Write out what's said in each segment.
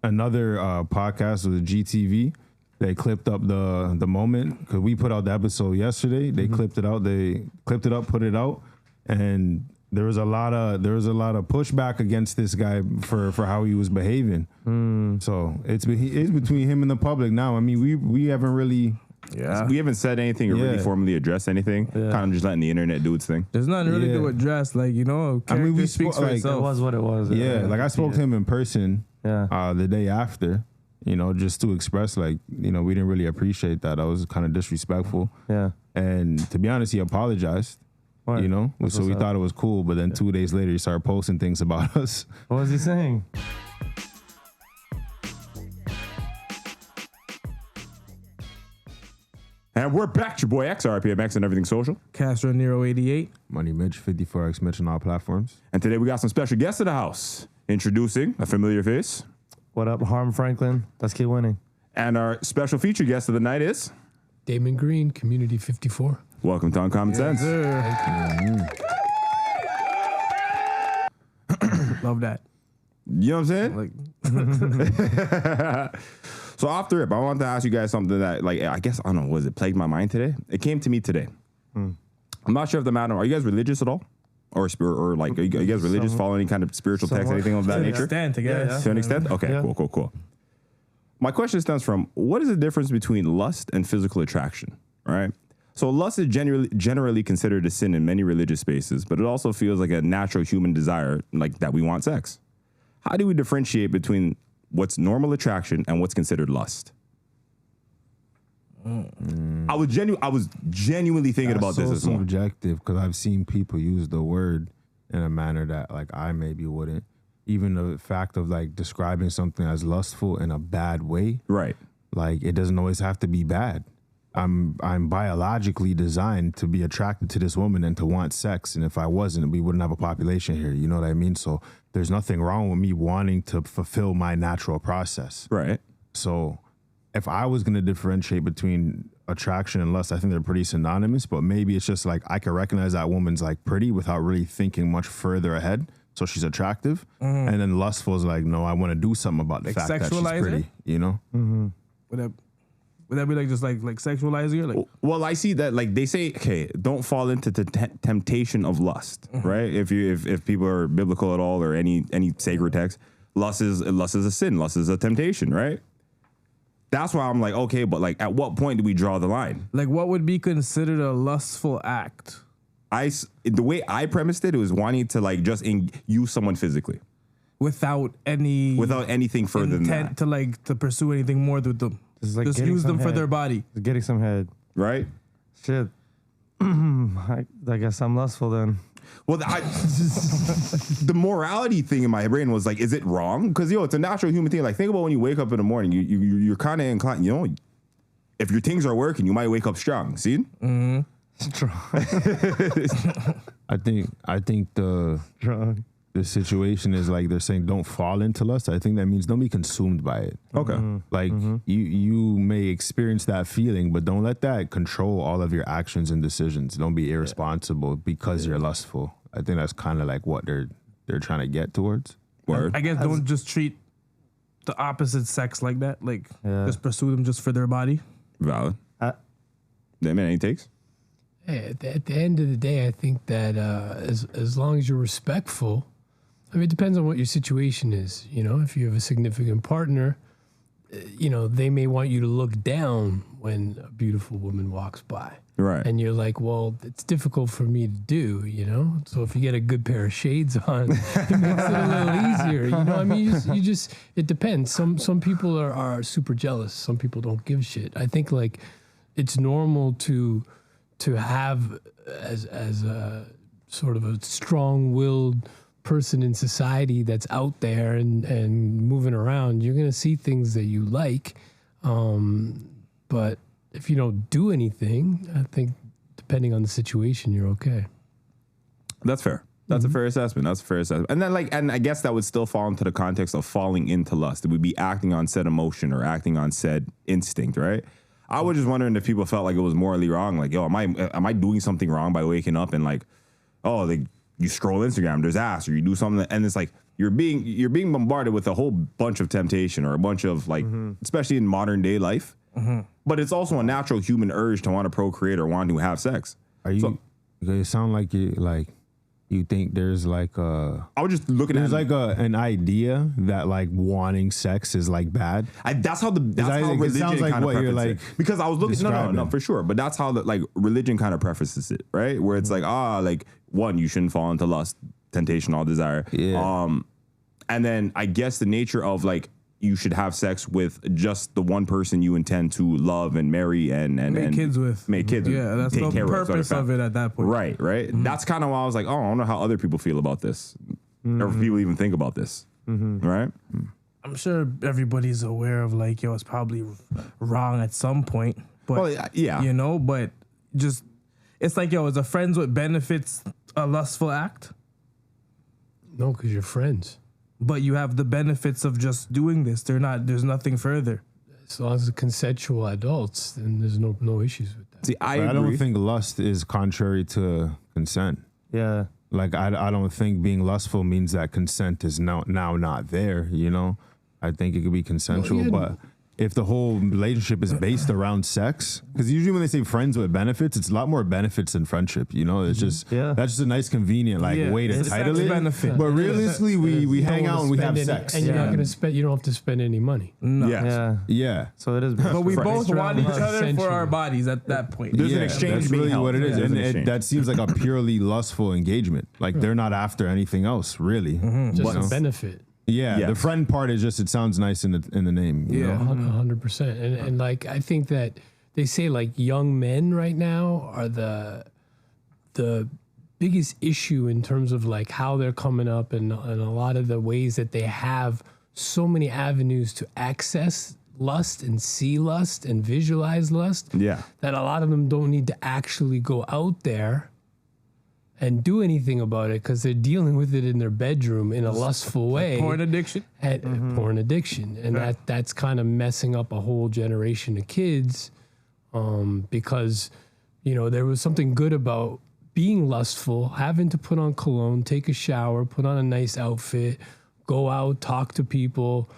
another podcast with GTV. They clipped up the moment because we put out the episode yesterday. They clipped it out. They clipped it up, put it out, and there was a lot of pushback against this guy for how he was behaving. So it's between him and the public now. I mean, we haven't really. Yeah, we haven't said anything or really formally addressed anything. Yeah. Kind of just letting the internet do its thing. There's nothing really to address, like, you know. I mean, we spoke like it was what it was. Yeah, like I spoke to him in person. The day after, you know, just to express like, you know, we didn't really appreciate that. I was kind of disrespectful. Yeah, and to be honest, he apologized. What? You know, so we thought it was cool. But then 2 days later, he started posting things about us. What was he saying? And we're back, your boy X, RPMX, and everything social. Castro Nero 88. Money Mitch, 54X Mitch on all platforms. And today we got some special guests in the house. Introducing a familiar face. What up, Harm Franklin? Let's keep winning. And our special featured guest of the night is... Daymon Green, Community54. Welcome to Uncommon Sense. Love that. You know what I'm saying? So off the rip, I wanted to ask you guys something that, like, I guess, I don't know, was it plagued my mind today? It came to me today. I'm not sure if the matter, are you guys religious at all? Or like, are you guys religious, follow any kind of spiritual text, anything of that nature? To an extent, I guess. To an extent? Okay, cool. My question stems from, what is the difference between lust and physical attraction, right? So lust is generally considered a sin in many religious spaces, but it also feels like a natural human desire, like that we want sex. How do we differentiate between what's normal attraction and what's considered lust? I was genuinely thinking about this as well. That's so subjective because I've seen people use the word in a manner that like I maybe wouldn't. Even the fact of like describing something as lustful in a bad way, right? Like it doesn't always have to be bad. I'm biologically designed to be attracted to this woman and to want sex, and if I wasn't, we wouldn't have a population here. You know what I mean? So there's nothing wrong with me wanting to fulfill my natural process, right? So if I was going to differentiate between attraction and lust, I think they're pretty synonymous, but maybe it's just like I can recognize that woman's like pretty without really thinking much further ahead. So she's attractive. And then lustful is like, no, I want to do something about the fact that she's pretty, you know? Would that be like just like sexualizing her? Like, well, I see that like they say, okay, don't fall into the temptation of lust, right? If people are biblical at all or any sacred text, lust is a sin, lust is a temptation, right? That's why I'm like, okay, but like at what point do we draw the line? Like what would be considered a lustful act? The way I premised it was wanting to like just use someone physically. Without anything further than that. To pursue anything more with them. Just use them for their body. Just getting some head. Right? Shit. I guess I'm lustful then. Well, the morality thing in my brain was like, is it wrong? Because, it's a natural human thing. Like, think about when you wake up in the morning, you're kind of inclined, if your things are working, you might wake up strong. See? Mm-hmm. Strong. I think the situation is like they're saying don't fall into lust. I think that means don't be consumed by it. Okay. Like you may experience that feeling, but don't let that control all of your actions and decisions. Don't be irresponsible because you're lustful. I think that's kind of like what they're trying to get towards. Word. I guess don't just treat the opposite sex like that. Like just pursue them just for their body. Valid. Any takes? Hey, at the end of the day, I think that as long as you're respectful, I mean, it depends on what your situation is. If you have a significant partner, they may want you to look down when a beautiful woman walks by. Right. And you're like, well, it's difficult for me to do, So if you get a good pair of shades on, it makes it a little easier. I mean, you just it depends. Some people are super jealous. Some people don't give a shit. I think like it's normal to have as a sort of a strong-willed person in society that's out there and moving around. You're going to see things that you like, but if you don't do anything, I think depending on the situation, you're okay. That's fair. That's a fair assessment. And then and I guess that would still fall into the context of falling into lust. It would be acting on said emotion or acting on said instinct, right? I was just wondering if people felt like it was morally wrong. Like, am I doing something wrong by waking up and like, you scroll Instagram, there's ass, or you do something, and it's like, you're being bombarded with a whole bunch of temptation or a bunch of like, especially in modern day life. But it's also a natural human urge to want to procreate or want to have sex. Are you? It sound like you think there's like a. I was just looking There's at like an idea that like wanting sex is like bad. that's how religion sounds like kind of what you're prefaces like it. Because I was looking no describing. for sure, but that's how like religion kind of prefaces it, right? Where it's like like one, you shouldn't fall into lust, temptation, all desire. Yeah. And then I guess the nature of like you should have sex with just the one person you intend to love and marry and Make kids with. make kids with, Yeah, that's take the care purpose of it at that point. Right. That's kind of why I was like, oh, I don't know how other people feel about this, or if people even think about this, right? I'm sure everybody's aware of like, yo, it's probably wrong at some point. But Well, yeah. you know, but just it's like, yo, is a friends with benefits a lustful act? No, because you're friends. But you have the benefits of just doing this. There's nothing further. As long as it's consensual adults, then there's no issues with that. See, But I don't think lust is contrary to consent. Yeah. Like I don't think being lustful means that consent is now not there. You know, I think it could be consensual, Well, yeah. but if the whole relationship is based around sex, because usually when they say friends with benefits, it's a lot more benefits than friendship. You know, it's just that's just a nice convenient way to it's title sex it. benefit. But realistically, we hang out and we have sex. And you're not gonna spend. You don't have to spend any money. No. Yes. Yeah. Yeah. So it is. But we Right. both want each other for Essentially. our bodies at that point. There's an exchange That's being really held. what it is, There's and an exchange. that seems like a purely lustful engagement. Like they're not after anything else, really. Just You know? a benefit. Yeah, Yes. the friend part is just it sounds nice in the name. You Yeah. know? 100%. And like I think that they say like young men right now are the biggest issue in terms of like how they're coming up and a lot of the ways that they have so many avenues to access lust and see lust and visualize lust. Yeah. That a lot of them don't need to actually go out there and do anything about it because they're dealing with it in their bedroom in a lustful way. Porn addiction. Porn addiction, and that's kind of messing up a whole generation of kids, because there was something good about being lustful, having to put on cologne, take a shower, put on a nice outfit, go out, talk to people.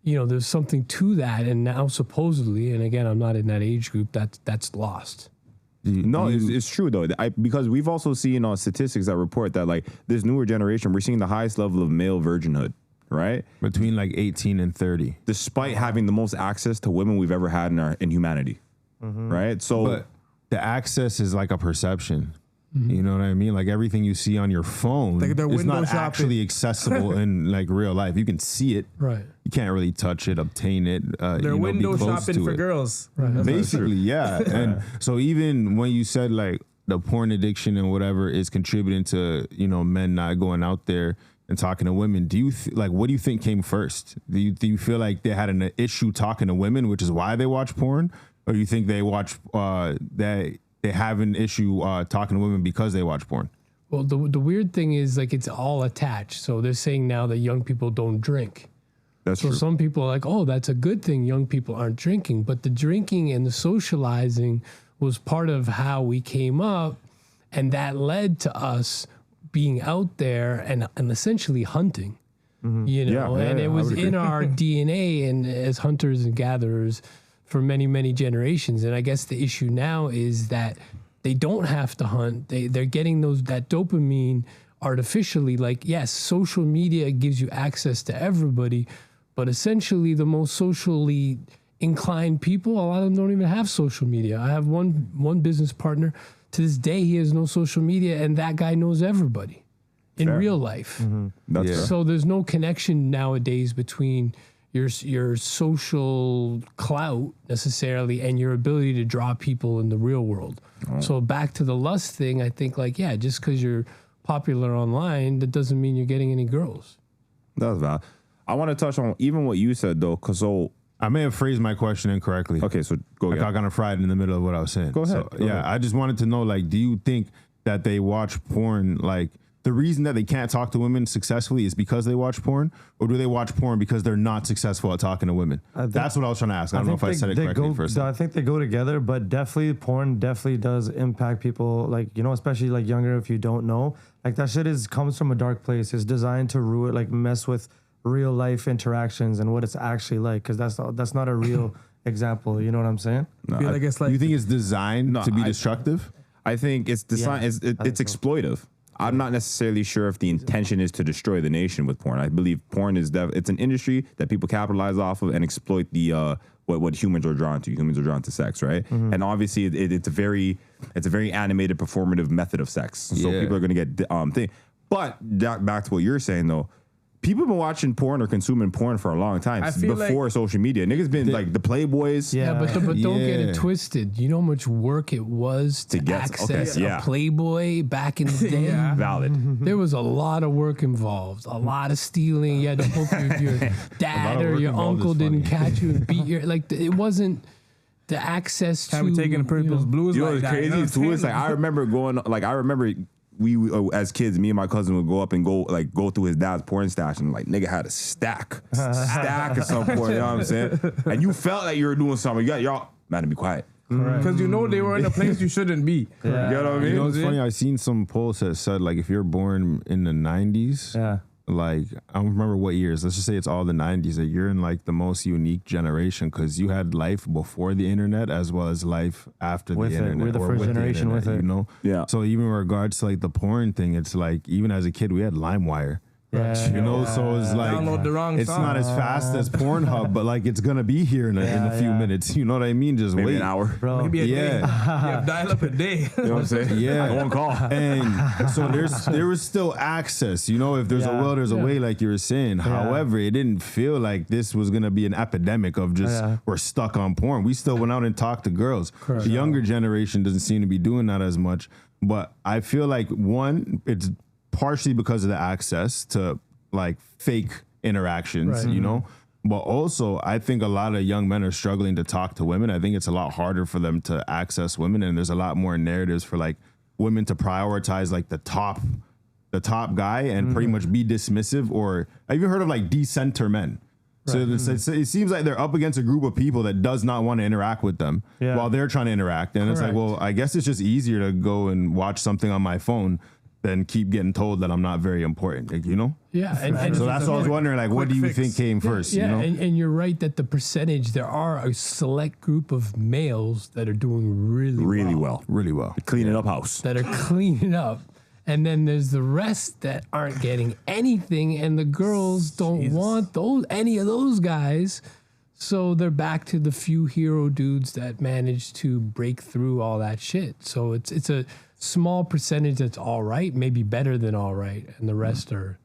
There's something to that, and now supposedly, and again, I'm not in that age group. That's lost. No, it's true though. Because we've also seen statistics that report that like this newer generation, we're seeing the highest level of male virginhood, right? Between like 18 and 30. Despite having the most access to women we've ever had in humanity, right? So, But the access is like a perception. You know what I mean? Like everything you see on your phone Like they're is window not shopping. actually accessible in like real life. You can see it. Right. You can't really touch it, obtain it. They're window be close shopping to for it. girls. Basically, yeah. And so even when you said like the porn addiction and whatever is contributing to, men not going out there and talking to women, do you what do you think came first? Do you feel like they had an issue talking to women, which is why they watch porn? Or do you think they watch they have an issue talking to women because they watch porn? Well, the weird thing is like it's all attached. So they're saying now that young people don't drink. that's So true. some people are like, oh, that's a good thing. Young people aren't drinking. But the drinking and the socializing was part of how we came up. And that led to us being out there and essentially hunting, and it was in our DNA and as hunters and gatherers for many, many generations. And I guess the issue now is that they don't have to hunt. They're getting that dopamine artificially. Like, yes, social media gives you access to everybody, but essentially the most socially inclined people, a lot of them don't even have social media. I have one business partner, to this day, he has no social media, and that guy knows everybody in real life. That's Yeah. fair. So there's no connection nowadays between your social clout necessarily and your ability to draw people in the real world. So back to the lust thing, I think just because you're popular online, that doesn't mean you're getting any girls. That's valid. I want to touch on even what you said though, because I may have phrased my question incorrectly. okay, so go I ahead. got kind of fried in the middle of what I was saying. Go ahead, So, go ahead. I just wanted to know, like, do you think that they watch porn, like, the reason that they can't talk to women successfully is because they watch porn, or do they watch porn because they're not successful at talking to women? That's what I was trying to ask. I don't know if I said it correctly first. I think they go together, but definitely porn definitely does impact people, like, you know, especially like younger, if you don't know. Like that shit comes from a dark place. It's designed to ruin, like mess with real life interactions and what it's actually like, because that's not a real example. You know what I'm saying? I feel like it's like You think it's designed to be destructive? I think it's designed. It's exploitive. I'm not necessarily sure if the intention is to destroy the nation with porn. I believe porn is it's an industry that people capitalize off of and exploit the what humans are drawn to. Humans are drawn to sex, right? Mm-hmm. And obviously, it's a very animated, performative method of sex. So people are going to get thing. But back to what you're saying though. People have been watching porn or consuming porn for a long time before social media. Niggas been like the Playboys. Yeah, but don't get it twisted. You know how much work it was to access a Playboy back in the day? Valid. There was a lot of work involved, a lot of stealing. You had to hope your dad or your uncle didn't catch you and beat your, like, it wasn't the access to. Can't be taking the Purple's Blues. You know like what's that, crazy? you know what I'm It's like I remember we as kids, me and my cousin would go up and go through his dad's porn stash, and like nigga had a stack at some point. You know what I'm saying? And you felt like you were doing something. You got y'all man to be quiet. Because you know they were in a place you shouldn't be. You know what I mean? You know, it's funny. I seen some polls that said like if you're born in the 90s, like I don't remember what years. Let's just say it's all the 90s. That you're in like the most unique generation because you had life before the internet as well as life after the internet. We're the first generation with it. You know? Yeah. So even in regards to like the porn thing, it's like even as a kid we had LimeWire. Yeah, you know, so it's like download the wrong it's song. not as fast as Pornhub, but like it's gonna be here in a few minutes. You know what I mean? Just Maybe wait an hour. bro. Maybe a day. Yeah, dial up a day. You know what I'm saying? Yeah. One call. And so there was still access, you know, if there's a will, there's a way, like you were saying. However, it didn't feel like this was gonna be an epidemic of just we're stuck on porn. We still went out and talked to girls. Correct. The younger generation doesn't seem to be doing that as much. But I feel like one, it's partially because of the access to like fake interactions, you know? But also, I think a lot of young men are struggling to talk to women. I think it's a lot harder for them to access women, and there's a lot more narratives for like women to prioritize like the top guy and pretty much be dismissive. Or have you heard of like decenter men? So it seems like they're up against a group of people that does not want to interact with them while they're trying to interact. And it's like, well, I guess it's just easier to go and watch something on my phone than keep getting told that I'm not very important, like, you know? Yeah. And So that's what I was wondering, like, what do you think came first? Yeah, you know? and you're right that the percentage, there are a select group of males that are doing really well. Really well. Cleaning up house. That are cleaning up. And then there's the rest that aren't getting anything, and the girls don't want any of those guys. So they're back to the few hero dudes that manage to break through all that shit. So it's a small percentage that's all right, maybe better than all right, and the rest are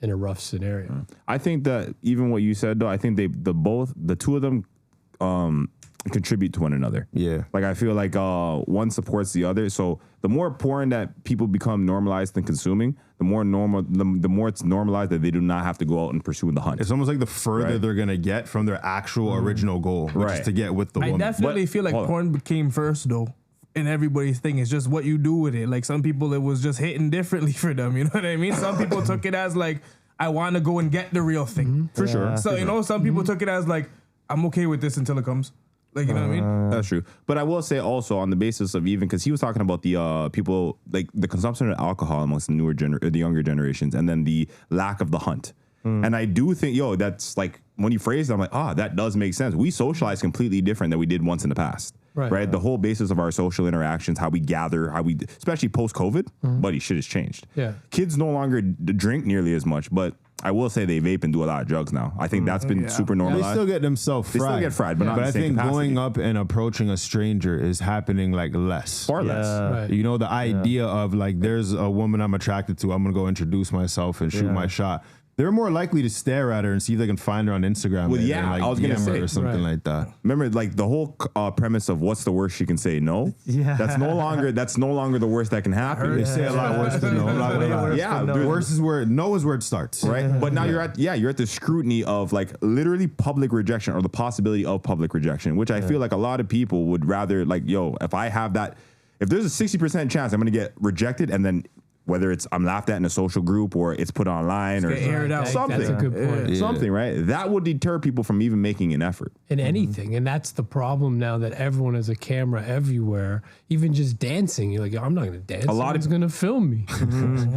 in a rough scenario. I think that even what you said though, I think the two of them contribute to one another. Yeah. Like I feel like one supports the other. So the more porn that people become normalized in consuming, the more it's normalized that they do not have to go out and pursue the hunt. It's almost like the further they're going to get from their actual original goal, which is to get with the I woman. definitely feel like porn became first though. And everybody's thing is just what you do with it. Like some people, it was just hitting differently for them. You know what I mean? Some people took it as like, I want to go and get the real thing. For sure. So, you know, some people took it as like, I'm okay with this until it comes. Like, you know what I mean? That's true. But I will say also on the basis of even, because he was talking about the people, like the consumption of alcohol amongst the younger generations, and then the lack of the hunt. And I do think, that's like, when you phrase it, I'm like, that does make sense. We socialize completely different than we did once in the past. Right? The whole basis of our social interactions, how we gather, especially post-COVID, buddy, shit has changed. Yeah. Kids no longer drink nearly as much, but I will say they vape and do a lot of drugs now. I think that's been super They normalized. still get themselves fried. They still get fried, but not in I the same think capacity. going up and approaching a stranger is happening like less. Far less. Right. You know, the idea of like, there's a woman I'm attracted to, I'm going to go introduce myself and shoot my shot. They're more likely to stare at her and see if they can find her on Instagram. Well, and yeah, like I was gonna DM her say, or something like that. Remember, like the whole premise of what's the worst she can say? No. Yeah. That's no longer the worst that can happen. They say a lot worse than no. I'm not gonna lie. Yeah, The worst is where no is where it starts. Right. But now you're at the scrutiny of like literally public rejection or the possibility of public rejection, which I feel like a lot of people would rather like, if I have that, if there's a 60% chance I'm going to get rejected and then whether it's I'm laughed at in a social group or it's put online or get aired out. something. That's a good point. Something, right? That will deter people from even making an effort. In anything. And that's the problem now that everyone has a camera everywhere. Even just dancing. You're like, I'm not going to dance. A lot Someone's of- going to film me.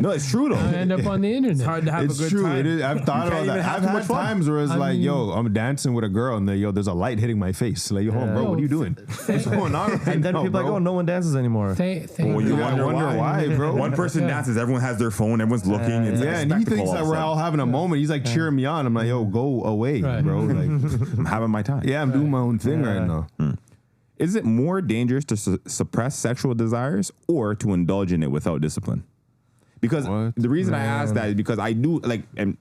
No, it's true though. I end up on the internet. It's hard to have It's a good true. time. It is. I've thought can't about even that. have I've too had much fun. times where it's like, yo, I'm dancing with a girl, and then, yo, there's a light hitting my face. Like, yo, bro, what are you doing? What's going on? Right And then now, people are like, bro? oh, no one dances anymore. Well, you Yeah, I wonder why, bro. One person dances, everyone has their phone, everyone's looking. It's like Yeah, a and he spectacle thinks all that of a we're sudden. all having a moment. He's like cheering me on. I'm like, yo, go away, Right. bro. Like, I'm having my time. yeah, I'm doing my own thing right now. Is it more dangerous to suppress sexual desires or to indulge in it without discipline? Because What? the reason I ask that is because I do like, and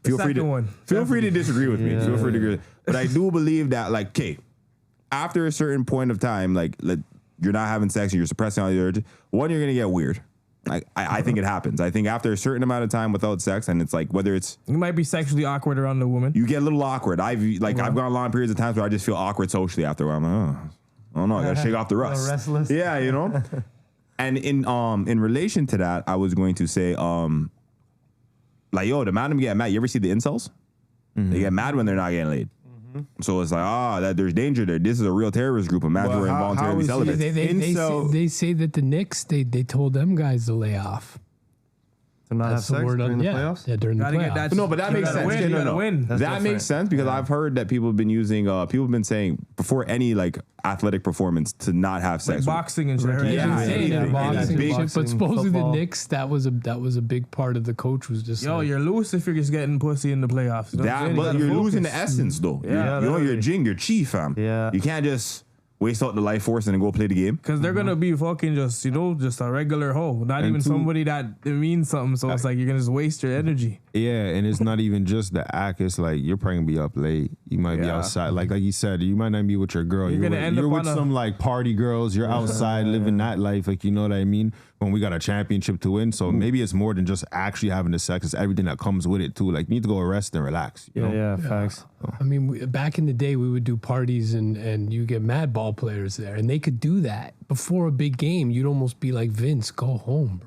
feel free to second one. feel free to disagree with me. Yeah. Feel free to agree, but I do believe that like, okay, after a certain point of time, like you're not having sex and you're suppressing all your urges. One, you're gonna get weird. Like I think it happens. I think after a certain amount of time without sex, and it's like whether it's You might be sexually awkward around the woman. you get a little awkward. I've gone long periods of times where I just feel awkward socially after a while. I'm like, oh, I don't know. I gotta shake off the rust. restless. Yeah, you know. And in relation to that, I was going to say, like, yo, the man them get mad. You ever see the incels? They get mad when they're not getting laid. So it's like, that there's danger there. This is a real terrorist group of men Well, who are how involuntarily is he- celibate. They say that the Knicks, they told them guys to lay off. To not have That's the sex word during the yeah, playoffs? yeah, during the Gotta get playoffs. that. No, but that You makes gotta sense. win, Yeah, you no, gotta no. win. That's That different. makes sense because I've heard that people have been using, people have been saying before any like athletic performance to not have sex. Like with- boxing and shit. Right. Right? Yeah, Yeah, saying anything. in boxing, Big- but supposedly football. the Knicks, that was a big part of the coach was just Yo, like, you're loose if you're just getting pussy in the playoffs. You know what I'm saying? You But gotta you're focus. losing the essence though. Yeah, you're literally. Jing, you're Chi, fam. Yeah. You can't just waste out the life force and then go play the game. Because they're gonna be fucking just, just a regular hoe, not And even two- somebody that it means something. So it's like you're gonna just waste your energy. Yeah, and it's not even just the act. It's like you're probably gonna be up late. You might be Yeah. outside. Like you said, you might not be with your girl. You're gonna end you're up with on a- some like party girls. You're outside living that life. Like, you know what I mean? When we got a championship to win. So maybe it's more than just actually having the sex. It's everything that comes with it too. Like, you need to go rest and relax. You know? Yeah, facts. I mean, back in the day, we would do parties and you get mad ball players there, and they could do that before a big game. You'd almost be like, Vince, go home,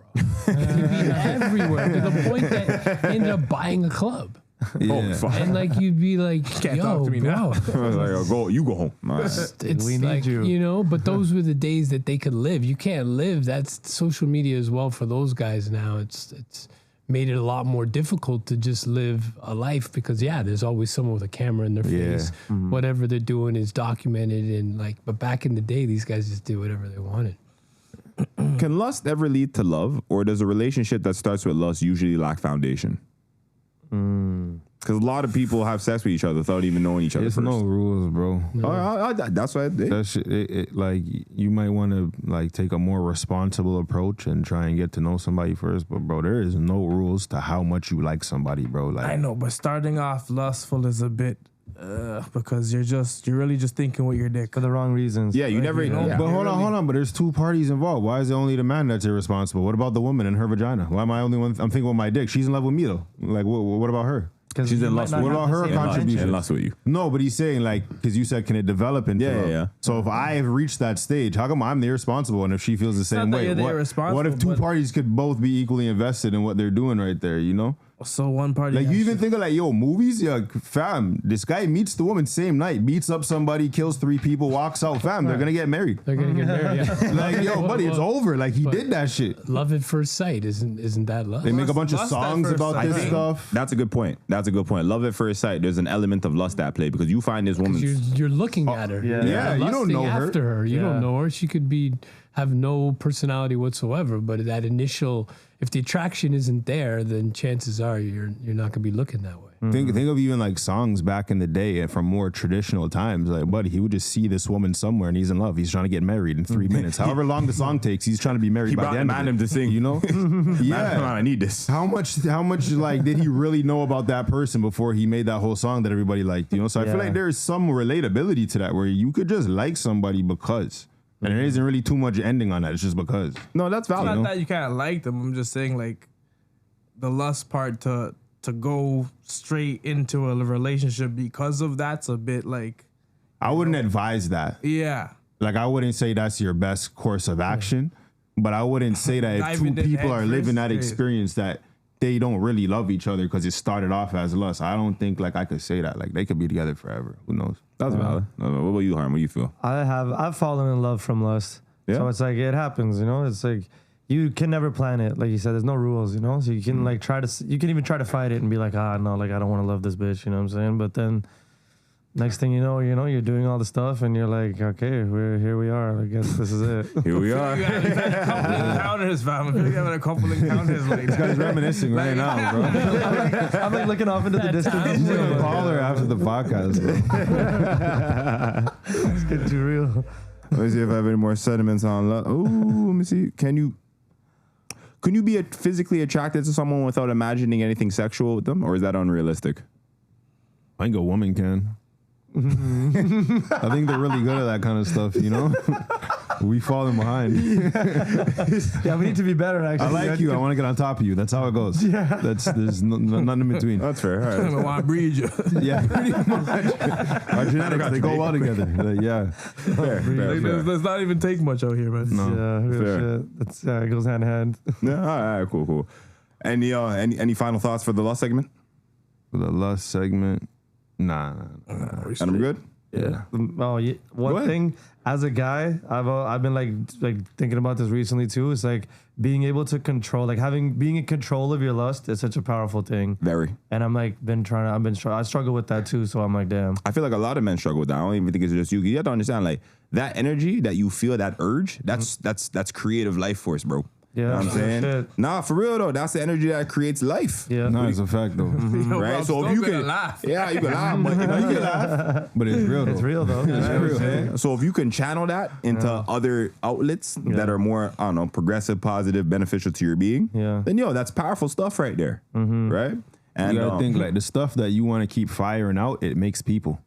bro. You'd be everywhere to the point that you ended up buying a club. Oh, fuck. And like you'd be like, Can't yo, talk to me bro. now. I was like, you go home. All right. It's We need like, you. but those were the days that they could live. You can't live. That's social media as well for those guys now. It's made it a lot more difficult to just live a life because there's always someone with a camera in their Yeah. face. Whatever they're doing is documented and but back in the day, these guys just did whatever they wanted. Can lust ever lead to love, or does a relationship that starts with lust usually lack foundation? Because a lot of people have sex with each other without even knowing each other There's first. no rules, bro. That's why. That shit, like, you might want to like take a more responsible approach and try and get to know somebody first. But bro, there is no rules to how much you like somebody, bro. Like, I know, but starting off lustful is a bit because you're really just thinking with your dick. For the wrong reasons. Yeah, you never. you know, yeah. But hold on. But there's two parties involved. Why is it only the man that's irresponsible? What about the woman and her vagina? Why am I only one? I'm thinking with my dick. She's in love with me though. Like, what about her? She's in lust. What about her contribution? In lust with you. No, but he's saying like, because you said, can it develop into Yeah, love? yeah. So if I have reached that stage, how come I'm the irresponsible? And if she feels the same not that way, you're the what irresponsible, if two but- parties could both be equally invested in what they're doing right there? You know, So one party, like has you even shit. think of like, yo, movies, yeah, fam. This guy meets the woman same night, beats up somebody, kills 3 people, walks out, fam. They're gonna get married. They're gonna get married. Yeah. Like, yo, buddy, it's over. Like, he did that shit. Love at first sight isn't that love? They make a bunch of Lust at songs first about sight. this I think stuff. That's a good point. Love at first sight. There's an element of lust at play because you find this woman. You're looking at her. yeah. You're Yeah, you don't lusting know her. after her. You Yeah. don't know her. She could have no personality whatsoever. But that initial, if the attraction isn't there, then chances are you're not gonna be looking that way. Think of even like songs back in the day from more traditional times. Like, buddy, he would just see this woman somewhere and he's in love. He's trying to get married in 3 minutes. However long the song takes, he's trying to be married He by brought the the end man of him it. to sing. You know? Man, Yeah. I need this. How much like did he really know about that person before he made that whole song that everybody liked? You know, so I feel Yeah. like there's some relatability to that where you could just like somebody because, and there isn't really too much ending on that. It's just because. No, that's It's valid. not that you can't like them. I'm just saying like the lust part to go straight into a relationship because of that's a bit like I wouldn't advise that. yeah. Like, I wouldn't say that's your best course of action. But I wouldn't say that if Diving two in people head are living first, that yeah. experience that they don't really love each other because it started off as lust. I don't think like I could say that. Like they could be together forever. Who knows? That's valid. What about you, Harm? What do you feel? I've fallen in love from lust. Yeah. So it's like it happens, you know. It's like you can never plan it. Like you said, there's no rules, you know. So you can like you can even try to fight it and be like, no, like I don't want to love this bitch, you know what I'm saying? But then next thing you know, you're doing all the stuff and you're like, okay, here we are. I guess this is it. Here we are. You had a couple encounters, fam. I feel like having a couple encounters like This guy's that. reminiscing right now, bro. I'm like looking off into the distance. I'm gonna call her after the podcast, bro. It's getting too real. Let me see if I have any more sentiments on love. Oh, let me see. Can you be physically attracted to someone without imagining anything sexual with them, or is that unrealistic? I think a woman can. I think they're really good at that kind of stuff, you know? We falling behind. Yeah, we need to be better, actually. I like you. I want to get on top of you. That's how it goes. Yeah. There's nothing in between. That's fair. All I right. don't want to breed you. Yeah, pretty much. Our genetics, they go well together. Like, yeah. Fair. Let's not even take much out here, man. No. Yeah, real Fair. shit. That's it goes hand in hand. Yeah, all right, cool. Any final thoughts for the lust segment? For the lust segment, nah. And I'm good. Yeah. Oh, yeah. One ahead. thing as a guy, I've been like thinking about this recently too. It's like being able to control, like being in control of your lust is such a powerful thing. Very. And I'm like I struggle with that too. So I'm like, damn. I feel like a lot of men struggle with that. I don't even think it's just you. You have to understand, like that energy that you feel, that urge, that's creative life force, bro. Yeah, You know what I'm saying? shit. Nah, for real though, that's the energy that creates life. Yeah. No, it's a fact though. Yo, Right? bro, So I'm if you still can gonna laugh. Yeah, you can laugh, but you can laugh. But it's real though. It's real though. It's real. Okay? So if you can channel that into other outlets that are more, I don't know, progressive, positive, beneficial to your being, Yeah. then that's powerful stuff right there. Right? And You gotta think like the stuff that you want to keep firing out, it makes people.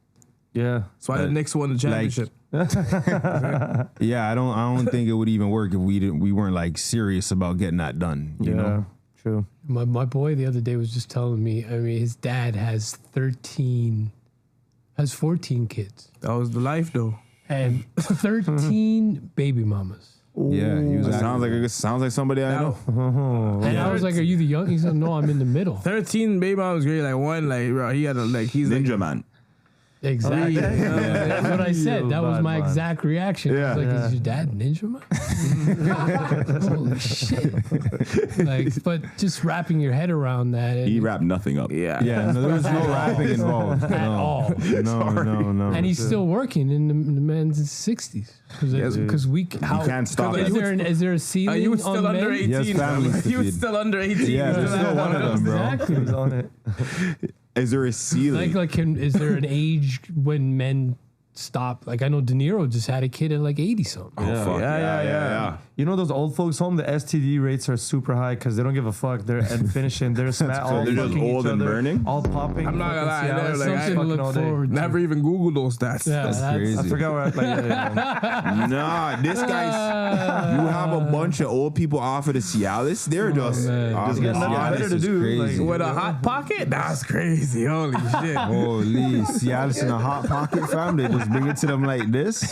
Yeah. That's why the Knicks won the championship. Yeah, I don't think it would even work if we weren't like serious about getting that done. You know? True. My boy the other day was just telling me, I mean, his dad has 14 kids That was the life, though. and 13 baby mamas. Yeah, he was. sounds like somebody I know. And I was like, "Are you the young?" He said, "No, I'm in the middle." 13 baby mom was great. Like one, like bro, he had a like he's Ninja like man. Exactly. That's what I said. That was my exact reaction. I was like, Yeah. "Is your dad Ninja Man?" Holy shit! Like, but just wrapping your head around that. And, He wrapped nothing up. yeah. Yeah, no, there was no rapping involved At all. No. And he's still working in the man's 60s. Because we how You can't stop is it. is there a ceiling You was on still under men? 18. He has families to He was feed. still under 18. Yeah, there's still one of them, bro. Exactly. He was on it. Is there a ceiling? Is there an age when men stop? Like I know De Niro just had a kid at like 80 something. Oh, fuck. Yeah. You know those old folks home, the STD rates are super high because they don't give a fuck. They're and finishing. They're all they're just fucking old each and other, burning? all popping. I'm not gonna lie, fucking they're Cialis, like, I Something to fucking all look day. forward to. Never even Googled those stats. Yeah, that's crazy. I forgot where Nah, this guy's. You have a bunch of old people off of the Cialis. They're just. man. off Just the get nothing Cialis. better to is do, crazy. like- With a hot pocket? That's crazy. Holy shit. Holy, Cialis in a hot pocket, fam. They just bring it to them like this.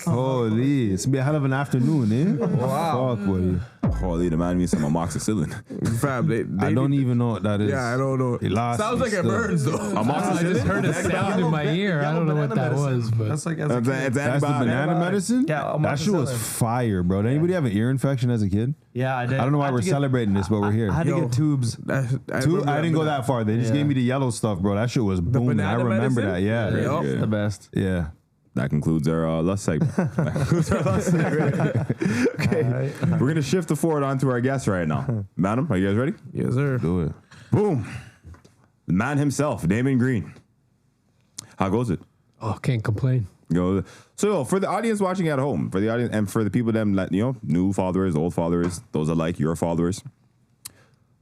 Holy, it's gonna be a hell of an afternoon, eh? Wow. Fuck, buddy. Holy, the man means some amoxicillin. Fam, they I don't even know what that is. Yeah, I don't know. He lost Sounds me like it still. burns though. I just heard a sound in my ear. I don't know what that was, but That's like It's That's the antibiotic. banana medicine? Yeah, That shit was amoxicillin. fire, bro. Did anybody have an ear infection as a kid? Yeah, I did. I don't know why had we're to get- celebrating this, but we're here. I had to Yo. get tubes. I didn't go that far. They just Yeah. gave me the yellow stuff, bro. That shit was booming. I banana remember medicine? that. Yeah. Yeah. Yeah. Yeah. The best. That concludes our lust segment. Okay. We're going to shift the forward onto our guest right now. Madam, are you guys ready? Yes, sir. Do it. Boom. The man himself, Daymon Green. How goes it? oh, can't complain. So for the audience watching at home, for the audience and for the people that new followers, old followers, those alike, your followers,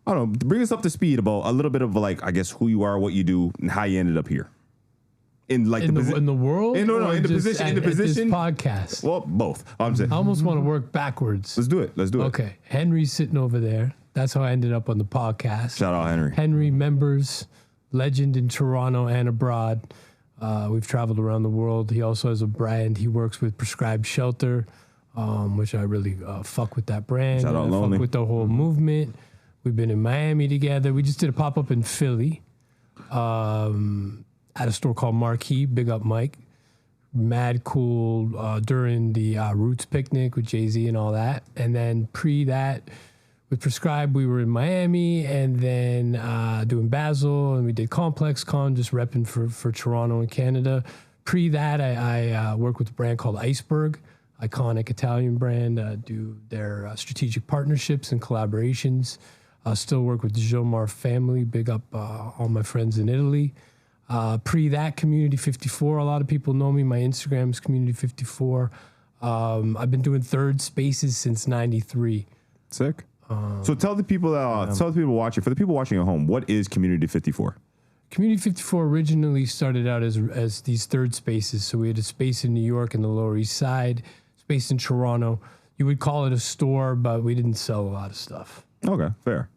I don't know, bring us up to speed about a little bit of like, I guess, who you are, what you do, and how you ended up here. In like In the, the world? No, or in the just position, in the at this position. podcast. Well, both. I'm saying. I almost want to work backwards. Let's do it. Okay. Henry's sitting over there. That's how I ended up on the podcast. Shout out Henry. Henry, members, legend in Toronto and abroad. We've traveled around the world. He also has a brand. He works with Prescribed Shelter. which I really fuck with that brand. Shout out and I Lonely. fuck with the whole movement. We've been in Miami together. We just did a pop-up in Philly at a store called Marquee. Big up Mike. Mad cool during the Roots picnic with Jay-Z and all that. And then pre that, with Prescribed, we were in Miami, and then doing Basel, and we did Complex Con, just repping for Toronto and Canada. Pre that, I worked with a brand called Iceberg, iconic Italian brand, do their strategic partnerships and collaborations. Still work with the Jomar family, big up all my friends in Italy. Pre that, Community54, a lot of people know me. My Instagram is Community54. I've been doing third spaces since '93. Sick. So tell the people watching, for the people watching at home, what is Community54? Community54 originally started out as these third spaces. So we had a space in New York in the Lower East Side, space in Toronto. You would call it a store, but we didn't sell a lot of stuff. Okay, fair.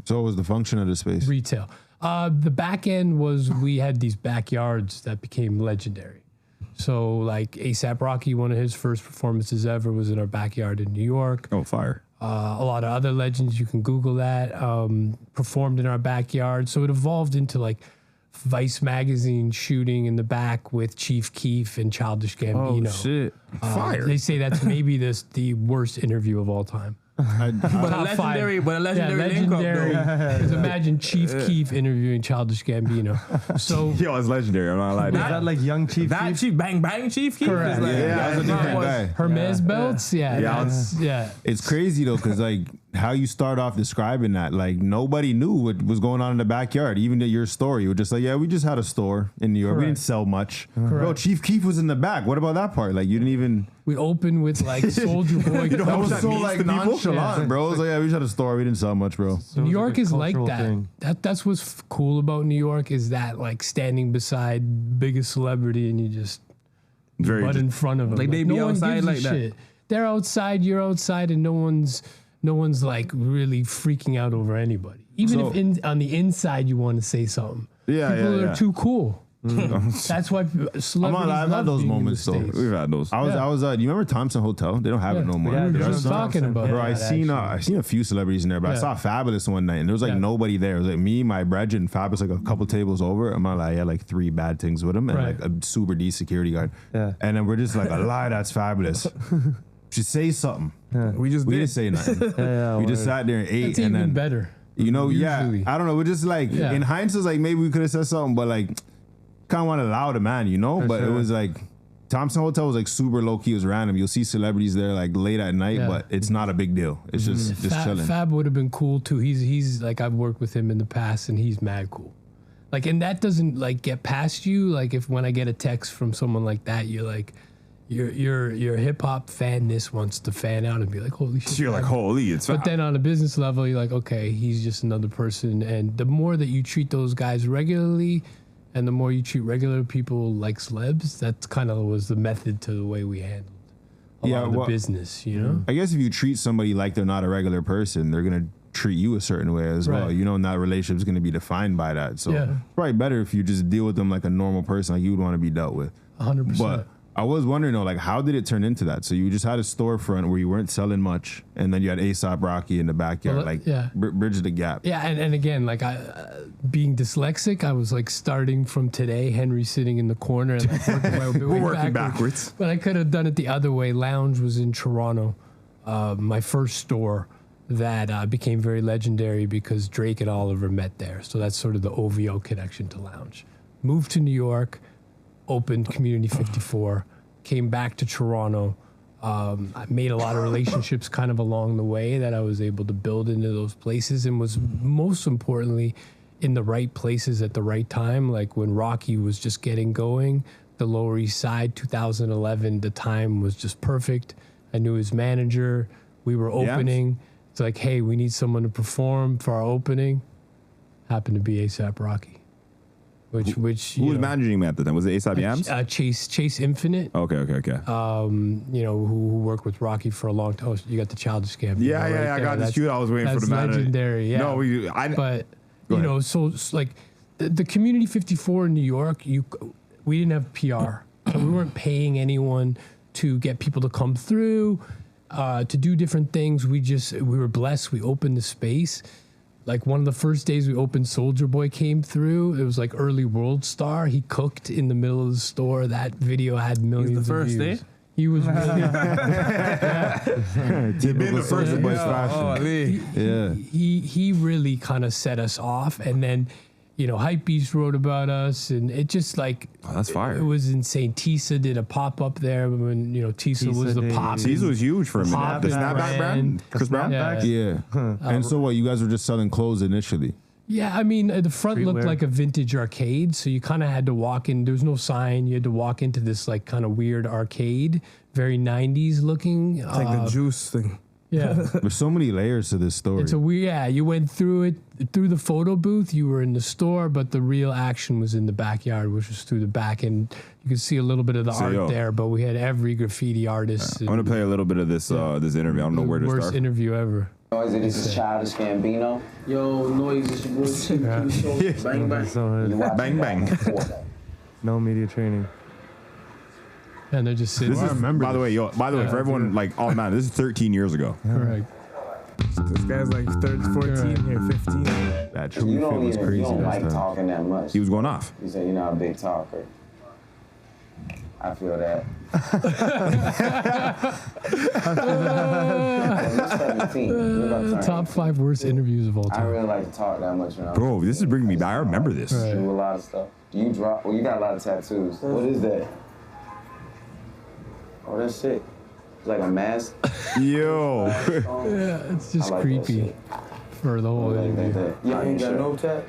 So what was the function of the space? Retail. The back end was we had these backyards that became legendary. So like A$AP Rocky, one of his first performances ever was in our backyard in New York. Oh, fire. A lot of other legends, you can Google that, performed in our backyard. So it evolved into like Vice magazine shooting in the back with Chief Keef and Childish Gambino. Oh shit! Fire. They say that's maybe the worst interview of all time. But a legendary link up, though. Because imagine Chief Keef interviewing Childish Gambino. So Yo, it's legendary. I'm not lying. Is that like young Chief? That Keef? Chief Bang Bang Chief Keef Correct. is like, That was a different guy. Hermes belts, yeah. It's crazy though, because like how you start off describing that, like nobody knew what was going on in the backyard. Even at your store, you were just like, yeah, we just had a store in New York. We didn't sell much. Bro, Chief Keef was in the back. What about that part? Like you didn't even. We opened with like Soldier Boy. That was that so means like to people? nonchalant, bro. It was like, yeah, we just had a store. We didn't sell much, bro. New York a is like cultural that. thing. That's what's cool about New York is that like standing beside biggest celebrity and you just Very butt in front of them. Like, they be no one outside gives a like that. shit. They're outside, you're outside, and no one's like really freaking out over anybody. Even if on the inside you want to say something. Yeah, People yeah. are too cool. That's why celebrities I've had love those being in the moments, though. States. We've had those. I was. Do you remember Thompson Hotel? They don't have it no more. Yeah, we were Yeah, just yeah. talking about Bro, it. I seen a few celebrities in there, but I Yeah. saw Fabulous one night, and there was like Yeah. nobody there. It was like me, my brethren, and Fabulous, like a couple tables over. I'm not like, I had like 3 bad things with him, and Right. like a super D security guard. Yeah. And then we're just like, a lie, that's Fabulous. Just say something. we just We did. didn't say nothing. Yeah, We just sat there and ate, That's and even then better. you know, Usually. I don't know. We're just like Yeah. in hindsight, like maybe we could have said something, but like kind of want to allow the man, you know. But it sure. was like Thompson Hotel was like super low key. It was random. You'll see celebrities there like late at night, Yeah. but it's not a big deal. It's just chilling. Fab would have been cool too. He's like I've worked with him in the past, and he's mad cool. Like, and that doesn't like get past you. Like, if when I get a text from someone like that, you're like, your hip hop fanness wants to fan out and be like, holy shit. So you're like, Fab. holy, it's But then on a business level, you're like, okay, he's just another person. And the more that you treat those guys regularly, and the more you treat regular people like celebs, that's kind of was the method to the way we handled a lot of the business, you know? I guess if you treat somebody like they're not a regular person, they're gonna treat you a certain way as well. Right. You know, and that relationship's gonna be defined by that. So Yeah. probably better if you just deal with them like a normal person, like you would want to be dealt with. 100%. But I was wondering though, like, how did it turn into that? So you just had a storefront where you weren't selling much, and then you had A$AP Rocky in the backyard, Well, like yeah. bridge the gap. Yeah, and again, like being dyslexic, I was like starting from today, Henry sitting in the corner and like working my way We're working backwards. But I could have done it the other way. Lounge was in Toronto, my first store that became very legendary because Drake and Oliver met there. So that's sort of the OVO connection to Lounge. Moved to New York, opened Community54, came back to Toronto. I made a lot of relationships kind of along the way that I was able to build into those places, and was most importantly in the right places at the right time. Like when Rocky was just getting going, the Lower East Side, 2011, the time was just perfect. I knew his manager. We were opening. It's like, hey, we need someone to perform for our opening. Happened to be A$AP Rocky. Which Who was managing me at the time? Was it A$AP Yams? Chase Infinite. Okay. You know, who worked with Rocky for a long time. Oh, you got the Childish Gambino. Yeah, right I there. got this shoot. I was waiting for That's the manager. legendary. Yeah. No, but Go you ahead. know, so it's like the Community54 in New York, we didn't have PR, so we weren't paying anyone to get people to come through, to do different things. We were blessed. We opened the space. Like one of the first days we opened, Soulja Boy came through. It was like early World Star. He cooked in the middle of the store. That video had millions of views. Day? He was really Typical Soulja Boy fashion. He really kind of set us off, and then Hypebeast wrote about us, and it just like that's fire. It was insane. Tisa did a pop up there when Tisa was the pop. Tisa was huge for a minute. The snapback brand, Chris Brown. Yeah. And so what? You guys were just selling clothes initially. Yeah, I mean, the front looked Streetwear. like a vintage arcade, so you kind of had to walk in. There was no sign. You had to walk into this like kind of weird arcade, very 90s looking. It's like the juice thing. Yeah. There's so many layers to this story. It's a weird, you went through the photo booth, you were in the store, but the real action was in the backyard, which was through the back, and you could see a little bit of the art there, but we had every graffiti artist. I'm going to play a little bit of this this interview. I don't know where to start. Worst interview ever. Noise, this is Childish Gambino. Yo, Noise, it's your boy Show. Bang, bang. So, Bang, bang. no media training. And they're just sitting This there. is, by the way, for everyone, like, oh man, this is 13 years ago. Correct. This guy's like 14 here, 15. That true fit was crazy You don't this like time. talking that much. He was going off. You say you're not a big talker. I feel that. You're 17. You're about to turn Top 18. 5 worst interviews of all I time. really like to talk that much when I'm Bro, this is bringing me back. I remember this. Right. do a lot of stuff. Do you draw? Well, you got a lot of tattoos. What is that? Oh, that's sick. It's like a mask. Yo. Yeah, it's just I like that creepy shit. for the whole interview. Yeah, you ain't got no tat?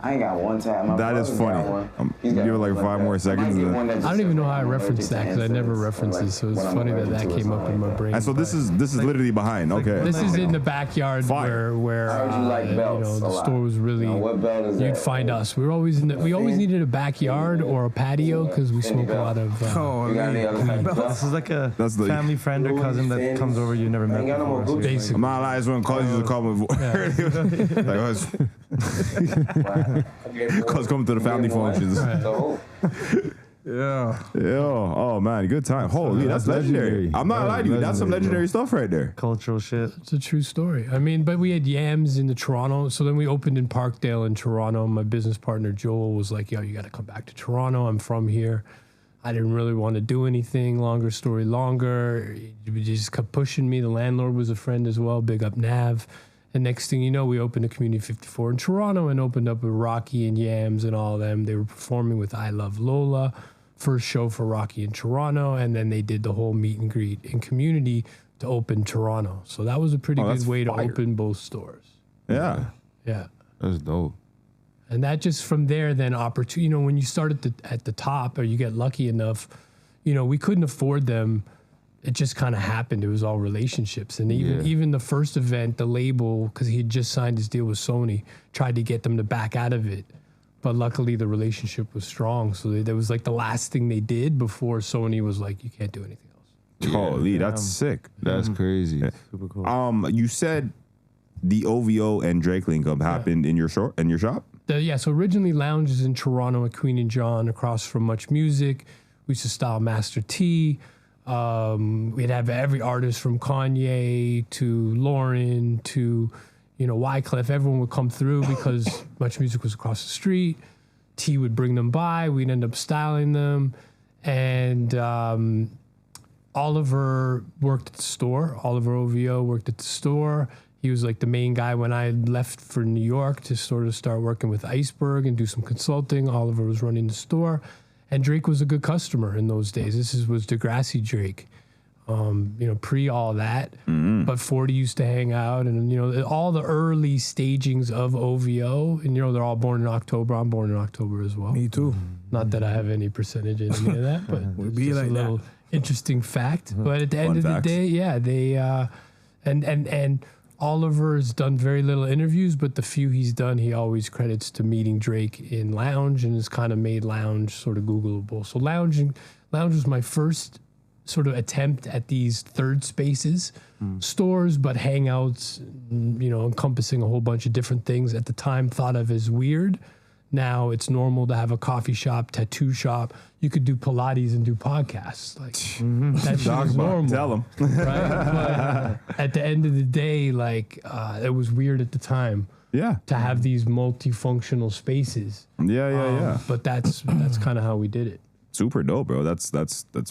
I ain't got one tat. My That is brother got funny. one. He's got give it one like 5 that. more seconds I might and get one that I just don't even says, know how I I'm allergic referenced to that because I never incense, referenced like, this, so it's what I'm funny that allergic that to or came up something in my like that. brain. And so this is literally behind. Okay. This is in the backyard Fire. where I heard you like belts the a lot. store was really. Now, what belt is You'd that? find us. We always needed a backyard or a patio because we smoke a lot of. Oh, You got any other type of This belts? is like a That's the- family friend or cousin that comes over you never met ain't got no more before. Gucci. Basically. I'm not lying. I just want to call you to call me. Like, I was coming to the family functions. So, yeah. Yo, oh man, good time. Holy, that's legendary. I'm not lying to you. That's some legendary stuff right there. Cultural shit. It's a true story. I mean, but we had yams in the Toronto. So then we opened in Parkdale in Toronto. My business partner Joel was like, "Yo, you got to come back to Toronto. I'm from here." I didn't really want to do anything. Longer story longer. He just kept pushing me. The landlord was a friend as well. Big up Nav. And next thing you know, we opened a Community54 in Toronto and opened up with Rocky and Yams and all of them. They were performing with I Love Lola, first show for Rocky in Toronto, and then they did the whole meet and greet in Community to open Toronto. So that was a pretty that's good way fire. to open both stores. Yeah. Yeah. That's dope. And that just from there, then opportunity, when you start at the top or you get lucky enough, we couldn't afford them. It just kind of happened. It was all relationships. And even the first event, the label, because he had just signed his deal with Sony, tried to get them to back out of it. But luckily the relationship was strong. So that was like the last thing they did before Sony was like, you can't do anything else. Holy, that's sick. That's crazy. Super cool. You said the OVO and Drake link up happened in your shop. So originally Lounges in Toronto at Queen and John across from Much Music. We used to style Master T. We'd have every artist from Kanye to Lauren to, Wyclef. Everyone would come through because Much Music was across the street. T would bring them by. We'd end up styling them. And Oliver worked at the store. Oliver OVO worked at the store. He was like the main guy when I left for New York to sort of start working with Iceberg and do some consulting. Oliver was running the store. And Drake was a good customer in those days. Was Degrassi Drake, pre all that. But 40 used to hang out, and all the early stagings of OVO, and they're all born in October. I'm born in October as well. Me too. Not that I have any percentage in any of that, but it's be just like a little interesting fact. But at the end of the day, they and Oliver has done very little interviews, but the few he's done, he always credits to meeting Drake in Lounge and has kind of made Lounge sort of Googleable. So Lounge was my first sort of attempt at these third spaces, stores, but hangouts, encompassing a whole bunch of different things at the time thought of as weird. Now it's normal to have a coffee shop, tattoo shop. You could do Pilates and do podcasts. Like that shit is normal. Tell them. Right? But at the end of the day, like it was weird at the time Yeah. to have these multifunctional spaces. Yeah. But that's kind of how we did it. Super dope, bro. That's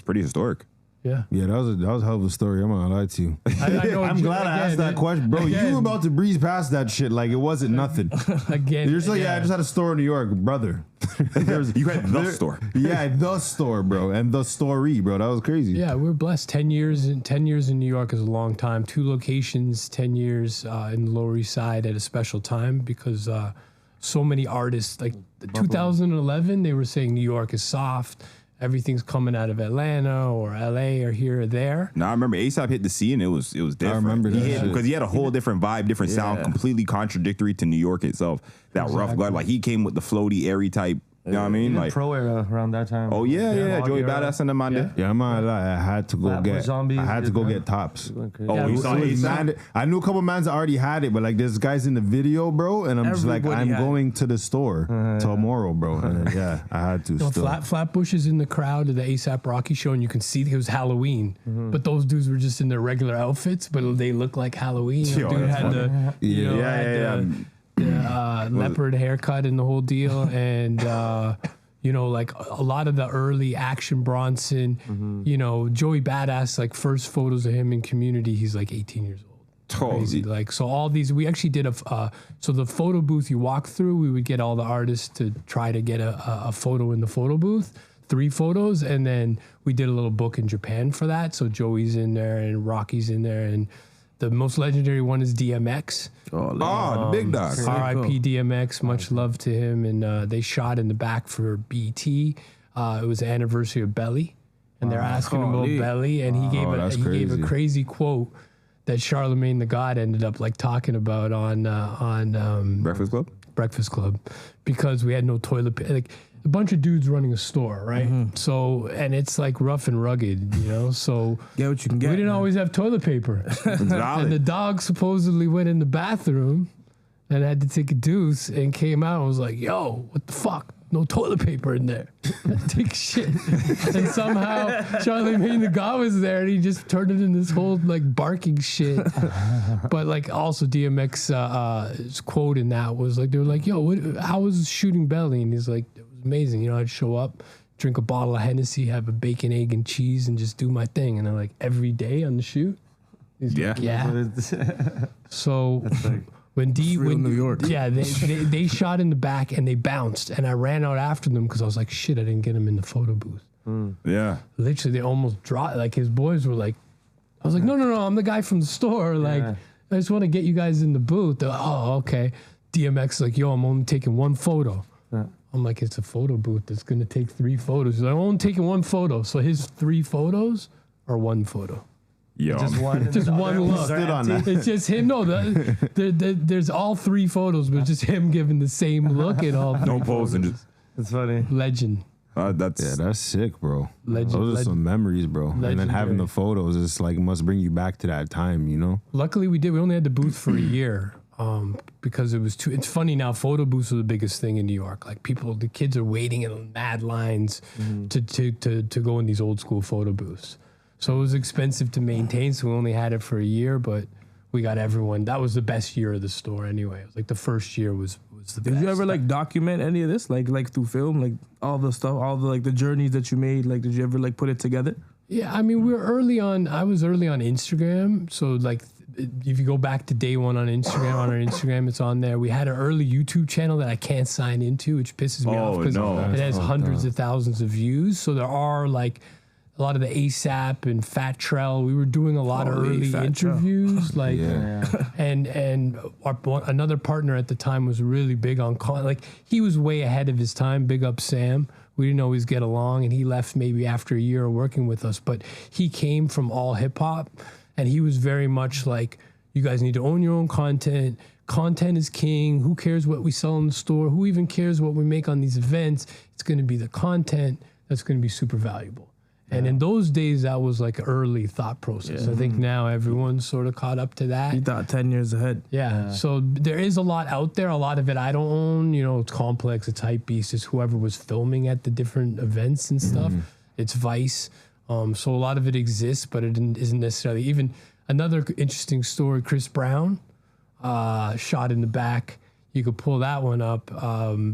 pretty historic. Yeah. Yeah, that was a hell of a story. I'm not gonna lie to you. I know I'm glad I asked that question, bro. You were about to breeze past that shit like it wasn't nothing. Again. You're just like, yeah, I just had a store in New York, brother. You had the store. Yeah, the store, bro, and the story, bro. That was crazy. Yeah, we're blessed. 10 years in New York is a long time. 2 locations, 10 years in the Lower East Side at a special time because so many artists, like 2011, they were saying New York is soft. Everything's coming out of Atlanta or LA or here or there. No, I remember ASAP hit the scene and it was different. I remember that shit. Because he had a whole different vibe, different sound, completely contradictory to New York itself. That rough guard, like he came with the floaty, airy type. You know what I mean? Even Like, pro era around that time. oh yeah, Joey Era. Badass and the man there. Yeah, I'm not gonna lie. I had to go Flatbush get. Zombies I had to did go that. get tops. Oh, Yeah, you it saw It was ASAP? mad. I knew a couple mans that already had it, but like there's guys in the video, bro, and I'm just like, Everybody I'm had going to the store tomorrow, bro. And then, yeah, I had to. You know, still. Flatbush is in the crowd of the ASAP Rocky show, and you can see it was Halloween. But those dudes were just in their regular outfits, but they look like Halloween. Yo, Dude that's had the, you know, Yeah, had the leopard haircut and the whole deal, and you know, like a lot of the early Action Bronson, you know, Joey Badass, like first photos of him in Community, he's like 18 years old. Crazy. Like, so all these, we actually did so the photo booth you walk through, we would get all the artists to try to get a photo in the photo booth, 3 photos. And then we did a little book in Japan for that. So Joey's in there and Rocky's in there. And the most legendary one is DMX. Oh, the big dog. R.I.P. DMX, much love to him. And they shot in the back for BT. It was the anniversary of Belly. And they're asking him about Belly. And he gave that's he gave a crazy. crazy quote that Charlemagne the God ended up like talking about on Breakfast Club? Breakfast Club, because we had no toilet paper. Like a bunch of dudes running a store, right? So, and it's like rough and rugged, you know? So Get what you can get. we didn't man. always have toilet paper. And the dog supposedly went in the bathroom and had to take a deuce and came out and was like, yo, what the fuck? No toilet paper in there. Take shit. And somehow Charlemagne the God was there and he just turned it into this whole like barking shit. But like also DMX his quote in that was like, they were like, yo, how was shooting Belly? And he's like, it was amazing. You know, I'd show up, drink a bottle of Hennessy, have a bacon, egg, and cheese, and just do my thing. And they're like, every day on the shoot? He's like, yeah. So when New York. yeah, they shot in the back and they bounced, and I ran out after them because I was like, shit, I didn't get him in the photo booth. Yeah. Literally, they almost dropped. Like his boys were like, I was like, no, I'm the guy from the store. Like, I just want to get you guys in the booth. They're like, oh, okay. DMX is like, yo, I'm only taking 1 photo. I'm like, it's a photo booth that's gonna take 3 photos. He's like, I'm only taking 1 photo. So his 3 photos are 1 photo. Yo. Just one. Just one look. Stood on that. It's just him. No, there's all 3 photos, but just him giving the same look at all. No posing. Just, It's funny. Legend. that's That's sick, bro. Legend. Those are some memories, bro. And then having the photos, it's like must bring you back to that time, you know? Luckily, we did. We only had the booth for a year because it was too. It's funny now. Photo booths are the biggest thing in New York. Like the kids are waiting in mad lines to go in these old school photo booths. So it was expensive to maintain. So we only had it for a year, but we got everyone. That was the best year of the store anyway. It was like the first year was the best. Did you ever like document any of this, like through film, like all the stuff, all the like the journeys that you made? Like, did you ever like put it together? Yeah, I mean, we were early on. I was early on Instagram. So like, if you go back to day one on Instagram, on our Instagram, it's on there. We had an early YouTube channel that I can't sign into, which pisses me off because it has hundreds of thousands of views. So there are like a lot of the ASAP and Fat Trell. We were doing a lot of early interviews, like, and another partner at the time was really big on like he was way ahead of his time. Big up Sam. We didn't always get along, and he left maybe after a year of working with us. But he came from all hip hop, and he was very much like, you guys need to own your own content. Content is king. Who cares what we sell in the store? Who even cares what we make on these events? It's going to be the content that's going to be super valuable. And in those days, that was like early thought process. I think now everyone's sort of caught up to that. You thought 10 years ahead. Yeah. So there is a lot out there. A lot of it I don't own. You know, it's Complex, it's Hypebeast, it's whoever was filming at the different events and stuff. It's Vice. So a lot of it exists, but it isn't necessarily. Even another interesting story, Chris Brown, shot in the back. You could pull that one up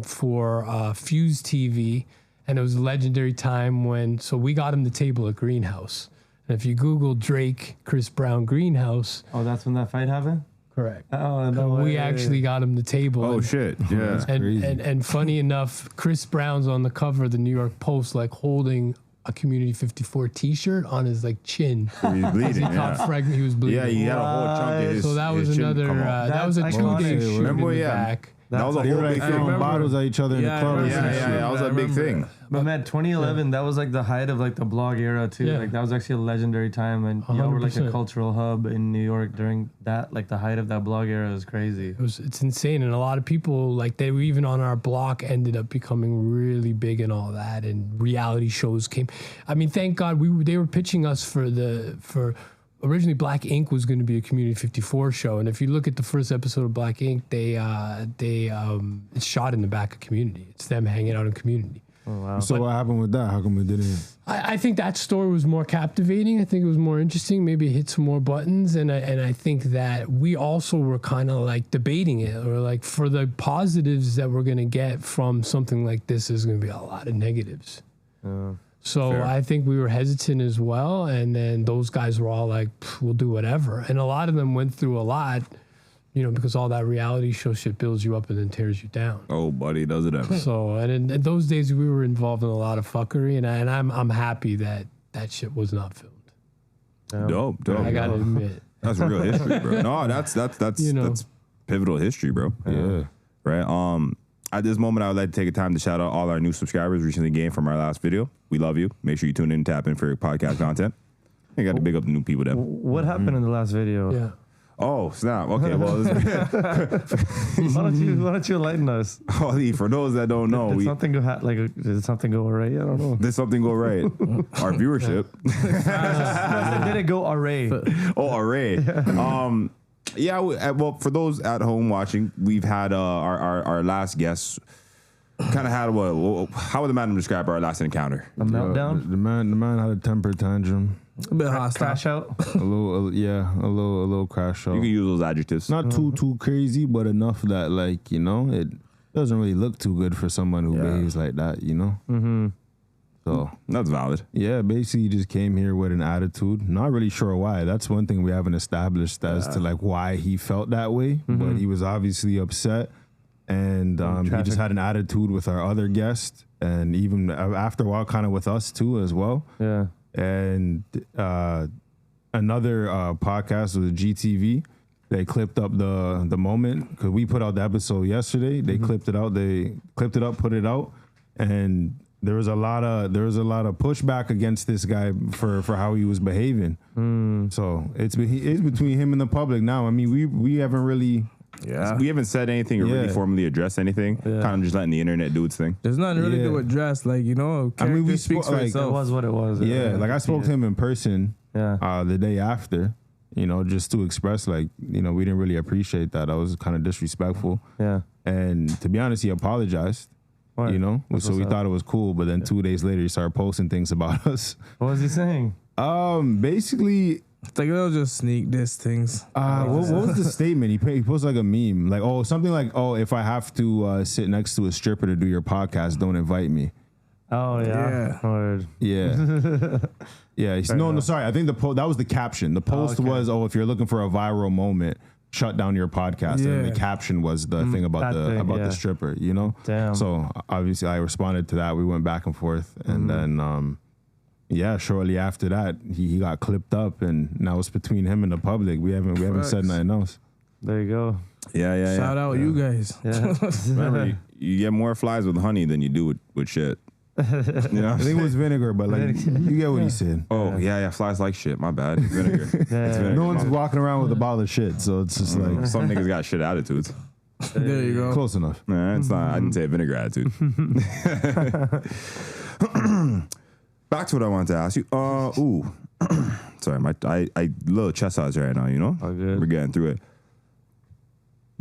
for Fuse TV. And it was a legendary time when, so we got him the table at Greenhouse. And if you Google Drake, Chris Brown, Greenhouse. Oh, that's when that fight happened? Correct. Oh, no we way. actually got him the table. Oh, shit. Yeah. And funny enough, Chris Brown's on the cover of the New York Post, like holding a Community54 t-shirt on his like chin. He's bleeding. He caught fragment, he was bleeding. Yeah, he had a whole chunk of his So that was his chin another, come off. that was a That's 2-day iconic. shoot Remember, in the yeah. back. That was a They whole were like big throwing thing. bottles at each other in the club. Yeah, that was a big thing. But man, 2011, that was like the height of like the blog era too. Yeah. Like that was actually a legendary time, and y'all were like a 100%. cultural hub in New York during that. Like the height of that blog era was crazy. It's insane, and a lot of people like they were even on our block ended up becoming really big and all that, and reality shows came. I mean, thank God they were pitching us for originally Black Ink was going to be a Community54 show, and if you look at the first episode of Black Ink, it's shot in the back of Community. It's them hanging out in Community. Oh wow. So what happened with that? How come we didn't? I think that story was more captivating. I think it was more interesting. Maybe it hit some more buttons, and I think that we also were kind of like debating it, or like for the positives that we're gonna get from something like this, there's gonna be a lot of negatives. So Fair. I think we were hesitant as well, and then those guys were all like, "We'll do whatever," and a lot of them went through a lot. You know, because all that reality show shit builds you up and then tears you down. Oh, buddy, does it ever. So, and in those days, we were involved in a lot of fuckery, and I'm happy that that shit was not filmed. Dope. I gotta admit, That's real history, bro. No, that's You know. that's pivotal history, bro. Yeah. Right. At this moment, I would like to take a time to shout out all our new subscribers recently gained from our last video. We love you. Make sure you tune in and tap in for your podcast content. I got to big up the new people there. What happened in the last video? yeah. Oh, snap. Okay, well, Why don't you enlighten us? for those that don't know, Did something go did something go right? I don't know. did something go right? Our viewership. Did it go array? Oh, array. Yeah, well, for those at home watching, we've had our last guest kind of had how would the man describe our last encounter? A meltdown? The man had a temper tantrum. A bit hostile. Crash out? A little crash out. You can use those adjectives. Not too crazy, but enough that like, you know, it doesn't really look too good for someone who behaves like that, you know? Mm-hmm. So That's valid. yeah, basically he just came here with an attitude. Not really sure why. That's one thing we haven't established as to like why he felt that way. But he was obviously upset, and he just had an attitude with our other guest, and even after a while, kind of with us too as well. Yeah. And another podcast was GTV. They clipped up the moment because we put out the episode yesterday. They clipped it out. They clipped it up, put it out, and there was a lot of pushback against this guy for how he was behaving. So it's between him and the public now. I mean, we haven't really. Yeah. We haven't said anything or really formally addressed anything. Kind of just letting the internet do its thing. There's nothing really good with dress. Like, you know, I mean, we speaks spoke, for like, itself. It was what it was. Yeah, like I spoke to him in person the day after, you know, just to express like, you know, we didn't really appreciate that. I was kind of disrespectful. Yeah. And to be honest, he apologized, What? you know, so we thought it was cool. But then 2 days later, he started posting things about us. What was he saying? Basically, It's like they'll just sneak diss things. what was the statement? He posted like a meme, like, oh, something like, oh, if I have to sit next to a stripper to do your podcast, don't invite me. Oh yeah. Yeah. Word. Yeah. Yeah. No, sorry. I think that was the caption. The post was, oh, if you're looking for a viral moment, shut down your podcast. And the caption was the thing about the stripper, you know? Damn. So obviously I responded to that. We went back and forth. And then, shortly after that, he got clipped up, and now it's between him and the public. We haven't said nothing else. There you go. Yeah. Shout out you guys. Yeah. Remember, you get more flies with honey than you do with shit. You know? I think it was vinegar, but like you get what he said. Oh, yeah, flies like shit. My bad. It's vinegar. It's vinegar. No one's walking around with a bottle of shit, so it's just like Some niggas got shit attitudes. There you go. close enough. Nah, it's not. I didn't say vinegar attitude. Back to what I wanted to ask you. Sorry, I little chest size right now. You know, we're getting through it.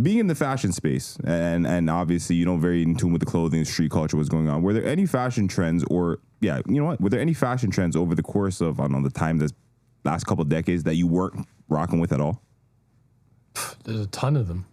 Being in the fashion space, and obviously, you know, very in tune with the clothing, street culture, what's going on. Were there any fashion trends, were there any fashion trends over the course of, I don't know, the time this last couple of decades that you weren't rocking with at all? There's a ton of them.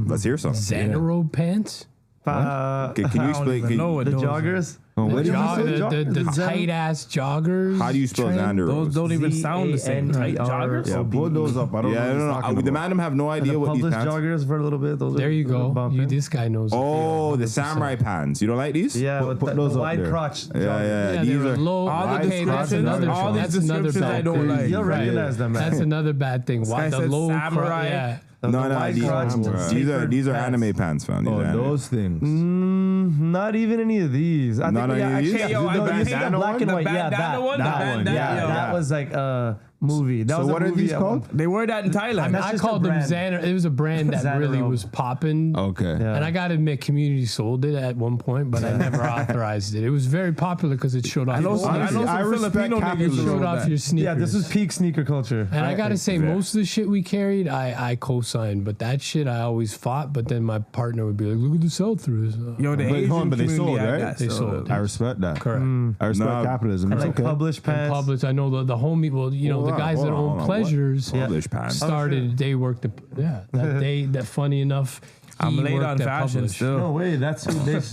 Let's hear some. Xanaro pants. Can you explain? what The those joggers. The tight ass joggers. How do you spell Xander? Those don't even sound the same. Tight joggers? Yeah, pull those up. I don't know. Yeah, what he's no. talking The about. madam have no idea what these Published pants. joggers for a little bit. Those There you go. bumping. This guy knows. Oh, the samurai pants. You don't like these? Yeah, Put with those the up wide there. crotch. Yeah. Yeah, These they're are low. All the Okay, that's descriptions, another. all these That's another descriptions I bad don't thing. like. You'll recognize them, man. That's another bad thing. Why guy the said low samurai. Yeah. no. wide These crotch, these are pants. anime pants, fam. These Oh, are anime. those things. Not even any of these. I Not think any of these? actually, Yo, no, I you see the bandana black one? and The white. Yeah, bandana one? that The one. bandana, Yeah, yo. that was like a movie. That So was a what are movie these at called? one- They wear that in Thailand. That's I just called a them brand. Xander. It was a brand that really Xanaro. was popping. Okay. Yeah. And I got to admit, Community sold it at one point, but I never authorized it. It was very popular because it showed off. I know your some, I Honestly, know some I respect Filipino capitalism. niggas showed who off that. your sneakers. Yeah, this was peak sneaker culture. And I gotta say, yeah. most of the shit we carried, I co-signed, but that shit I always fought. But then my partner would be like, "Look at the sell-throughs." Yo, the But Asian hold on, but they community sold, had right? that, They so- sold. I respect that. Correct. I respect Nah, capitalism. It's Like okay. published pants. Publish. I know the homie. Well, you know, Hold the on, guys hold that on, own hold on. Pleasures Published pants. started. They worked. That funny enough. I'm he late worked on at fashion Publish. still. No way. That's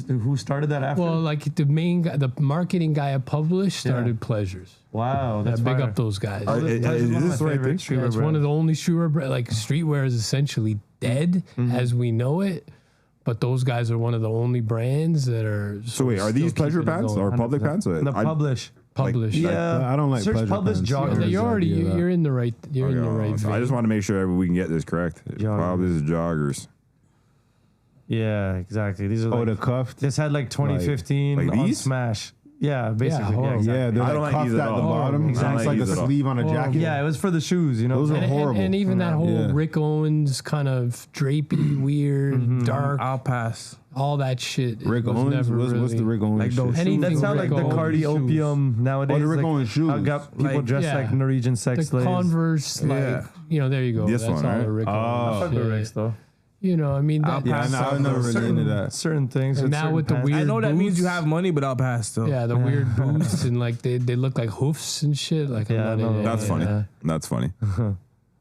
who started that after. Well, like the main guy, the marketing guy at Publish started Pleasures. wow, that's Big fire. up those guys. Is this the right thing? Yeah, it's one of the only streetwear like streetwear is essentially dead as we know it, but those guys are one of the only brands that are. So wait, are still these pleasure keeping it pants going. or public pants? The publish. Publish? I don't like Search pleasure published pants. joggers. Yeah, you're already Idea of that. you're in the right in the right So I vein. just want to make sure we can get this correct. Published joggers. Yeah, exactly. These are Oh, like, the cuffed. this had like 2015 like on these? Smash. Yeah, basically. horrible. exactly. Yeah, they're I don't like like cuffed these at at the all. bottom. Exactly. It's like These a at all. sleeve on a jacket. Yeah, it was for the shoes, you know. Those are horrible. And even that whole Yeah. Rick Owens kind of drapey, weird, dark, I'll pass. all that shit. Rick was Owens. never What's really, the Rick Owens? Like shit? those Anything That sound like Rick the Owens Cardi shoes. opium nowadays. Oh, the Rick like, Owens shoes. I got people Like, dressed yeah. like Norwegian sex The slaves. Converse, Yeah. there you go. This That's one, all right? the Rick Owens Fuck with shit. Ricks, though. You know, I mean, that, Yeah, I never really into that. Certain things. And with now certain with the pants. weird I know that means you boots. have money, but I'll pass still. yeah, the weird boots and like they look like hoofs and shit. Like, Yeah, I'm not no, in- That's funny. yeah. That's funny.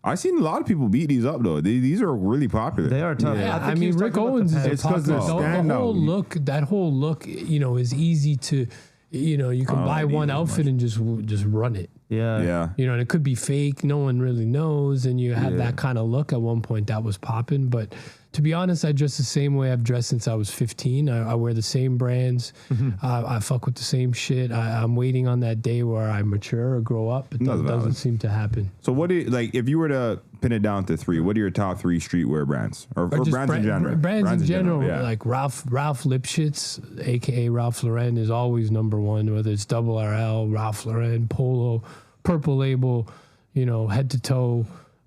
I've seen a lot of people beat these up though. These are really popular. They are tough. Yeah, think I he mean, was Rick talking about Owens the is a It's 'cause popular. they're The whole standout. look, that whole look, is easy to, you can buy like one these as outfit and just run it. Yeah. Yeah. And it could be fake. No one really knows. And you have that kind of look. At one point, that was popping. But to be honest, I dress the same way I've dressed since I was 15. I wear the same brands. I fuck with the same shit. I'm waiting on that day where I mature or grow up. But that That's valid. doesn't seem to happen. So what do you like if you were to pin it down to three? What are your top three streetwear brands or Just brands in general? Brands in general, yeah. like Ralph Lipschitz, aka Ralph Lauren, is always number one. Whether it's Double RL, Ralph Lauren, Polo, Purple Label, head to toe.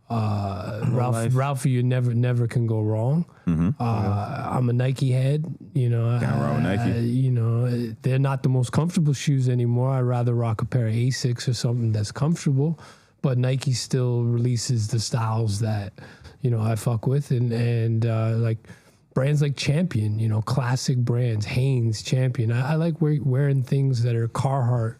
Ralphie, you never can go wrong. I'm a Nike head. Can't rock with Nike. They're not the most comfortable shoes anymore. I'd rather rock a pair of Asics or something that's comfortable. But Nike still releases the styles that I fuck with, and like brands like Champion, classic brands, Hanes, Champion. I like wearing things that are Carhartt.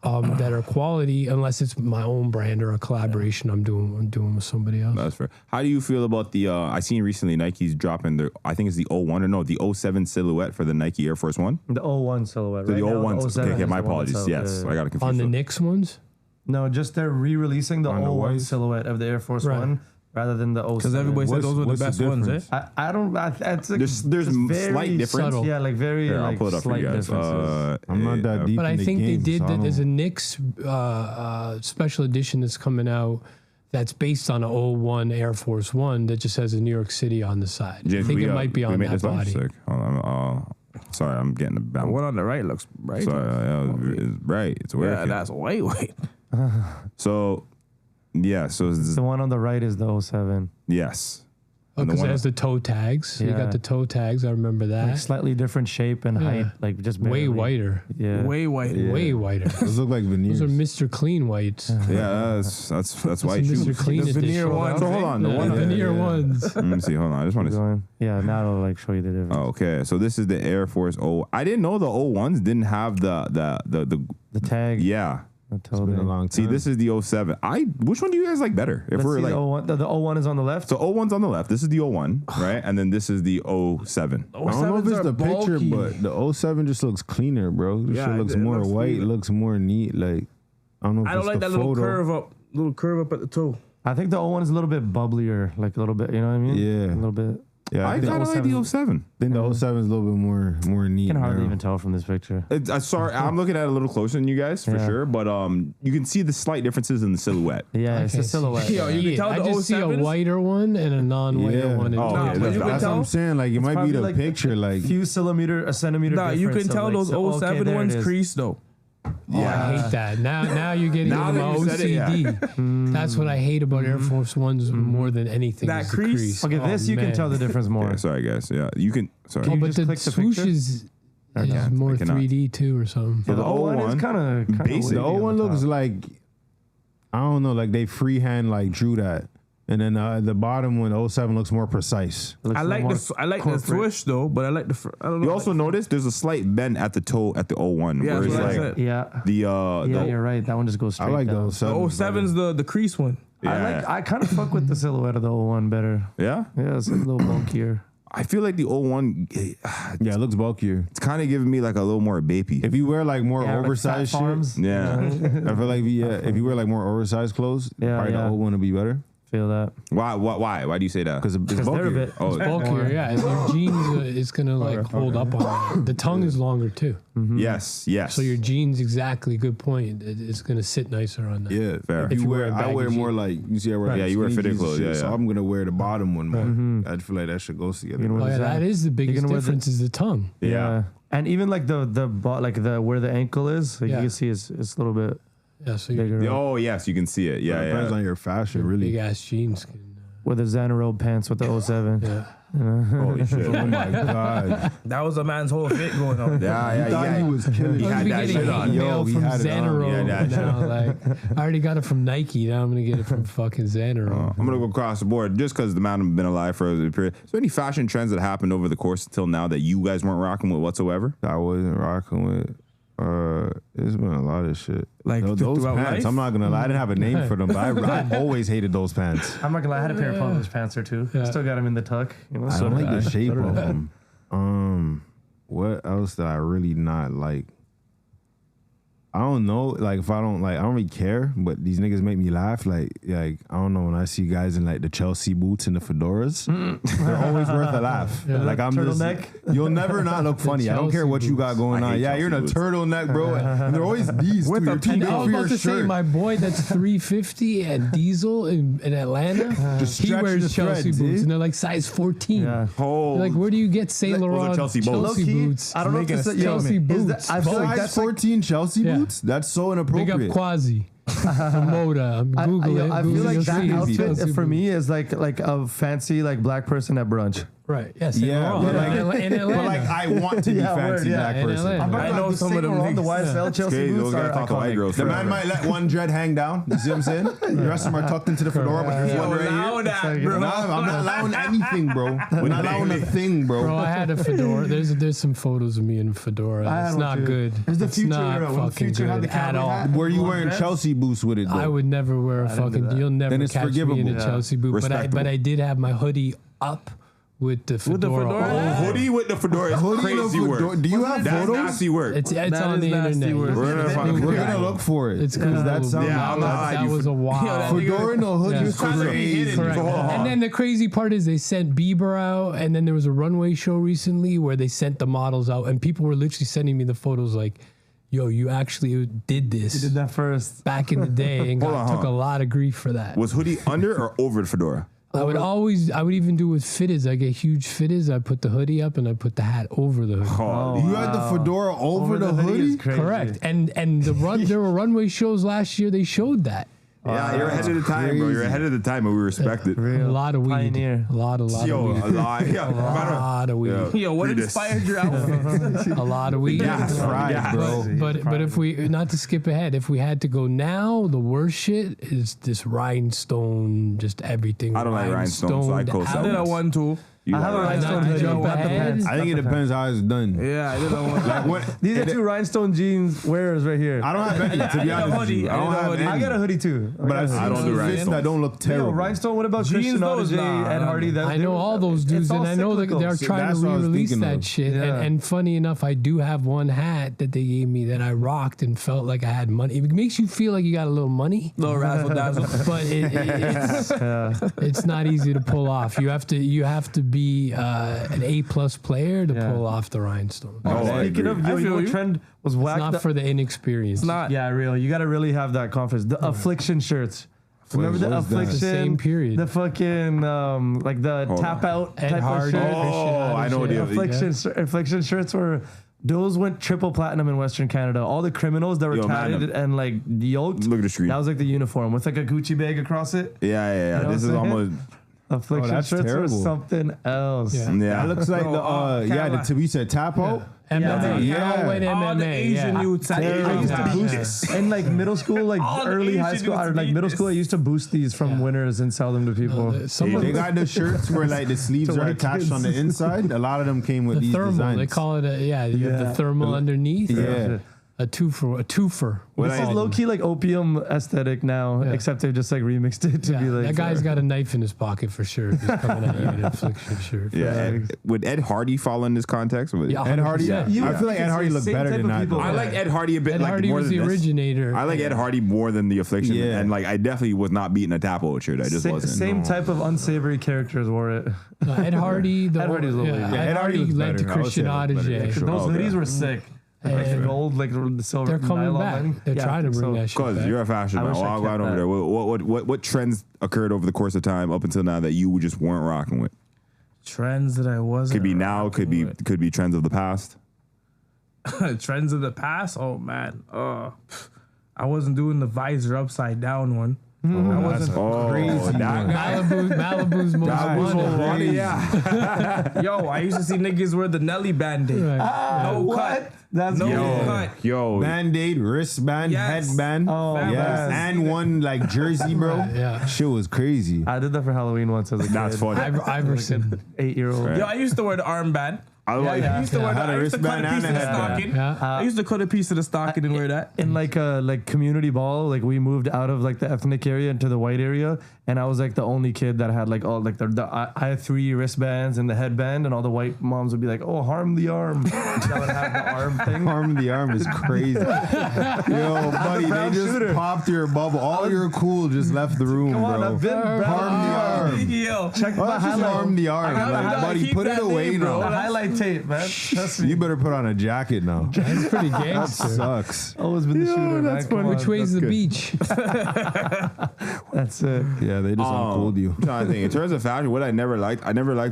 That are quality, unless it's my own brand or a collaboration I'm doing with somebody else. That's fair. How do you feel about the? I seen recently Nike's dropping I think it's the 01 or no, the 07 silhouette for the Nike Air Force One. The 01 silhouette. So right the now, 01. 07 Okay, is my the one apologies. that's out. Yes, I got it confused. On the So- Knicks ones, No, just they're re-releasing the On the 01 white? silhouette of the Air Force Right. One rather than the 07. Because everybody said those were the What's the best ones, eh? difference? I don't. It's like, There's it's very slight difference. subtle. Yeah, like very Here, I'll like pull it up for slight you guys. differences. I'm not that deep but I in the think they game, did. so I There's a don't- Knicks special edition that's coming out. That's based on a 01 Air Force One that just has a New York City on the side. James, I think we, it might be we on made that this up? body. Sick. Hold on, sorry, I'm getting the The balance. one on the right looks right. It's right. It's working. Yeah, that's white. So, yeah. So The one on the right is the 07. yes. And the Because one it has the toe tags. You Yeah. got the toe tags. I remember that. Like slightly different shape and Yeah. height, like just Way barely. whiter. Yeah. Way white. Yeah. Way whiter. Those look like veneers. Those are Mr. Clean whites. Yeah, that's white Mr. shoes. Clean The veneer edition. ones. So hold on, the Yeah, one. the veneer ones. Let me see. Hold on. I just want Keep to. going. Yeah, now it'll like show you the difference. Oh, okay, so this is the Air Force O. I didn't know the O1s didn't have the The tag. yeah. The toe It's been a thing. long time. See, this is the 07. Which one do you guys like better? If Let's we're see like, the 01. The 01 is on the left. so 01's on the left. This is the 01, right? And then this is the 07. I don't know if it's are the picture, bulky. but the 07 just looks cleaner, bro. This Yeah, shit looks it more looks white, cleaner. looks more neat. Like, I don't know if I don't it's like the that little photo. curve up at the toe. I think the 01 is a little bit bubblier, like a little bit. You know what I mean? Yeah. A little bit. Yeah, I I think, kind of like the 07. the 07 is a little bit more neat. You can hardly now. even tell from this picture. Sorry, I'm looking at it a little closer than you guys for Yeah. sure, but you can see the slight differences in the silhouette. Yeah, it's a Okay, so- silhouette. Yo, you can tell I the just see a 07s? whiter one and a non-whiter Yeah. one. Oh, okay, Nah, that's but you can That's what I'm tell. saying. Like, it might be probably the like picture. Like, few a centimeter. Nah, you can difference, so, tell like, those so, 07 okay, there it ones is. crease though. Oh, I hate that. Now you're getting Now into that my you said it, yeah. OCD. That's what I hate about Air Force Ones more than anything. That is the crease? Okay, this you can man. tell the difference more. Yeah, sorry guys. Yeah, you can. Sorry. Oh, you but just the click the swoosh picture? is can't. more I cannot. 3D too or something. So the 01 is kind of basic. the 01 looks like, I don't know, like they freehand like drew that. And then the bottom one, 07, looks more precise. I like the swoosh though, but I like I don't know. You also notice there's a slight bend at the toe at the 01. Yeah, where that's it's what I like said. Yeah. the Yeah, you're right. That one just goes I straight like down. those. the 07's the crease one. yeah. I kind of fuck with the silhouette of the 01 better. Yeah. Yeah, it's a little bulkier. I feel like the 01, Yeah, it looks bulkier. it's kind of giving me like a little more baby. If you wear like more Yeah, like oversized fat shit, farms. Yeah. I feel like if you wear like more oversized clothes, Yeah, probably yeah. the 01 would be better Feel that. Why do you say that? because it's Because they're a bulkier. bit. Oh, Bulkier, yeah. And your jeans is gonna like hold up on it. The tongue is longer too. yes. So your jeans, exactly, good point. It's gonna sit nicer on that. Yeah, Fair. If you wear wear, a I wear baggy more like you see, I wear Yeah, like you wear skinny fitted jeans and clothes, shit, yeah, so yeah. I'm gonna wear the bottom one more. I feel like that shit goes together. You know Oh what yeah, Exactly. that is the biggest gonna wear difference is the tongue. Yeah. And even like the where the ankle is, like Yeah. you can see it's a little bit Yeah, so your bigger. Oh yes, you can see it. Yeah, It depends yeah. on your fashion, big really. ass jeans can. With the Xanarobe pants with the 07. Yeah. Holy shit. Oh my god! That was a man's whole fit going on. Yeah, thought he was killing. He it. had I'm that getting shit hate on. mail he from had it on. Xanarobe Yeah, that shit now. Like, I already got it from Nike. Now I'm gonna get it from fucking Xanarobe. I'm gonna go across the board just because the man have been alive for a period. Is there any fashion trends that happened over the course until now that you guys weren't rocking with whatsoever? I wasn't rocking with. There's been a lot of shit. Like, those throughout pants. life? I'm not gonna lie. I didn't have a name for them, but I always hated those pants. I'm not gonna lie, I had a pair of Polish pants or two. Yeah. Still got them in the tuck. You know, I so don't like did the I. shape So did of I. them. What else did I really not like? I don't know. Like if I don't really care. But these niggas make me laugh. Like I don't know when I see guys in like the Chelsea boots and the fedoras, they're always worth a laugh. Yeah. Like I'm Turtleneck? just, you'll never not look funny. I don't care Chelsea what you got boots. going I on. hate Yeah, you're in a Chelsea boots. turtleneck, bro. And they're always these With too. a You're too pin- big I was for your about to say, shirt. my boy that's 350 and Diesel in Atlanta, Just he stretch the wears Chelsea threads, boots, eh? and they're like size 14. Yeah. Oh, Like, where do you get Saint Those are Laurent Chelsea boots. Chelsea Low-key, boots? I don't know if Making it's a a Chelsea boots. I feel like Size that's like 14 Chelsea Yeah. boots? That's so Big up inappropriate. Quasi. Moda. Google it. I feel Google like your that feed. outfit Chelsea for boots. me is like a fancy like black person at brunch. Right. Yes. Saint Yeah, Laurent. but like, in Atlanta. but like I want to be Yeah, fancy word, yeah. black In person. Atlanta. I know some of them The niggas. YSL Chelsea okay, boots those are guys talk to white iconic. girls The forever. man might let one dread hang down. You see what I'm saying? The rest of them are tucked into the fedora, but there's Yo, one right allow here. that, like- bro. Nah, I'm not allowing anything, bro. We're not allowing a thing, Bro, bro. I had a fedora. There's some photos of me in a fedora. I had It's one not too. good. It was the It's Future not era, when fucking Future had good the at cowboy all. hat. Were you Long wearing dress? Chelsea boots with it, though? I would never wear a didn't do fucking. that. You'll never Then it's catch me in a forgivable. Chelsea boot. But Respectable. I did have my hoodie up with the fedora. fedora? on. Hoodie with the fedora is Hoodie crazy and a work. fedora. Do you have That's photos? nasty work. It's That on the is nasty internet. work. We're gonna find- We're gonna look for it. It's because cool. that sounds. Yeah, I'm not that you was a wild. Fedora and a hoodie Yeah. is Trying to be hidden. crazy. Correct. So hold on. And then the crazy part is they sent Bieber out, and then there was a runway show recently where they sent the models out, and people were literally sending me the photos like, "Yo, you actually did this You did that first. back in the day," and Hold on, took hold a on. lot of grief for that. Was hoodie under or over the fedora? I would even do with fitteds. I get huge fitteds. I put the hoodie up and I put the hat over the hoodie. Oh, You had the fedora over the is hoodie? crazy. Correct. And there were runway shows last year. They showed that. Yeah, you're ahead of the time, bro. You're ahead of the time, and we respect it. A Real lot of weed. pioneer. A lot of Yo, weed. a lot. Yeah, A lot of weed. Yeah. Yo, what Read this. inspired your outfit? A lot of weed. Gas, Fried, gas. bro. But if we, not to skip ahead, if we had to go now, the worst shit is this rhinestone, just everything. I don't like rhinestones, so I rhinestoned co-sign. I did a one too. You I have a got it. rhinestone Not to hoodie. jump Got the ahead. pants. I think it depends how it's done. Yeah, I did a one. Like what? These are two rhinestone jeans wearers right here. I don't have any. To I be did a honest with hoodie. you, I I don't did a have hoodie. any. I got a hoodie too. But I I see don't do some fits rhinestones. that don't look Yo, terrible. rhinestone. What about Jeans, Christian those, Audigier, nah, Ed nah. Hardy? That I know all those it's dudes, all and I know that cyclical. they're So trying that's to what I was re-release thinking that of. shit. Yeah. And funny enough, I do have one hat that they gave me that I rocked and felt like I had money. It makes you feel like you got a little money, Little razzle dazzle. but it's not easy to pull off. You have to be an A+ player to Yeah. pull off the rhinestone. Oh, I Speaking agree. of, yo, I you know feel what you. trend was It's whacked? not for the inexperienced. It's not. Yeah, real. You got to really have that confidence. The Affliction shirts. Remember the What is that? Affliction? The same period. The fucking like the Hold tap on. out Ed type Hardy. of shirt. Oh, I know what Yeah. the Affliction shirts were. Those went triple platinum in Western Canada. All the criminals that were Yo, man, tatted and like yoked. Look at the screen. That was like the uniform with like a Gucci bag across it. Yeah. You know This what is I'm saying? almost. Affliction that's shirts terrible. were something else. Yeah. Yeah. That looks like Bro, we said tap out. MMA. Yeah. All white All the MMA. Asian Yeah. youths. I Terrible. used to Yeah. beat this. In like middle school, like All the early high Asian school, or dudes like beat middle this. school, I used to boost these from Yeah. winners and sell them to people. Some of They got the shirts where like the sleeves To are white attached kids. on the inside. A lot of them came with the these thermal. designs. They call it you have the Yeah. thermal underneath. Yeah. A twofer. What This I- is low key like opium aesthetic now, Yeah. except they've just like remixed it to Yeah, be like that guy's got a knife in his pocket for sure. If he's coming at you in an Affliction shirt. Yeah. Would Ed Hardy fall in this context? Yeah, Ed Hardy. 100%. I feel like Ed Hardy looked Same better type than of that. people. though. I like Ed Hardy a bit Ed like Hardy more was than the this. originator. I like Ed Hardy more than the Affliction, Yeah. and like I definitely was not beating a tap out shirt. I just wasn't. Same type of unsavory characters wore it. Ed Hardy. Ed Hardy's a little weird. Ed Hardy looks led to better. I would Christian say it looks better, Audigier. sure. Those Okay. hoodies were sick. Like the And gold, like the silver. they're coming nylon back. lining. They're Yeah, I trying to think bring so. that shit Because back. you're a fashion I man. wish I Well, I'll go kept on over that. there. What trends occurred over the course of time up until now that you just weren't rocking with? Trends that I wasn't. Could be now. Could be trends of the past. Trends of the past. Oh man. I wasn't doing the visor upside down one. I wasn't. Crazy. Malibu's most wanted. Yo, I used to see niggas wear the Nelly Band-Aid. Right. No cut. That's No weird. cut. Yo, Band-aid, wristband, Yes. headband. Oh, Fam, yes. yes. And one like jersey, bro. Yeah. Shit was crazy. I did that for Halloween once as a kid. that's funny. Iverson. 8-year-old. Yo, I used to wear the armband. I like. I used to wear Had a I used to cut wristband a piece of and the a headband. stocking. Yeah. I used to cut a piece of the stocking and wear that. In like a community ball, like we moved out of like the ethnic area into the white area, and I was like the only kid that had like all like I had 3 wristbands and the headband, and all the white moms would be like, "Oh, harm the arm." That would have the arm thing. Arm the arm is crazy. Yo, buddy, they brown just shooter. popped your bubble. All your cool just left the room, Come on, bro. I've been Harm the arm. Yo, Check Oh, my that's just highlight. arm the arm. got Like, that. buddy, Keep put it that away name, bro. The now. highlight tape, man. Trust me. You better put on a jacket now. That's pretty gangster. Sucks. Always been the shooter. that's man. Come Which on. way's the good. beach? That's it. Yeah, they just uncooled you. I'm trying to think. In terms of fashion, what I never liked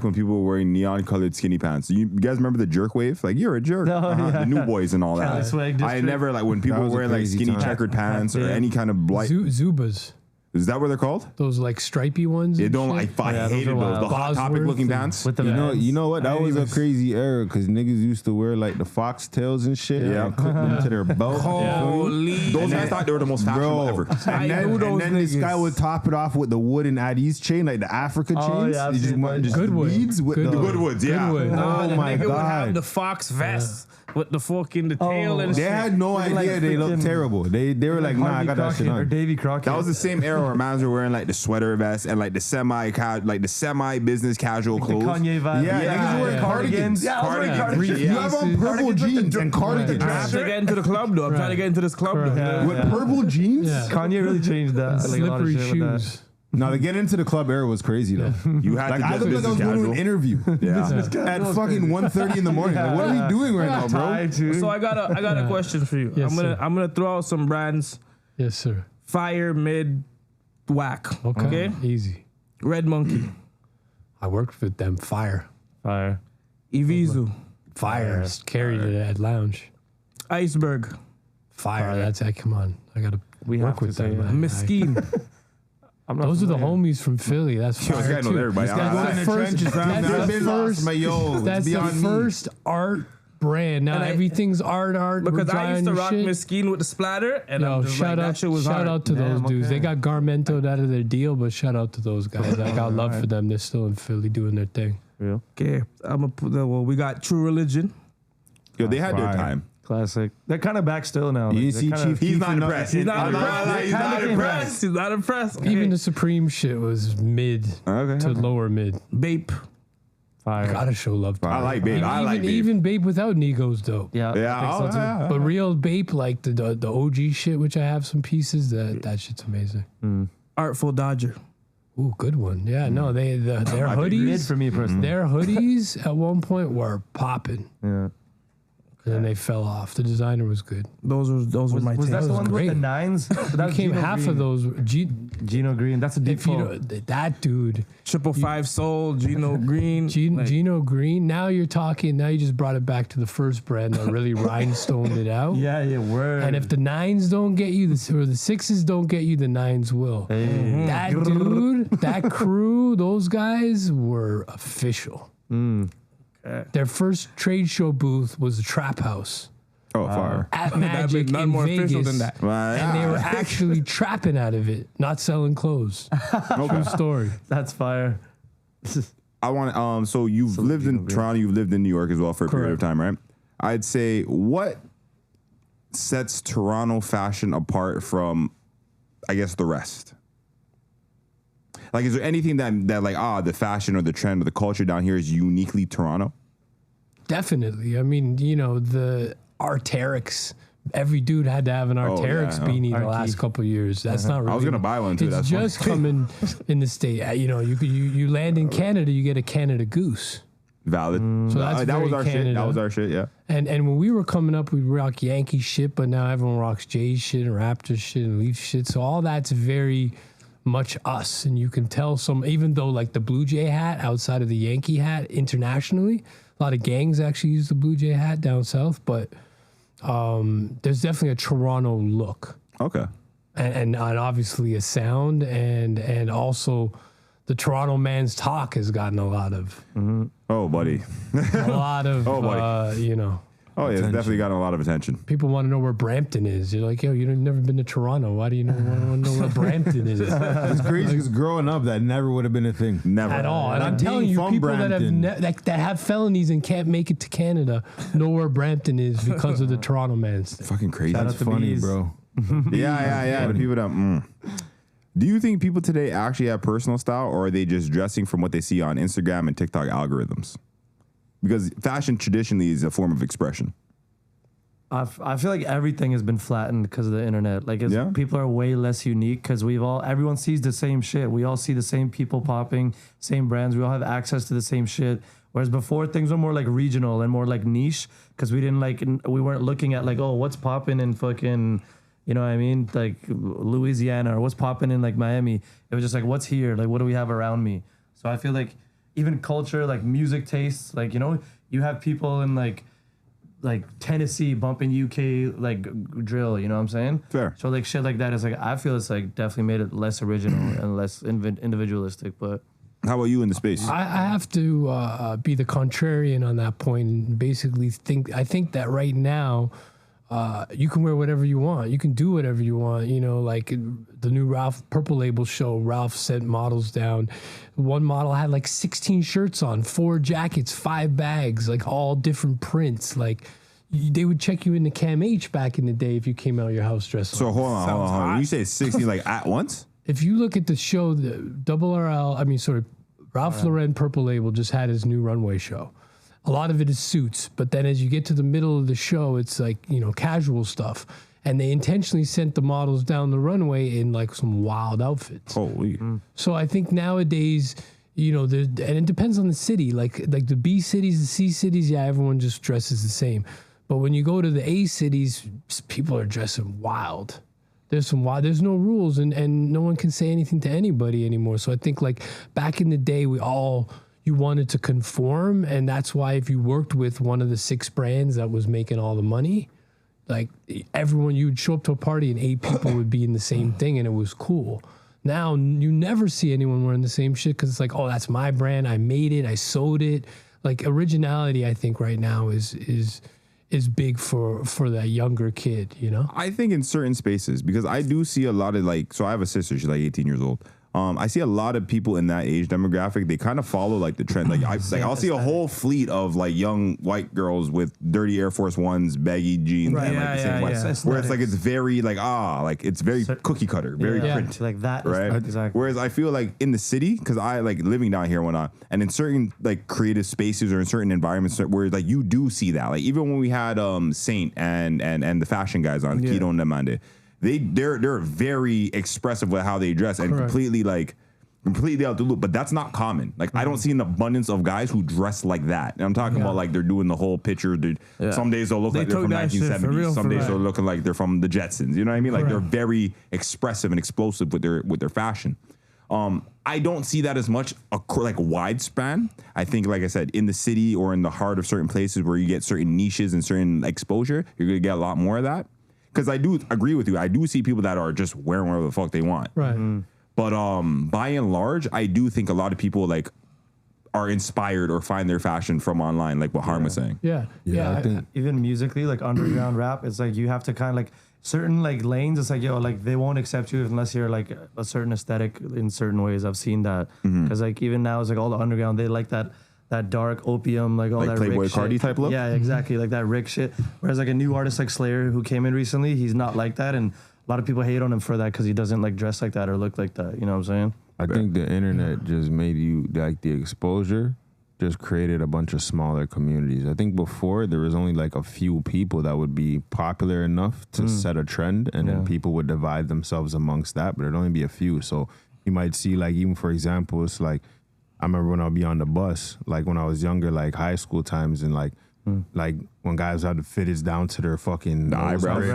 when people were wearing neon colored skinny pants. You guys remember the jerk wave? Like, you're a jerk. Oh, yeah. The new boys and all Cali that. swag I district. never like when people That were was a wearing like crazy skinny time. checkered pants or Yeah. any kind of blight. Zubas. Is that what they're called? Those like stripy ones. They and don't. I shit. Yeah, those hated are those. wild. The hot topic Bosworth looking and- pants. With the You know what? That I was a was- crazy era because niggas used to wear like the foxtails and shit. Yeah. and clip them to their belt. holy. Those guys thought they were the most fashionable ever. I And knew then, those and then this niggas. guy would top it off with the wooden Addis chain, like the Africa Oh, chains. yeah, I've You just seen want those. just Goodwood. beads with the Goodwoods, yeah. Goodwood. Nah, Oh the my nigga would have God. the fox vest with the fucking the tail and They shit. had no Like idea they looked freaking- terrible. They were like, nah, I Harvey got that shit Crockett or on. Davy Crockett. That was the same era where mans were wearing like the sweater vest and like the semi business casual the clothes. Kanye vibe. Yeah, niggas wearing cardigans. Yeah, I was wearing Cardigans. cardigans. You have on purple jeans and cardigans. I'm trying to get into the club though. I'm trying to get into this club though. Yeah. With purple jeans? Yeah. Kanye really changed that. Like, a lot of Slippery shit with that. shoes. No, to get into the club era was crazy though. You had Like to I dress looked like I business was going to casual. an interview Yeah. at fucking 1:30 in the morning. Like, what are we doing right now, bro? Tie, too. So I got a question for you. Yes, I'm sir. gonna throw out some brands. Yes, sir. Fire, mid, whack. Okay. Easy. Red Monkey, I worked with them. Fire. Evisu, Carried it at Lounge. Iceberg, Fire. That's it. Come on. I got to we work have to with say them. it. Mesquite. I'm not Those are the familiar. homies from Philly. That's Yo, this guy fire knows too. everybody. That's I like the that. first. Trenches, fam. That's I've the been lost, first. my yo. It's That's the beyond me. first art brand. Now And everything's art. Because we're I dry used on to your rock shit. Mesquite with the splatter, and Yo, I'm just shout like, out, that shit was shout hard. out to those Damn, dudes. okay. They got garmentoed out of their deal, but shout out to those guys. I got love for them. They're still in Philly doing their thing. Real Okay, I'm gonna put the, well, we got True Religion. Yo, they had their Fire. time. classic. They're kind of back still now. You Like, see they're kinda- Chief Keef not in the- impressed. He's not in the- impressed. He's not kinda impressed. He's not impressed. Even the Supreme shit was mid Okay. to lower mid. Bape. fire. Gotta show love to I Bape. like Bape. I like Bape. Even Bape without Nego's dope. Yeah, Yeah, I think so oh, too. yeah. But real Bape, like the OG shit, which I have some pieces, that shit's amazing. Artful Dodger. Ooh, good one. Yeah, no, their Mid hoodies, for me personally. their hoodies at one point were popping, Yeah. and then they fell off. The designer was good. Those were my Was that takes. the was one with great. the nines? That was Became Gino half Green. of those. Gino Green. That's a deep If you pull. know, that dude, 555 Soul, Gino Green. like, Gino Green. Now you're talking. Now you just brought it back to the first brand that really rhinestoned it out. Yeah, word. And if the nines don't get you, or the sixes don't get you, the nines will. Hey. That dude, that crew, those guys were official. Their first trade show booth was a Trap House Oh, fire. at That'd Magic be none in more Vegas. official than that. And they were actually trapping out of it, not selling clothes. True story. That's fire. I want so you've lived in Toronto, you've lived in New York as well for a period of Correct. time, right? I'd say what sets Toronto fashion apart from, I guess, the rest? Like, is there anything that like the fashion or the trend or the culture down here is uniquely Toronto? Definitely. I mean, you know, the Arc'teryx. Every dude had to have an Arc'teryx yeah. beanie the Archie. last couple of years. That's not really. I was gonna buy one too. It's That's just coming in the state. You know, you land in Canada, you get a Canada Goose. valid. So that's that was very our shit. Canada. That was our shit. Yeah. And when we were coming up, we'd rock Yankee shit, but now everyone rocks Jays shit and Raptors shit and Leaf shit. So all that's very much us. And you can tell even though like the Blue Jay hat outside of the Yankee hat internationally, a lot of gangs actually use the Blue Jay hat down south, but there's definitely a Toronto look. Okay. And obviously a sound and also the Toronto man's talk has gotten a lot of Oh, buddy. Oh, buddy. you know. Oh, yeah. It's definitely gotten a lot of attention. People want to know where Brampton is. You're like, yo, you've never been to Toronto. Why do you want to know where Brampton is It's crazy because growing up, that never would have been a thing. Never. at all? And I'm Being telling you, from people that have Brampton. that have felonies and can't make it to Canada know where Brampton is because of the Toronto man's thing. Fucking crazy. Shout out That's to funny, bees. bro. Yeah. The people don't. Do you think people today actually have personal style, or are they just dressing from what they see on Instagram and TikTok algorithms? Because fashion traditionally is a form of expression. I feel like everything has been flattened because of the internet. Like Yeah. people are way less unique because everyone sees the same shit. We all see the same people popping, same brands. We all have access to the same shit. Whereas before things were more like regional and more like niche because we weren't looking at like, oh, what's popping in fucking, you know what I mean? Like Louisiana or what's popping in like Miami. It was just like, what's here? Like, what do we have around me? So I feel like even culture, like music tastes, like, you know, you have people in like Tennessee bumping UK like drill, you know what I'm saying? Fair. So like shit like that is like, I feel it's like definitely made it less original and less individualistic. But How about you in the space? I have to be the contrarian on that point and basically I think that right now you can wear whatever you want. You can do whatever you want. You know, like the new Ralph Purple Label show, Ralph sent models down. One model had like 16 shirts on, 4 jackets, 5 bags, like all different prints. Like they would check you into Cam H back in the day if you came out of your house dressed So like hold on. You say 60 like at once? if you look at the show, Ralph Lauren Purple Label just had his new runway show. A lot of it is suits, but then as you get to the middle of the show, it's like, you know, casual stuff. And they intentionally sent the models down the runway in like some wild outfits. Holy. So I think nowadays, you know, and it depends on the city. Like the B cities, the C cities, yeah, everyone just dresses the same. But when you go to the A cities, people are dressing wild. There's no rules and no one can say anything to anybody anymore. So I think like back in the day, you wanted to conform. And that's why if you worked with one of the 6 brands that was making all the money, like everyone, you'd show up to a party and 8 people would be in the same thing and it was cool. Now you never see anyone wearing the same shit because it's like, oh, that's my brand. I made it. I sold it. Like originality, I think right now is big for that younger kid, you know? I think in certain spaces, because I do see a lot of like, so I have a sister, she's like 18 years old. I see a lot of people in that age demographic. They kind of follow like the trend. Like I'll see a whole fleet of like young white girls with dirty Air Force Ones, baggy jeans, and like the same ones. Where it's like it's very like like it's very cookie cutter, very print, like that, right? Exactly. Whereas I feel like in the city, because I like living down here and whatnot, and in certain like creative spaces or in certain environments where like you do see that. Like even when we had Saint and the fashion guys on Keto and Demande. They're very expressive with how they dress and completely out the loop, but that's not common. Like I don't see an abundance of guys who dress like that. And I'm talking about like they're doing the whole picture. Some days they'll look like they're from 1970s. Some days they're looking like they're from the Jetsons. You know what I mean? Like they're very expressive and explosive with their fashion. I don't see that as much like widespan. I think, like I said, in the city or in the heart of certain places where you get certain niches and certain exposure, you're gonna get a lot more of that. Because I do agree with you. I do see people that are just wearing whatever the fuck they want. Right. But by and large, I do think a lot of people like are inspired or find their fashion from online, like what Harm was saying. Yeah. I think Even musically, like underground rap, it's like you have to kind of like certain like lanes. It's like, yo, like they won't accept you unless you're like a certain aesthetic in certain ways. I've seen that. Because like even now, it's like all the underground, they like that dark opium, like all Like that Playboy Rick Cardi shit. type look? Yeah, exactly, like that Rick shit. Whereas like a new artist like Slayer who came in recently, he's not like that, and a lot of people hate on him for that because he doesn't like dress like that or look like that. You know what I'm saying? I think the internet just made you like the exposure just created a bunch of smaller communities. I think before there was only like a few people that would be popular enough to set a trend, and then people would divide themselves amongst that, but it'd only be a few. So you might see like, even for example, it's like, I remember when I'll be on the bus, like when I was younger, like high school times, and like when guys had the fitteds down to their fucking eyebrows.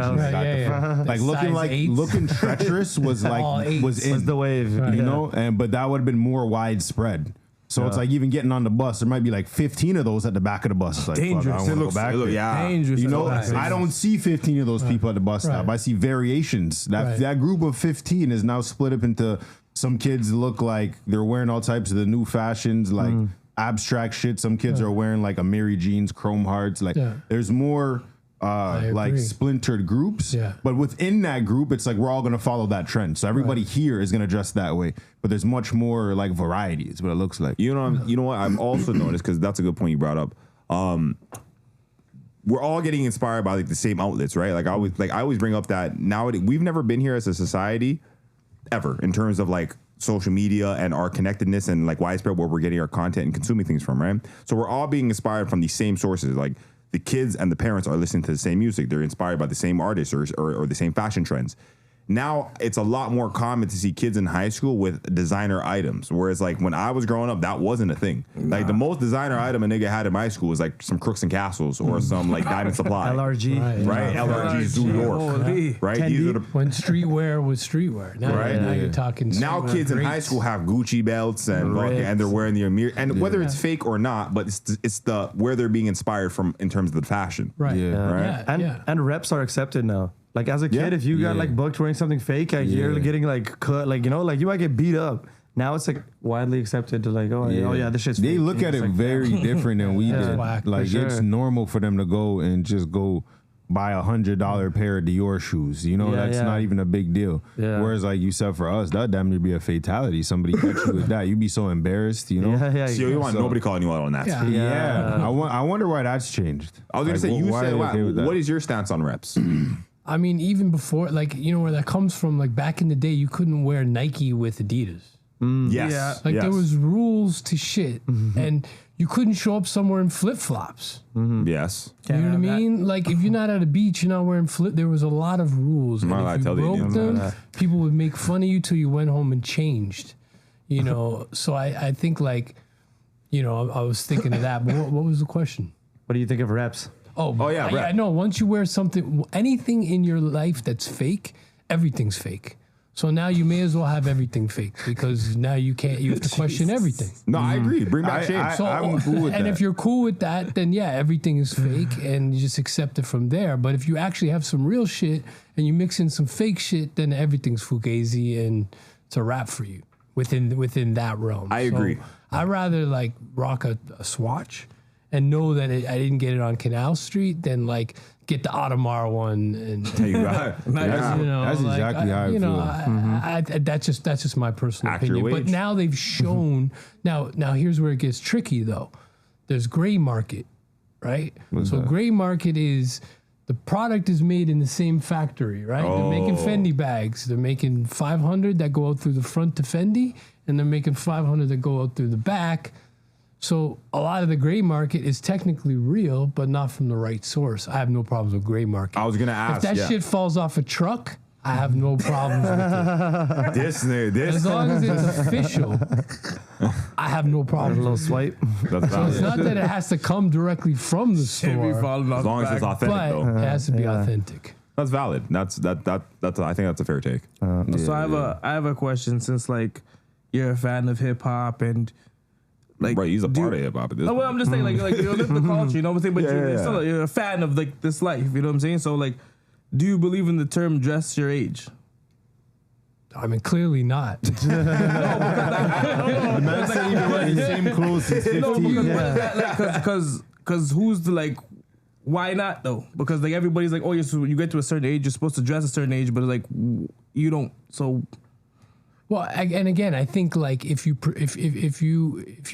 Like Size looking treacherous was like was in the wave, you know, but that would have been more widespread. So it's like even getting on the bus, there might be like 15 of those at the back of the bus. It's like, Dangerous. Fuck, I don't want to go back there. Dangerous. You know, That's I don't see 15 of those people at the bus stop. I see variations. That group of 15 is now split up into some kids look like they're wearing all types of the new fashions, like abstract shit. Some kids are wearing like a Mary Jeans, Chrome Hearts. Like there's more like splintered groups. But within that group, it's like we're all gonna follow that trend. So everybody here is gonna dress that way. But there's much more like variety is what it looks like. You know what I've also noticed, because that's a good point you brought up. We're all getting inspired by like the same outlets, right? Like I always bring up that nowadays we've never been here as a society ever in terms of like social media and our connectedness and like widespread where we're getting our content and consuming things from, right? So we're all being inspired from these same sources. Like the kids and the parents are listening to the same music. They're inspired by the same artists or the same fashion trends. Now it's a lot more common to see kids in high school with designer items. Whereas like when I was growing up, that wasn't a thing. Like the most designer item a nigga had in my school was like some Crooks and Castles or some like Diamond Supply. LRG. Right? LRG Zoo York. Right? These are the when streetwear was streetwear. Now you're talking. Now kids in high school have Gucci belts and they're wearing the Amir, and whether it's fake or not, but it's the where they're being inspired from in terms of the fashion. Right. And reps are accepted now. Like as a kid, if you got like booked wearing something fake, like you're getting like cut, like, you know, like you might get beat up. Now it's like widely accepted to like, oh yeah, this shit's They fake. look at it like, very different than we did. Whack, Like it's normal for them to go and just go buy $100 pair of Dior shoes. You know, that's not even a big deal. Whereas like you said, for us, that damn near be a fatality. Somebody catch you with that, you'd be so embarrassed. You know. So you want nobody calling you out on that. I wonder why that's changed. I was gonna say, you said, what is your stance on reps? I mean, even before, like, you know, where that comes from, like back in the day, you couldn't wear Nike with Adidas. Yes. Like there was rules to shit, and you couldn't show up somewhere in flip flops. Yes. You know what I mean? Like if you're not at a beach, you're not wearing flip. There was a lot of rules, and if you broke them, people would make fun of you till you went home and changed. You know, so I think like, you know, I was thinking of that. But what was the question? What do you think of reps? Oh yeah, I know. Once you wear something, anything in your life that's fake, everything's fake. So now you may as well have everything fake because now you have to question everything. No, I agree. Bring back shame. I'm cool with that. And if you're cool with that, then yeah, everything is fake and you just accept it from there. But if you actually have some real shit and you mix in some fake shit, then everything's fugazi and it's a wrap for you within that realm. I agree. I'd rather like rock a swatch and know that I didn't get it on Canal Street than like get the Audemars one and There you go. That's exactly how I feel. that's just my personal Act your opinion. But wage. now they've shown now here's where it gets tricky though. There's gray market, right? So gray market is the product is made in the same factory, right? They're making Fendi bags. They're making 500 that go out through the front to Fendi, and they're making 500 that go out through the back. So a lot of the gray market is technically real, but not from the right source. I have no problems with gray market. I was gonna ask. If that shit falls off a truck, I have no problems with it. This. As long as it's official, I have no A problem. little swipe. That's So it's valid. not that it has to come directly from the store, As long as it's authentic, but though. it has to be authentic. That's valid. That's I think that's a fair take. So I have a question since like you're a fan of hip hop and like Right, he's a part of hip hop at this No, well, point. I'm just saying like you live the culture, you know what I'm saying? But you're a fan of like this life, you know what I'm saying? So like, do you believe in the term dress your age? I mean, clearly not. The man said he been wearing the same clothes since 15. No, because who's the like? Why not though? Because like everybody's like, oh, you get to a certain age, you're supposed to dress a certain age, but like you don't. So Well, and again, I think like if you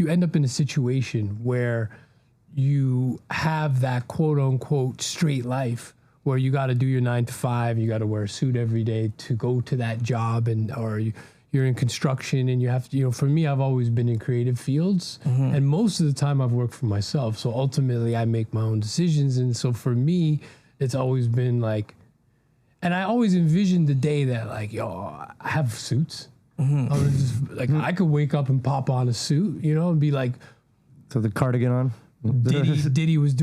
end up in a situation where you have that quote unquote straight life where you got to do your 9 to 5, you got to wear a suit every day to go to that job, or you're in construction and you have to, for me, I've always been in creative fields, and most of the time I've worked for myself. So ultimately, I make my own decisions, and so for me, it's always been like, and I always envisioned the day that like, I have suits. I would just like I could wake up and pop on a suit, and be like, So the cardigan on. Diddy was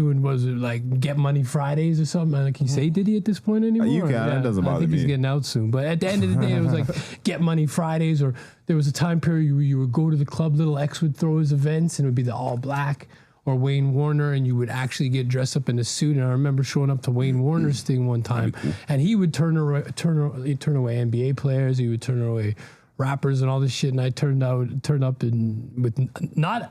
it like Get Money Fridays or something? Can you say Diddy at this point anymore? You can. It doesn't bother I think me. he's getting out soon. But at the end of the day, it was like Get Money Fridays, or there was a time period where you would go to the club. Little X would throw his events, and it would be the all black. Or Wayne Warner, and you would actually get dressed up in a suit. And I remember showing up to Wayne Warner's thing one time, and he would turn away NBA players. He would turn away rappers and all this shit. And I turned up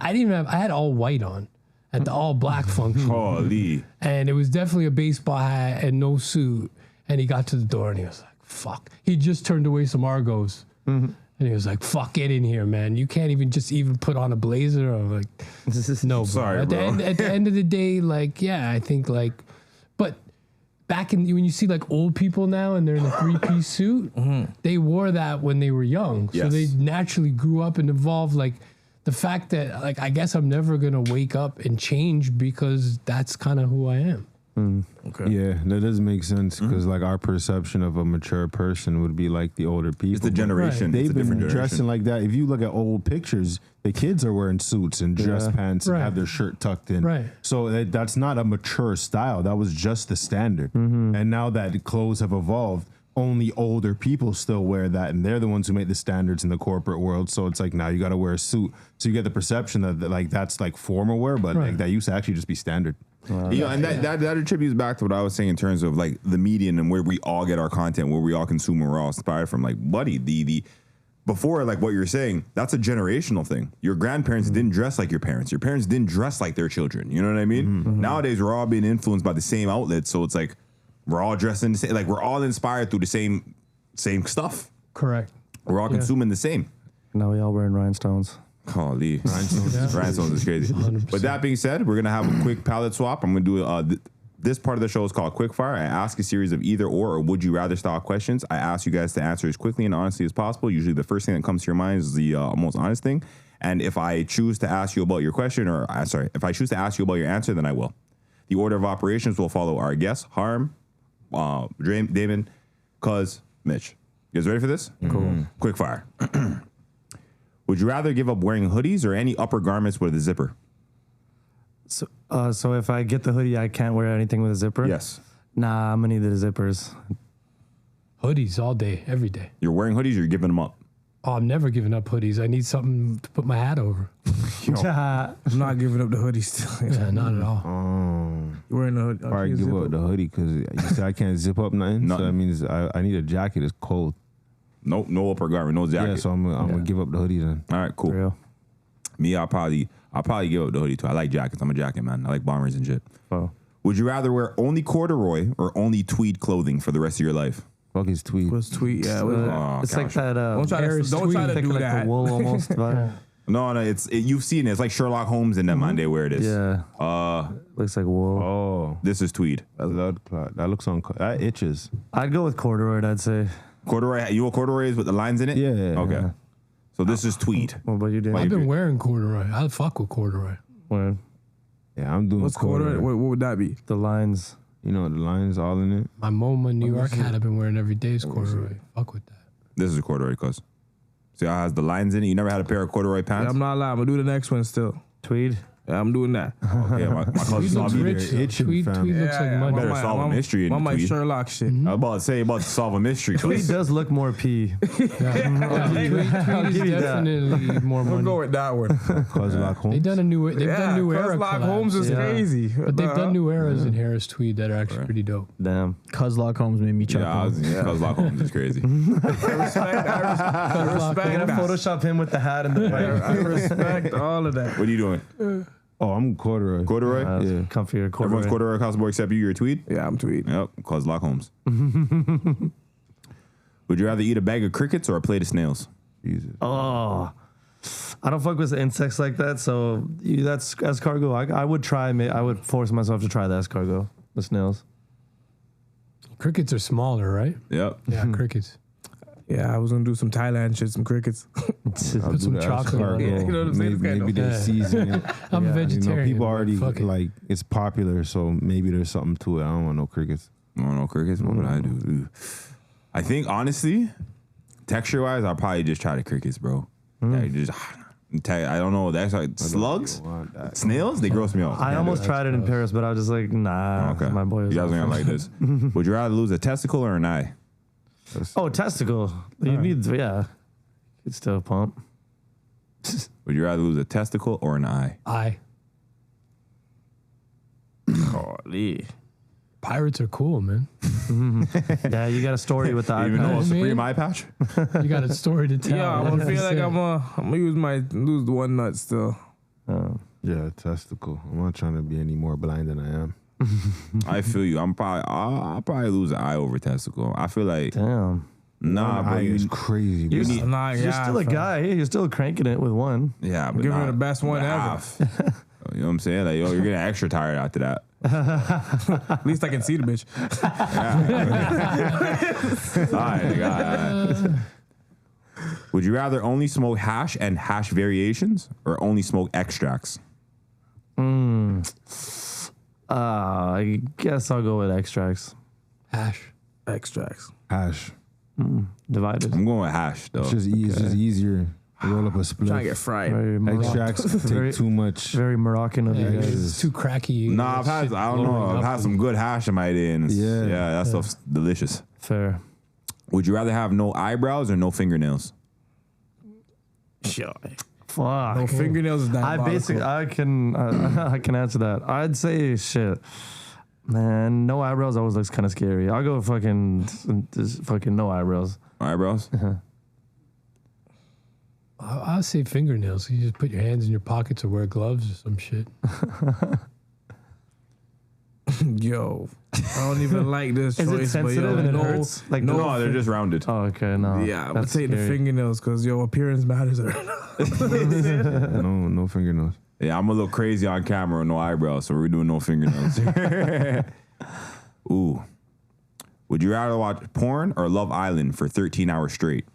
I had all white on at the all black function. Holy. And it was definitely a baseball hat and no suit. And he got to the door and he was like, fuck. He just turned away some Argos. And he was like, fuck, get in here, man. You can't even put on a blazer. I'm like, no, bro. Sorry, at bro. The end of the day, like, yeah, I think like, but back when you see like old people now and they're in a 3-piece suit, they wore that when they were young. So Yes. they naturally grew up and evolved. Like the fact that like, I guess I'm never going to wake up and change because that's kind of who I am. okay, Yeah, that does make sense because like our perception of a mature person would be like the older people. It's the But generation. They've It's a been different dressing generation. like that. If you look at old pictures, the kids are wearing suits and dress pants and Right. have their shirt tucked in. Right. So that's not a mature style. That was just the standard. And now that clothes have evolved, only older people still wear that, and they're the ones who make the standards in the corporate world. So it's like now you got to wear a suit. So you get the perception that like that's like formal wear, but like that used to actually just be standard. And that attributes back to what I was saying in terms of like the median and where we all get our content, where we all consume and we're all inspired from. Like, buddy, the before, like what you're saying, that's a generational thing. Your grandparents didn't dress like your parents. Your parents didn't dress like their children. You know what I mean? Nowadays, we're all being influenced by the same outlets. So it's like we're all dressing the same. Like we're all inspired through the same stuff. Correct. We're all consuming the same. Now we all wearing rhinestones. Holy, Rhinestones is crazy. 100%. But that being said, we're gonna have a quick palette swap. I'm gonna do this part of the show is called Quickfyre. I ask a series of either or would you rather style questions. I ask you guys to answer as quickly and honestly as possible. Usually, the first thing that comes to your mind is the most honest thing. And if I choose to ask you about your question, if I choose to ask you about your answer, then I will. The order of operations will follow our guests: Harm, Daymon, Cuz, Mitch. You guys ready for this? Cool. Quickfyre. Would you rather give up wearing hoodies or any upper garments with a zipper? So if I get the hoodie, I can't wear anything with a zipper? Yes. Nah, I'm gonna need the zippers. Hoodies all day, every day. You're wearing hoodies or you're giving them up? Oh, I'm never giving up hoodies. I need something to put my hat over. I'm not giving up the hoodie still. Yeah, not at all. You're wearing the hoodie. Or I give up the hoodie because you say I can't zip up nothing. So that means I need a jacket. It's cold. Nope, no upper garment, no jacket. Yeah, so I'm gonna give up the hoodie then. All right, cool. Real. Me, I'll probably give up the hoodie too. I like jackets. I'm a jacket man. I like bombers and shit. Oh. Would you rather wear only corduroy or only tweed clothing for the rest of your life? Fuck his tweet. What's tweet? Yeah. It's like that. Don't try Harris to tweet. do like that. the wool almost. Vibe. No, you've seen it. It's like Sherlock Holmes and them, man. They wear this. Yeah. Looks like wool. Oh, This is tweed. that looks on. That itches. I'd go with corduroy. I'd say. Corduroy. You know what corduroy is with the lines in it? Yeah. Okay. Yeah. So this is tweed. What about you, Dan? I've been wearing corduroy. I fuck with corduroy. Word. Yeah, I'm doing. What's corduroy? What would that be? The lines. You know the lines all in it. My MoMA New York hat I've been wearing every day is corduroy. Fuck with that. This is a corduroy, cuz. See how it has the lines in it? You never had a pair of corduroy pants? Yeah, I'm not lying. I'm gonna do the next one still. Tweed. Yeah, I'm doing that. Yeah, my Tweed cousin looks saw me rich. there. though. itching, Tweed fam. looks like money. Better solve a mystery in I'm like tweed. Sherlock shit. I was about to say, about to solve a mystery. Tweed does look more P. Tweed is definitely more We'll money. go with that one. Cause Lock Holmes. They've done new era Lock collabs. Holmes is Yeah. crazy. But they've done new eras in Harris Tweed that are actually pretty dope. Damn. Cuz Lock Holmes made me chuckle. Yeah, cuz Lock Holmes is crazy. I respect Gonna that. Photoshop him with the hat and the I respect all of that. What are you doing? Oh, I'm corduroy. Corduroy? Yeah. Comfier corduroy. Everyone's corduroy across the board except you, you're tweed? Yeah, I'm tweeting. Yep, cuz Lock Holmes. Would you rather eat a bag of crickets or a plate of snails? Jesus. Oh, I don't fuck with insects like that. So that's escargot. I would try. I would force myself to try the escargot, the snails. Crickets are smaller, right? Yep. Yeah, crickets. Yeah, I was gonna do some Thailand shit, some crickets. I'll Put some do the chocolate on escargot. it. You know what I'm saying? Maybe they Yeah. season it. I'm a You know, vegetarian. people but already fuck it. like it's popular, so maybe there's something to it. I don't want no crickets. No crickets. What would I do? Ooh. I think honestly, texture wise, I'll probably just try the crickets, bro. I don't know. That's like slugs, snails. They gross me out. I almost tried it in Paris, but I was just like, nah. Okay, My boy. you guys are gonna like this. Would you rather lose a testicle or an eye? Oh, testicle. You need. Yeah. It's still a pump. Would you rather lose a testicle or an eye? Eye. Holy. Pirates are cool, man. Yeah, you got a story with the Even though a iPad. supreme man. eye patch. You got a story to tell. Yeah, I'm gonna feel like I'm gonna lose the one nut still. Yeah, testicle. I'm not trying to be any more blind than I am. I feel you. I'll probably lose an eye over testicle. I feel like Damn. nah, bro. Eye is crazy. Bro. You're You're still a guy. You're still cranking it with one. Yeah, but Giving her the best one ever. half. You know what I'm saying? Like, yo, you're getting extra tired after that. At least I can see the bitch. All right. Would you rather only smoke hash and hash variations or only smoke extracts? I guess I'll go with extracts. Hash. Extracts. Hash. Divided. I'm going with hash, though. It's just, it's just easier. Roll up a split. Trying to get fried. Very Moroccan. Extracts take too much. Very Moroccan of Yeah, you guys. it's too cracky. Nah, I don't know. I've had some good hash in my day, and that stuff's delicious. Fair. Would you rather have no eyebrows or no fingernails? Sure. Fuck. No fingernails is diabolical. I can answer that. I'd say shit. Man, no eyebrows always looks kind of scary. I'll go fucking no eyebrows. Eyebrows? I'll say fingernails. You just put your hands in your pockets or wear gloves or some shit. Yo, I don't even like this Is choice. it sensitive but and it yo, hurts? Like No, they're just rounded. Oh, okay, no. Yeah, I'm gonna That's take the scary. fingernails because your appearance matters. No fingernails. Yeah, I'm a little crazy on camera, no eyebrows, so we're doing no fingernails. Ooh. Would you rather watch porn or Love Island for 13 hours straight?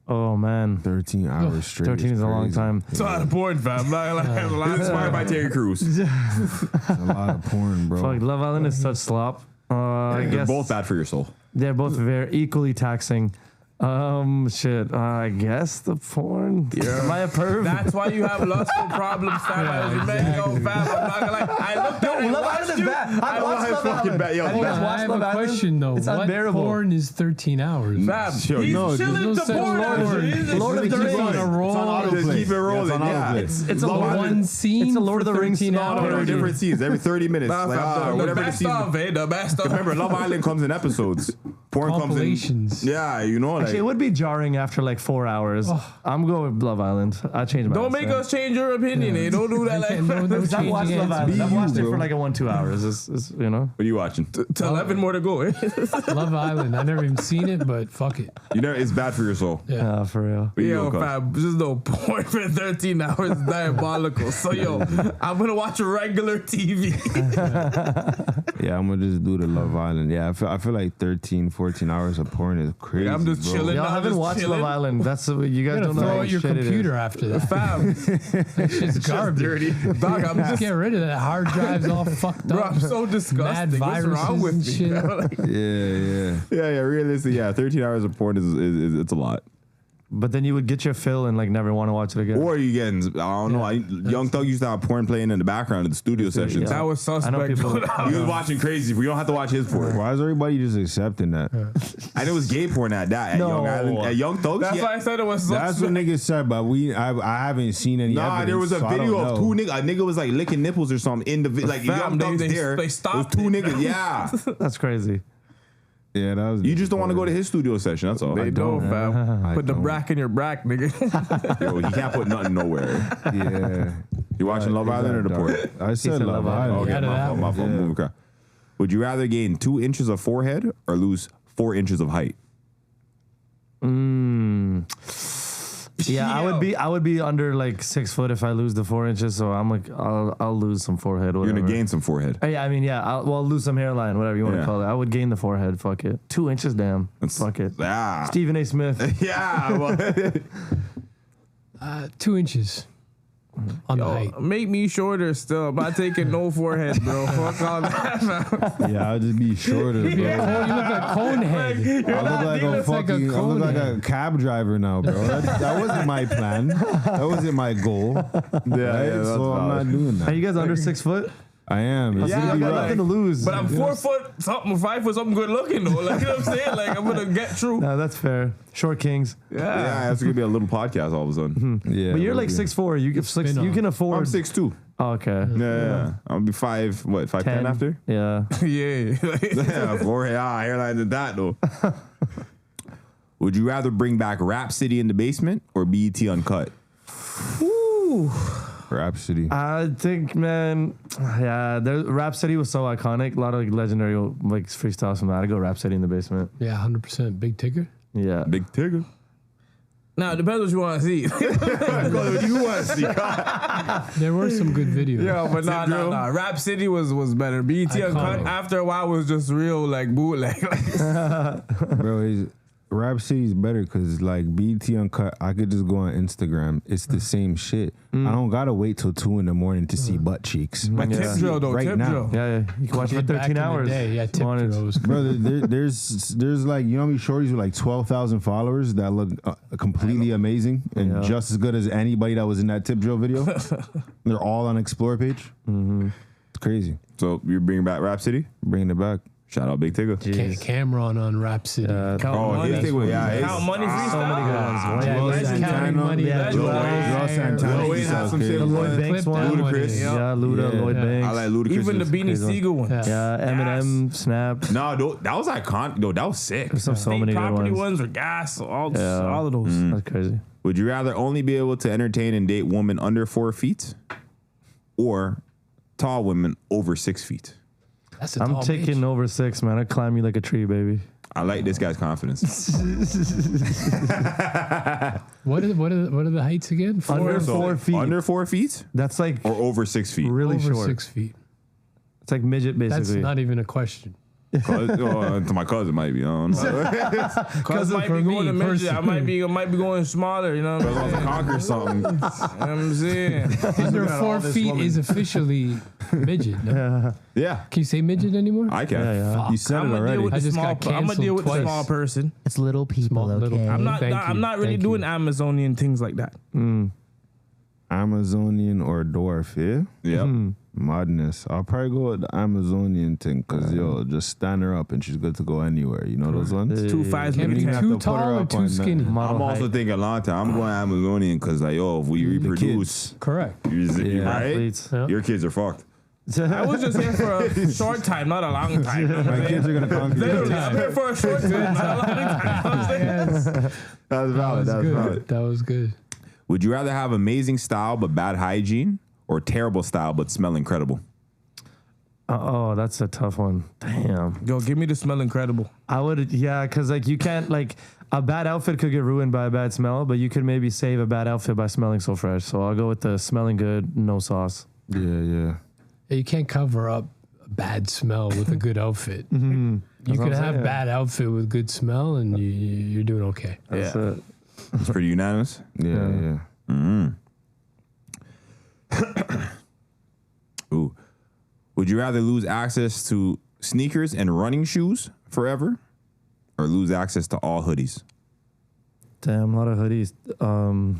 Oh man, 13 hours straight. 13 is a long crazy. time. It's a lot of porn, fam. Inspired by Terry Crews. It's a lot of porn, bro. Fuck, Love Island is such slop. I They're guess both bad for your soul. they're both very equally taxing. Shit. I guess the porn. Am I a perv? That's why you have lustful problems, fam. I was ready to go, fam. I'm not gonna lie. I looked at it. Love Island is bad. I watched Love Island. I have a question though. It's What unbearable. porn is 13 hours? Fam, Yo, he's no, chilling there's to no porn. such Lord of the Rings. On a roll. Just keep it rolling. Yeah. It's a One scene. It's a Lord for of the Rings 13 song. No, hours. different scenes every 30 minutes. Nah, Like, fam, the whatever the best season. of, the best of. Remember, Love Island comes in episodes. Porn comes in. Compilations. Yeah, you know, like. Actually, it would be jarring after like 4 hours. I'm going with Love Island. I changed my Don't answer. make us change your opinion, eh? Don't do that like No I've watched changing Love Island. answers. I've watched it bro. for like a 1-2 hours. It's you know. What are you watching? to 11 more to go, eh? Love Island. I never even seen it, but fuck it. You know, it's bad for your soul. Yeah. For real. But you Yo, go, cuz. fam, just no porn for 13 hours is diabolical. So, yo, I'm gonna watch regular TV. Yeah, I'm gonna just do the Love Island. Yeah, I feel like 13, 14 hours of porn is crazy. I'm just bro. chilling. Y'all I'm haven't just watched chilling. Love Island. That's you guys You're don't gonna know throw how out your shit it is. computer after that. Fam, That shit's garbage. dog, I'm Just just, get rid of that. Hard drive's all fucked bro, up. I'm so Mad disgusting. What's viruses wrong with and me? shit. Like, Yeah. Yeah, realistically, 13 hours of porn is it's a lot. But then you would get your fill and like never want to watch it again. Or you getting, I don't know, Young Thug used to have porn playing in the background in the studio sessions. that was I know suspect. people. He was watching crazy. We don't have to watch his porn. Why is everybody just accepting that? And it was gay porn at that, at No. Young Island. At Young Thug, That's why I said it was That's what suspect. niggas said, but I haven't seen any. Nah, evidence, there was a so I video don't of know. two niggas. A nigga was like licking nipples or something in the like Fam, Young Thug's there. they It was stopped two it. niggas. Yeah, That's crazy. Yeah, that was. you just don't want to go to his studio session. That's all. They don't, fam. I Put the don't. brack in your brack, nigga. Yo, he can't put nothing nowhere. Yeah. You watching Love Island or the porn? I said said Love Love Island. Island. Okay, Out of my that fault. My one. fault. Yeah. Move, okay. Would you rather gain 2 inches of forehead or lose 4 inches of height? Yeah, I would be under like 6 foot if I lose the 4 inches. So I'm like, I'll lose some forehead. Whatever. You're gonna gain some forehead. Yeah, I mean, yeah, I'll lose some hairline, whatever you want Yeah. to call it. I would gain the forehead. Fuck it. 2 inches, damn. That's- Fuck it. Ah. Stephen A. Smith. Yeah. Well, 2 inches on the height. Make me shorter still. I'm not taking no forehead, bro. Fuck all that, fam. Yeah, I'll just be shorter, bro. You look like Conehead. I look like a Looks like a fucking. I look like a conehead. cab driver now, bro. That wasn't my plan. That wasn't my goal. yeah, Right? that's So I'm valid. not doing Are that. you guys under 6 foot? I am. It's Yeah, gonna I be got rough. nothing to lose. But I'm 4 foot something, 5 foot something good looking though. Like, you know what I'm saying? Like, I'm gonna get through. No, that's fair. Short kings. Yeah, that's gonna be a little podcast all of a sudden. Yeah, But you're like maybe. 6'4". You Spin-off. can afford. I'm 6'2". Oh, okay. Yeah. I'm gonna be 5'10" 10 after. Yeah. Yeah. Yeah, forehead, hairline than that though. Would you rather bring back Rhapsody in the Basement or BET Uncut? Rhapsody. I think, man, yeah, Rhapsody was so iconic. A lot of like, legendary like freestyles from that. I go Rhapsody in the Basement. Yeah, 100% big ticker. Yeah. Big Tigger. Now it depends what you want to see. What you want to see? There were some good videos. Yeah, but nah. Rap City was better. BET Uncut Iconic. after a while was just real like bootleg. Bro, Rhapsody is better because like BT Uncut, I could just go on Instagram. It's the same shit. I don't gotta wait till 2 a.m. to see butt cheeks. But Yeah. tip drill though, Right tip now. drill. Yeah. You can watch it for Back 13 in the hours. day, yeah, tip Wanted- drill was cool. Brother, there's like, you know how many shorties with like 12,000 followers that look completely amazing and Yeah. just as good as anybody that was in that tip drill video? They're all on Explore page. It's crazy. So you're bringing back Rhapsody? Bringing it back. Shout out Big Tigger. Cameron on Rhapsody. Count Oh, money. his thing was, yeah, his- Count money freestyle. So many good ones. Yeah, Joel he's Santana. counting money. Yeah, That's Joel right. Joel Santana. Lil Wayne had some Okay. shit. The Lloyd Banks Clip one. that one Ludacris. is- Yeah, Luda, Yeah. Lloyd Yeah. Banks. I like Ludacris. Even the Beanie crazy one. Siegel one. Yeah. Yeah, Eminem, Snap. No, that was iconic. No, that was sick. There's so State many good property ones. ones or gas, all Yeah. all of those. That's crazy. Would you rather only be able to entertain and date women under 4 feet or tall women over 6 feet? That's a I'm tall taking bitch. over 6, man. I climb you like a tree, baby. I like this guy's confidence. What are the heights again? Under So, 4 feet. Under 4 feet That's like or over 6 feet? really over short. 6 feet. It's like midget, That's basically. not even a question. To my cousin might be. I don't know. Cause might for be going me, to midget. I might be going smaller. You know what I'm saying? Conquer something. You know what I'm saying? Under 4 feet is officially midget. No? Yeah, Can you say midget anymore? I can. Yeah. You said I'm it gonna already. deal with I the just small. got I'm gonna deal with the canceled small twice. person. It's little people, Small little okay? people. I'm Thank you. not really Thank doing you. Amazonian things like that. Amazonian or dwarf, yeah? Yep. Madness. I'll probably go with the Amazonian thing because, just stand her up and she's good to go anywhere. You know those ones? 2.5 Can't be maybe have 10. too to put her tall or up too on that. skinny. Model I'm also height. thinking long time. I'm going Amazonian because, like, if we reproduce, Correct. you right? Athletes. Yeah. Your kids are fucked. I was just here for a short time, not a long time. You know what I'm My kids saying? are going to conquer Literally, you. I'm here for a short time, not a long time. You know what I'm saying? Yes. That's That valid. was That's good. valid. That was good. Would you rather have amazing style but bad hygiene, or terrible style but smell incredible? Oh, that's a tough one. Damn. Yo, give me the smell incredible. I would, because like you can't like a bad outfit could get ruined by a bad smell, but you could maybe save a bad outfit by smelling so fresh. So I'll go with the smelling good, no sauce. Yeah. You can't cover up a bad smell with a good outfit. You what can I'm have saying. bad outfit with good smell, and you're doing okay. That's Yeah. it. It's pretty unanimous. Yeah. Ooh. Would you rather lose access to sneakers and running shoes forever, or lose access to all hoodies? Damn, a lot of hoodies.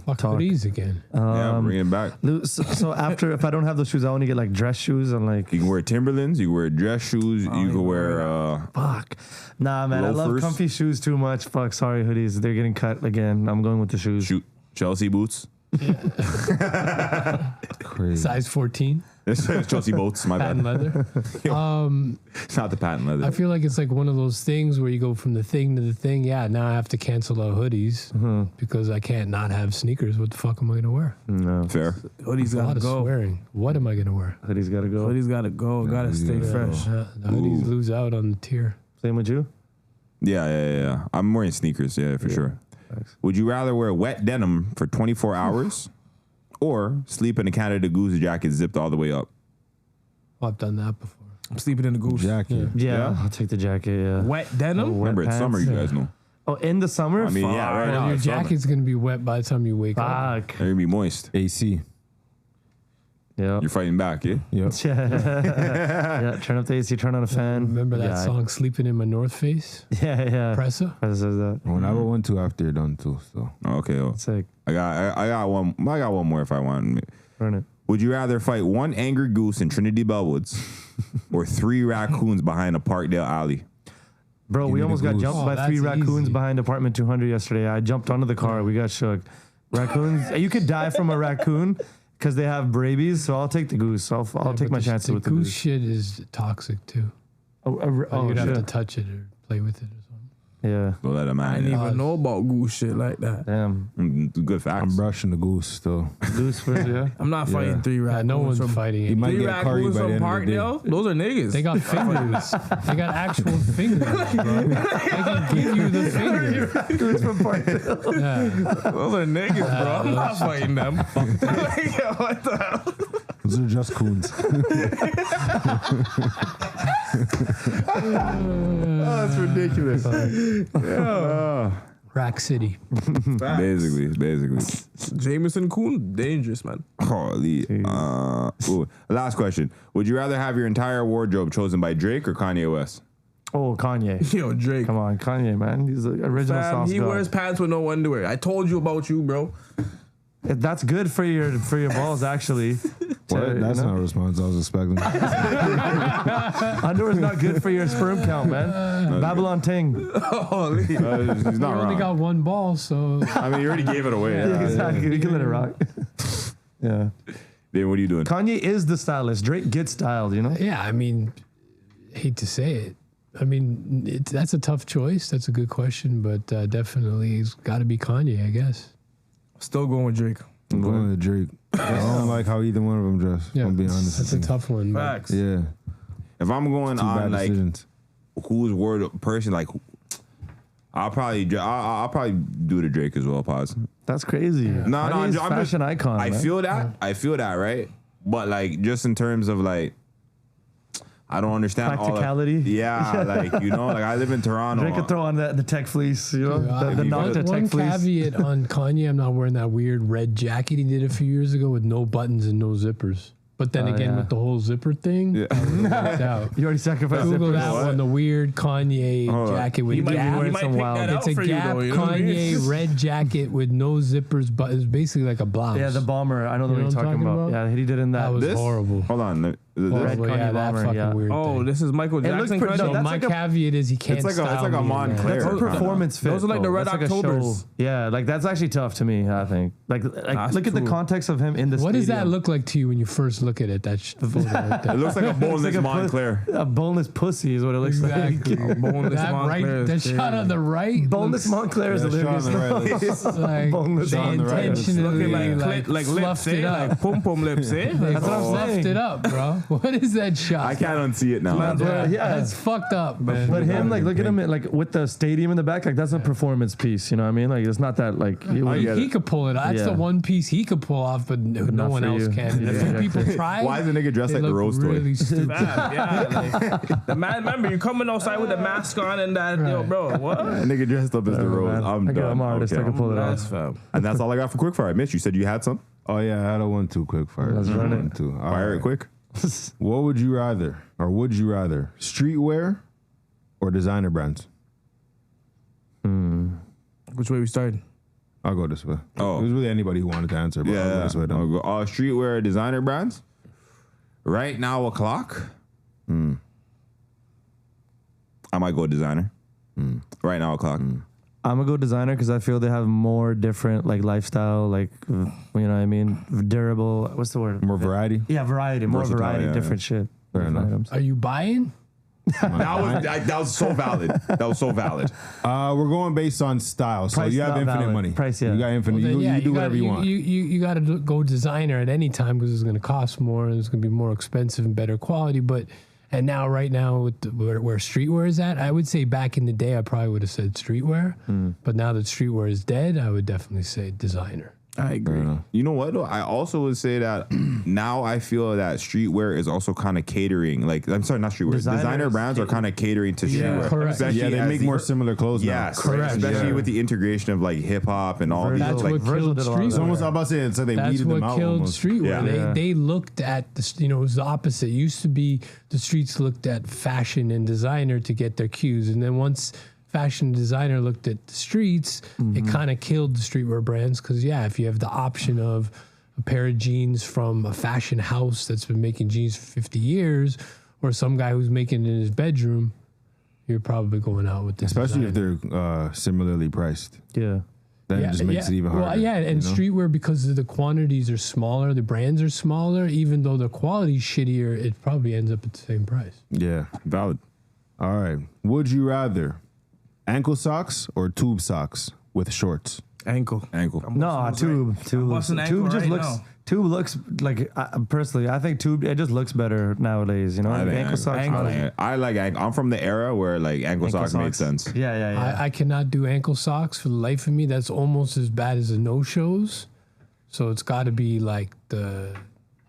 Fuck Talk. hoodies again. Yeah, bring it back. So after, if I don't have those shoes, I only get like dress shoes and like You can wear Timberlands. You can wear dress shoes. You can wear. fuck. Nah, man, I love Loafers. comfy shoes too much. Fuck, sorry, hoodies. They're getting cut again. I'm going with the shoes. Shoot, Chelsea boots. Crazy. Size 14, It's Chelsea boats. My patent bad. leather. It's not the patent leather. I feel like it's like one of those things where you go from the thing to the thing. Yeah, now I have to cancel out hoodies because I can't not have sneakers. What the fuck am I gonna wear? No, Fair. Hoodies A lot gotta of go. swearing. What am I gonna wear? hoodies gotta go. Hoodies gotta go. Gotta stay fresh. The hoodies lose out on the tier. Same with you. Yeah. I'm wearing sneakers. Yeah, for sure. Thanks. Would you rather wear wet denim for 24 hours, or sleep in a Canada Goose jacket zipped all the way up? Oh, I've done that before. I'm sleeping in the goose. Jacket. Yeah, I'll take the jacket. Yeah. Wet denim. Wet Remember, it's summer. pants. You guys know. Oh, in the summer. I mean, yeah, right Well, now. your it's summer. jacket's gonna be wet by the time you wake up. Fuck. They're gonna be moist. AC. Yeah. You're fighting back, yeah? Yep. Yeah. Turn up the AC. Turn on a fan. Remember that Yeah. song "Sleeping in My North Face"? Yeah. Pressa. Press says that. When I go 1-2 after you're done too. So Okay. Well, Sick. I got one more if I want. Run it. Would you rather fight one angry goose in Trinity Bellwoods or 3 raccoons behind a Parkdale alley? Bro, Give we me the almost got goose. jumped Oh, by 3 that's raccoons easy. behind apartment 200 yesterday. I jumped onto the car. We got shook. Raccoons. You could die from a raccoon because they have rabies. So I'll take the goose. I'll take my chances The with the goose goose. shit is toxic too. Oh, You'd have to shit. touch it or play with it or something. Yeah. Don't let them I out. didn't Yeah. even know about goose shit like that. Damn. Good facts. I'm brushing the goose still. Goose first, yeah. I'm not fighting 3 Yeah, raccoons. no one's from, fighting You it. might 3 get curry raccoons by the from end of the day. Parkdale. Those are niggas. They got fingers. They got actual fingers, bro. They can give you the finger. Goose from Parkdale. Yeah. Those are niggas, bro. I'm not fighting them. Like, what the hell? Those are just coons. That's ridiculous. Rack City. Basically. Jameson Coon, dangerous, man. Holy. Last question. Would you rather have your entire wardrobe chosen by Drake or Kanye West? Oh, Kanye. Yo, Drake. Come on, Kanye, man. He's the original Fam, sauce he god. wears pants with no underwear. I told you about you, bro. That's good for your balls, actually. What? That's not a response I was expecting. Underwear's not good for your sperm count, man. Babylon Ting. Holy. He's You not only wrong. got one ball, so I mean, you already gave it away. Exactly. We can let it rock. Yeah. Then what are you doing? Kanye is the stylist. Drake gets styled, you know? yeah. I mean, hate to say it. I mean, that's a tough choice. That's a good question, but definitely it's got to be Kanye, I guess. Still going with Drake. I'm going to Drake. I don't like how either one of them dress. Yeah, I'm being honest. that's a with you. tough one. but Facts. Yeah. If I'm going Two bad on like decisions. who's word person, like I'll probably do the Drake as well. Pause. That's crazy. No, Kanye's I'm fashion icon. I man. feel that. I feel that, right? But like, just in terms of like, I don't understand Practicality. all that. Yeah, like, you know, like I live in Toronto. Drake could throw on the tech fleece, you know, the not the One tech fleece. caveat on Kanye, I'm not wearing that weird red jacket he did a few years ago with no buttons and no zippers. But then again, with the whole zipper thing, Yeah. out. You already sacrificed Google zippers. that one, the weird Kanye jacket with He might pick that It's out a for Gap you, though. You know what I mean? Kanye red jacket with no zippers, but it's basically like a blouse. Yeah, the bomber. I know You what know you're what I'm talking talking about. about? Yeah, he did in that. That was This? horrible. Hold on. Horrible, Kanye yeah, that bomber, fucking yeah. weird Oh, thing. this is Michael It looks Jackson. pretty- credit? no, that's My like a- caveat is he can't It's like a style me, Montclair. man. That's a Kinda. performance fit. Those are like the though. Red That's like a Octobers. show. Yeah, like that's actually tough to me. I think. Like That's look at the true. context of him in the. What does that stadium. look like to you when you first look at it? That photo right there. It looks like a boneless like a Montclair. A boneless pussy is what it looks Exactly. like. Boneless that Montclair that is shot on the right. Boneless Montclair is Yeah, hilarious. shot on the right. looks like boneless they on the right. intentionally looking like lips, fluffed it up. like pum pum lips, eh? They That's what I'm fluffed saying. it up, bro. What is that shot? I can't unsee it now. Yeah. That's fucked up, man. But him, like, look at him, like, with the stadium in the back, like, that's a performance piece. You know what I mean? Like, it's not that, like, I get He it. could pull it. That's Yeah. the one piece he could pull off, but no not one for else you. can. Yeah, A few exactly. people try. Why is the nigga dressed They like the look Rose toy? really stupid. Yeah, like, the man. Remember, you coming outside with the mask on and that, yo, bro. What? That nigga dressed up as the Rose. man. I'm I got done. an artist. Okay. I can pull it That's off. fam. And that's all I got for Quickfire. Mitch, you said you had some? Oh yeah, I had a 1-2 quick fire. Let's run it. 1-2. All Fire right. it quick. What would you rather, or would you rather, streetwear or designer brands? Which way we started? I'll go this way. Oh. It was really anybody who wanted to answer, but I'll go Yeah. this way then. I'll go, streetwear designer brands. Right now, o'clock. I might go designer. Right now, o'clock. I'm gonna go designer because I feel they have more different, like, lifestyle, like, you know what I mean? Durable. What's the word? More variety. Yeah, variety. More Versatile, variety, yeah, different shit. Fair different enough. items. Are you buying? That was so valid. That was so valid. We're going based on style, so Price you have not infinite valid. money. Price, yeah. You got infinite. Well, then, you do whatever you want. You got to go designer at any time because it's going to cost more and it's going to be more expensive and better quality. But and now, right now, with where streetwear is at, I would say back in the day, I probably would have said streetwear. But now that streetwear is dead, I would definitely say designer. I agree. You know what though? I also would say that now I feel that streetwear is also kind of catering. Like, I'm sorry, not streetwear. Designer Designer is brands are kind of catering to streetwear. Correct. Especially Yeah, they as make the- more similar clothes now. Yes, Correct. Especially Yeah. with the integration of like hip hop and all these. That's Like, what Virgil killed did a lot of It's that. streetwear. almost, I was about to say, it's like they That's weeded them what out killed almost. streetwear. Yeah. Yeah. They looked at the, it was the opposite. It used to be the streets looked at fashion and designer to get their cues, and then once fashion and designer looked at the streets, it kind of killed the streetwear brands because if you have the option of a pair of jeans from a fashion house that's been making jeans for 50 years, or some guy who's making it in his bedroom, you're probably going out with the Especially if designer. they're similarly priced. Yeah. Then it just makes it even harder. Well, yeah, and you know? streetwear, because the quantities are smaller, the brands are smaller, even though the quality's shittier, it probably ends up at the same price. Yeah. valid. All right. Would you rather ankle socks or tube socks with shorts? Ankle. No, tube. Tube busting ankle just right looks. now. Tube looks like. Personally, I think tube. It just looks better nowadays. You know, I think ankle socks. I like ankle. I'm from the era where like ankle socks made sense. Yeah. I cannot do ankle socks for the life of me. That's almost as bad as the no-shows. So it's got to be like the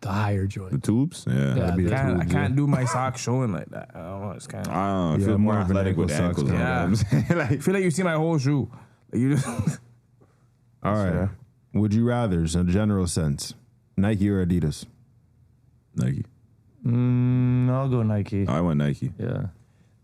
higher The joint. tubes, I can't do my socks showing like that. I don't know. It's kind of. I don't know. I Yeah, feel more more of an athletic with the ankle ankles. socks, You know what I'm saying? I Like, feel like you see my whole shoe. Like you just. All right. fair. Would you rather, in a general sense, Nike or Adidas? Nike. I'll go Nike. I went Nike. Yeah.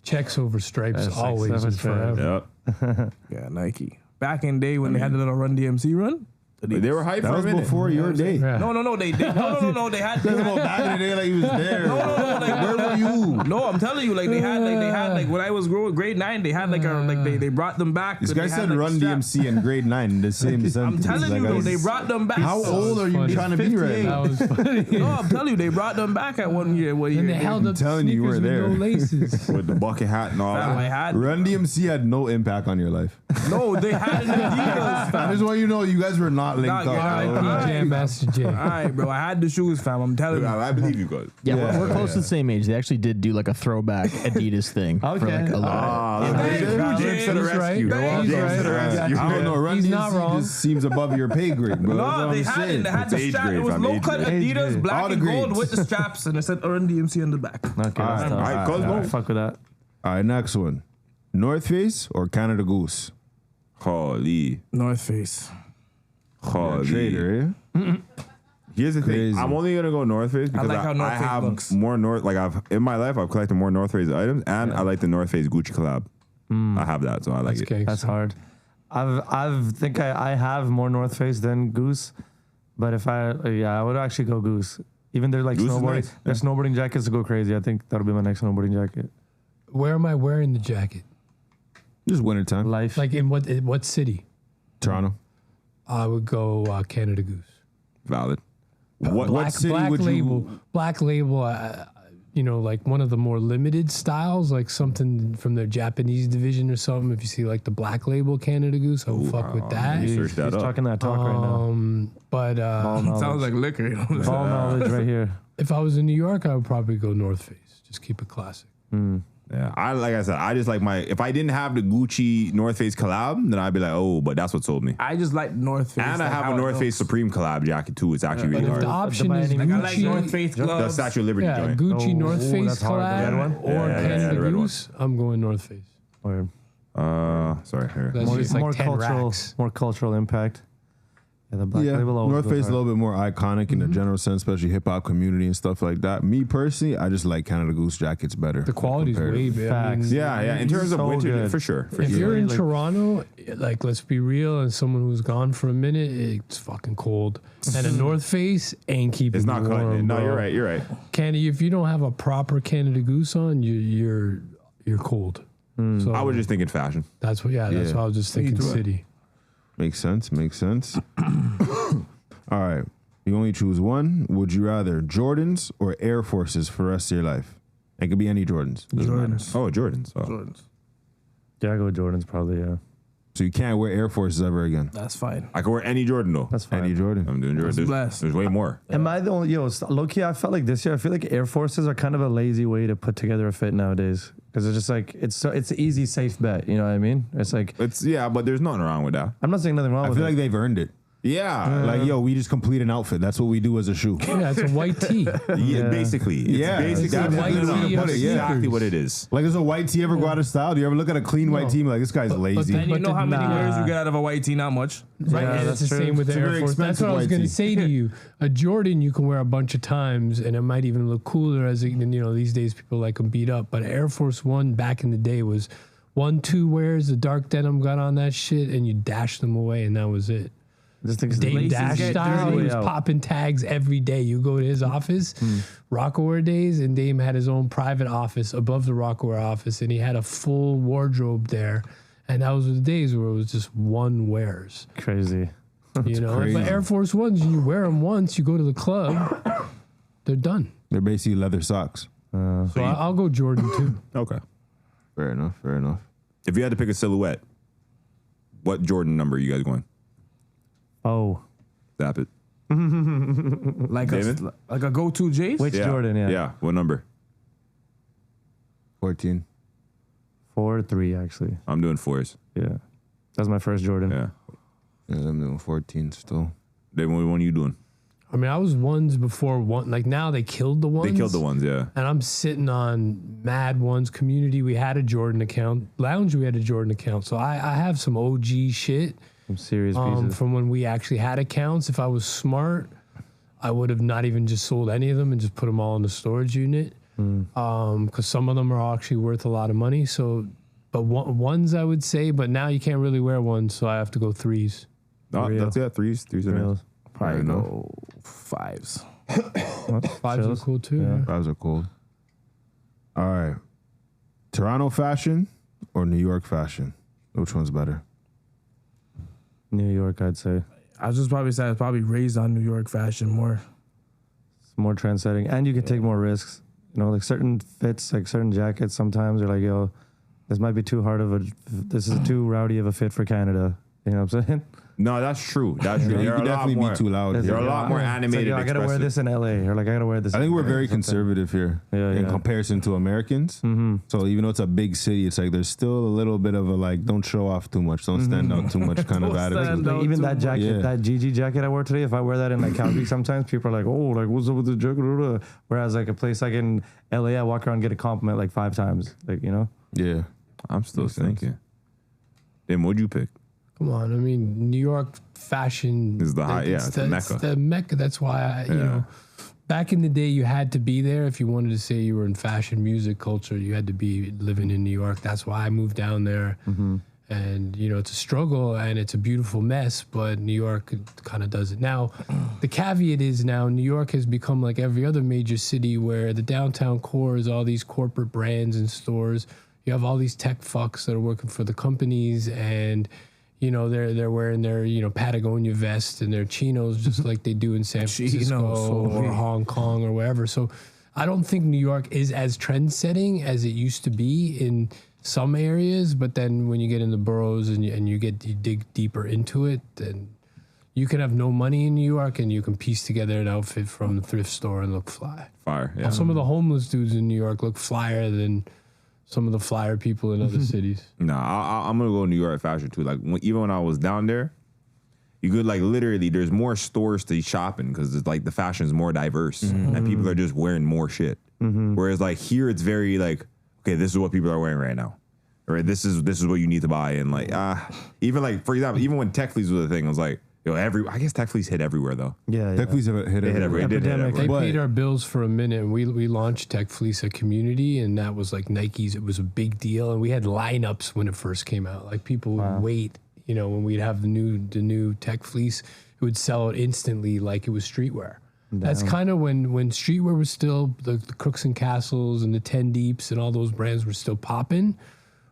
Checks over stripes, That's always like and 7 forever. Yep. Yeah, Nike. Back in the day when they had the little Run DMC run. They were hyped That for was a minute. before your day. Yeah. No, they no, they had. Back in the day, like he was there. Like, Where were you? No, I'm telling you, like they had when I was growing grade 9, they had they brought them back. This but guy they had, said like, Run strap. DMC in grade 9 in the same sentence. I'm telling you, Like, though, they brought them back. How old are you funny. trying to be right That now? was funny. No, I'm telling you, they brought them back at one year. What year? And they held up telling you, you sneakers were there. with no laces. With the bucket hat and all Fam, I that. had Run DMC had no impact on your life. no, they had an Adidas. I Fam. just want you to know you guys were not not link Dog, up. yeah, bro. I- Jam Master J. All right, bro. I had the shoes, fam. I'm telling you. I believe you could. Yeah, Yeah, we're close to the same age. They actually did do like a throwback Adidas thing. For Okay. like a little Hey, James to the he's rescue. right. James He's to right. the rescue. I don't know. Run He's DMC not wrong. just seems above your pay grade, bro. That's No, what they I'm had saying. it. They had It's the age strap. It grade, was fam, low age cut grade. Age Adidas, grade. black All the and gold grades. with the straps, and it said Run DMC on the back. Okay, All that's right, tough. Cosmo. Yeah, fuck with that. All right, next one. North Face or Canada Goose? Holy. North Face. Holy. Trader, eh? Here's the Crazy. thing. I'm only gonna go North Face because like how North I Face have looks. more North. Like I've in my life, I've collected more North Face items, and I like the North Face Gucci collab. I have that, so I like it. That's hard. I have more North Face than Goose, but if I would actually go Goose. Even their like Goose is snowboarding, nice. their snowboarding jackets go crazy. I think that'll be my next snowboarding jacket. Where am I wearing the jacket? Just wintertime. Life. Like in what city? Toronto. I would go Canada Goose. Valid. What city would label, you? Black label. Like one of the more limited styles, like something from their Japanese division or something. If you see like the Black label Canada Goose, I would fuck with that. You search that He's up. talking that talk right now. But Ball knowledge. Sounds like liquor. You know what I'm saying? Ball knowledge right here. if I was in New York, I would probably go North Face. Just keep it classic. Yeah, like I said, I just like if I didn't have the Gucci North Face collab, then I'd be like, oh, but that's what sold me. I just like North Face. And I like have how a it North looks. Face Supreme collab jacket too. It's actually really But if the hard. option is Like, I like Gucci, North Face The gloves. Statue of Liberty yeah, joint. Gucci North Oh, Face that's hard. The red collab one? or Yeah, yeah, Canada the red one. Goose, I'm going North Face. Or Sorry. Here. That's just like 10 racks. more cultural impact. Yeah, the Black Yeah, label always North goes Face is a hard. little bit more iconic in the general sense, especially hip hop community and stuff like that. Me personally, I just like Canada Goose jackets better. The quality's way better. Facts. Yeah. In terms of So winter, good. for sure. If you're in Like- Toronto, like let's be real, and someone who's gone for a minute, it's fucking cold. And a North Face ain't keeping It's not you cutting warm, it. No, bro. you're right. You're right. Canada, if you don't have a proper Canada Goose on, you're cold. So I was just thinking fashion. that's what I was just thinking. too. City. Makes sense. All right. You only choose one. Would you rather Jordans or Air Forces for the rest of your life? It could be any Jordans. Doesn't matter. Jordans. Oh, Jordans. Oh. Jordans. Yeah, I go with Jordan's probably. Yeah, So you can't wear Air Forces ever again. That's fine. I can wear any Jordan though. that's fine. Any Jordan. I'm doing Jordan. blessed. There's way more. Am I the only low key? I felt like this year. I feel like Air Forces are kind of a lazy way to put together a fit nowadays because it's just like it's an easy, safe bet. You know what I mean? It's like But there's nothing wrong with that. I'm not saying nothing wrong I with feel it. like they've earned it. Yeah. Like, yo, we just complete an outfit. That's what we do as a shoe. Yeah, it's a white tee. Basically. It's Yeah, basically that's a white the way to tee put of it, yeah. exactly what it is. Like, does a white tee ever go out of style? Do you ever look at a clean white tee and be like, this guy's lazy? then- And you know how many Nah. wears you get out of a white tee? Not much. Right, Yeah, and that's it's the true. same with It's a Air very Force. That's expensive what I was white going tee. to say to you. A Jordan you can wear a bunch of times, and it might even look cooler as these days people like them beat up. But Air Force One back in the day was 1-2 wears. The dark denim got on that shit, and you dashed them away, and that was it. Just think it's Dame laces Dash get style, dirty. he was Out. popping tags every day. You go to his office, Rockaware days, and Dame had his own private office above the Rockaware office, and he had a full wardrobe there. And that was the days where it was just one wears. crazy. You know, crazy. but Air Force Ones, you wear them once, you go to the club, they're done. They're basically leather socks. So I'll go Jordan too. Okay. Fair enough. If you had to pick a silhouette, what Jordan number are you guys going? Oh, Zap it. Like David? a go-to J's. which Jordan? Yeah, Yeah. What number? 14. 4-3 actually. I'm doing 4s. Yeah, that's my first Jordan. Yeah. Yeah, I'm doing 14 still. David, what one are you doing? I mean, I was ones before one. Like now they killed the ones. They killed the ones, yeah. And I'm sitting on Mad Ones Community. We had a Jordan account. Lounge, we had a Jordan account. So I have some OG shit Some serious pieces. from when we actually had accounts. If I was smart, I would have not even just sold any of them and just put them all in the storage unit. Because some of them are actually worth a lot of money. So, but ones I would say, but now you can't really wear ones. So I have to go 3s. No, Real. that's it. Threes and Reals. Probably Fair go 5s. 5s are cool too. Yeah. Yeah. Fives are cold. All right. Toronto fashion or New York fashion? Which one's better? New York, I'd say. I just probably say I was probably raised on New York fashion more. It's more trend-setting, and you can take more risks. You know, like certain fits, like certain jackets. Sometimes you're like, yo, this might be too hard of a. This is too rowdy of a fit for Canada. You know what I'm saying? No, that's true. That's true. You They're could a lot definitely more. be too loud. It's They're here. a lot more It's animated. like, I gotta wear expressive. this in LA, or like I gotta wear this. I think we're very something. conservative here Yeah, in yeah. comparison to Americans. So even though it's a big city, it's like there's still a little bit of a like, don't show off too much, don't stand out too much kind of Don't stand attitude. out. Like even too that much. jacket, Yeah. that GG jacket I wore today, if I wear that in like Calgary, sometimes people are like, "Oh, like what's up with the jacket?" Whereas like a place like in LA, I walk around and get a compliment like 5 times, like you know. Yeah. I'm still Makes sense. thinking. Then what'd you pick? Come on, I mean, New York fashion Is the high- yeah, it's the that's Mecca. the Mecca. That's why you know, back in the day, you had to be there if you wanted to say you were in fashion, music, culture. You had to be living in New York. That's why I moved down there. And you know, it's a struggle and it's a beautiful mess, but New York kind of does it now. The caveat is now New York has become like every other major city where the downtown core is all these corporate brands and stores. You have all these tech fucks that are working for the companies, and you know they're wearing their Patagonia vest and their chinos just like they do in San Francisco or Hong Kong or wherever. So I don't think New York is as trend setting as it used to be in some areas, but then when you get in the boroughs and you dig deeper into it, then you can have no money in New York and you can piece together an outfit from the thrift store and look fly. Fire. Yeah. Some of the homeless dudes in New York look flyer than some of the flyer people in other cities. Nah, I'm gonna go New York fashion too. Like even when I was down there, you could like literally there's more stores to shop in because it's like the fashion's more diverse and people are just wearing more shit. Whereas like here it's very like, okay, this is what people are wearing right now. Right, this is what you need to buy, and like even like for example, even when tech fleece was a thing, I was like, I guess tech fleece hit everywhere though. Yeah, Tech Fleece have hit It hit everywhere. It did hit Epidemic. They everywhere. paid our bills for a minute, and we launched Tech Fleece at Community, and that was like Nike's. It was a big deal, and we had lineups when it first came out. Like people would wait, when we'd have the new Tech Fleece, it would sell out instantly, like it was streetwear. That's kind of when streetwear was still the Crooks and Castles and the 10 Deeps and all those brands were still popping.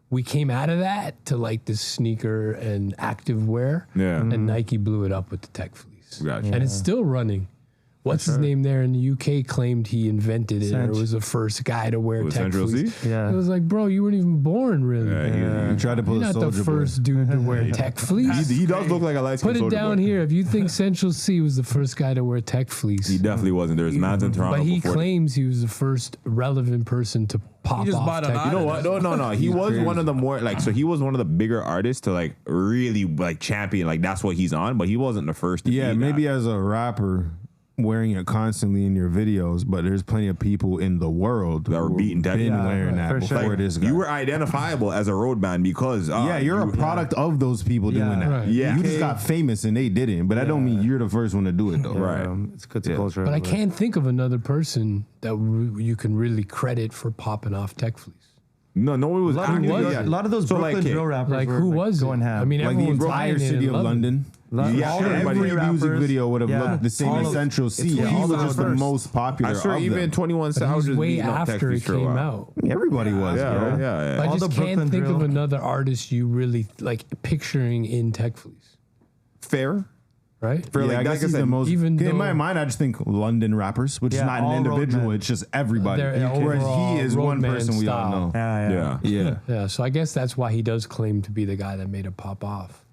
We came out of that to like this sneaker and active wear, and Nike blew it up with the Tech Fleece. Gotcha. And it's still running. What's his name there in the UK claimed he invented it or was the first guy to wear Was Tech Central Fleece. C? Yeah. It was like, bro, you weren't even born, really. You tried to pull You're a not the soldier boy. first dude to wear Tech Fleece. He does look like a light Put skinned it down here. If you think Central C was the first guy to wear Tech Fleece, He definitely wasn't. There was mans in Toronto but he before. claims he was the first relevant person to pop just off bought a Tech lot You know of what? No. He was one of the more like so he was one of the bigger artists to like really like champion like that's what he's on, but he wasn't the first to Yeah, be maybe that. as a rapper wearing it constantly in your videos, but there's plenty of people in the world That were who beating Tech. been Yeah, wearing that for before sure. this guy. You were identifiable as a road band because you're a product of those people doing that. Right. Yeah. You just got famous and they didn't, but that don't mean you're the first one to do it though. Right. It's good to Yeah. culture. But I can't think of another person that you can really credit for popping off Tech Fleece. no one was A lot, acting- of, yeah. a lot of those So, Brooklyn okay, drill rappers Like were who was going it? ham. I mean, Like the everyone's entire buying it city and of loving it. London. Yeah, all the everybody- Every rappers, music video would have looked the same all as of- Central C. yeah, He all was of just the the first. most popular I swear of even them. 21 But Savage he's was way beating up Tech after it Fleece for a came while. out. Everybody was, Yeah, bro. right? Yeah. I All just the can't Brooklyn think of drill. another artist you really like picturing in Tech Fleece, Fair. right? For Yeah, like, I guess like I he's said, the most. even in my though- mind, I just think London rappers, which is Yeah, not an all individual. roadmen. It's just everybody. They're Whereas overall he is one roadman person we all style. know. Yeah. yeah. Yeah. Yeah, so I guess that's why he does claim to be the guy that made it pop off.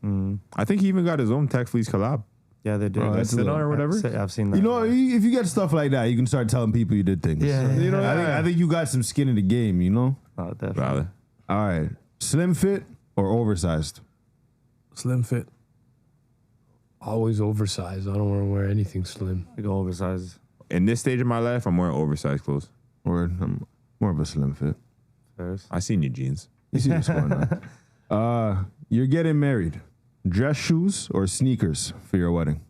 I think he even got his own Tech Fleece collab. Yeah, they do. Bro, that's Sinner lit. or whatever. I've seen that. You know, if you get stuff like that, you can start telling people you did things. Yeah. You know, I think you got some skin in the game. You know. Oh, definitely. Rather. All right, slim fit or oversized? Slim fit. Always oversized. I don't want to wear anything slim. I go oversized. In this stage of my life, I'm wearing oversized clothes. Or more of a slim fit. First. I seen your jeans. You see what's going on. You're getting married. Dress shoes or sneakers for your wedding?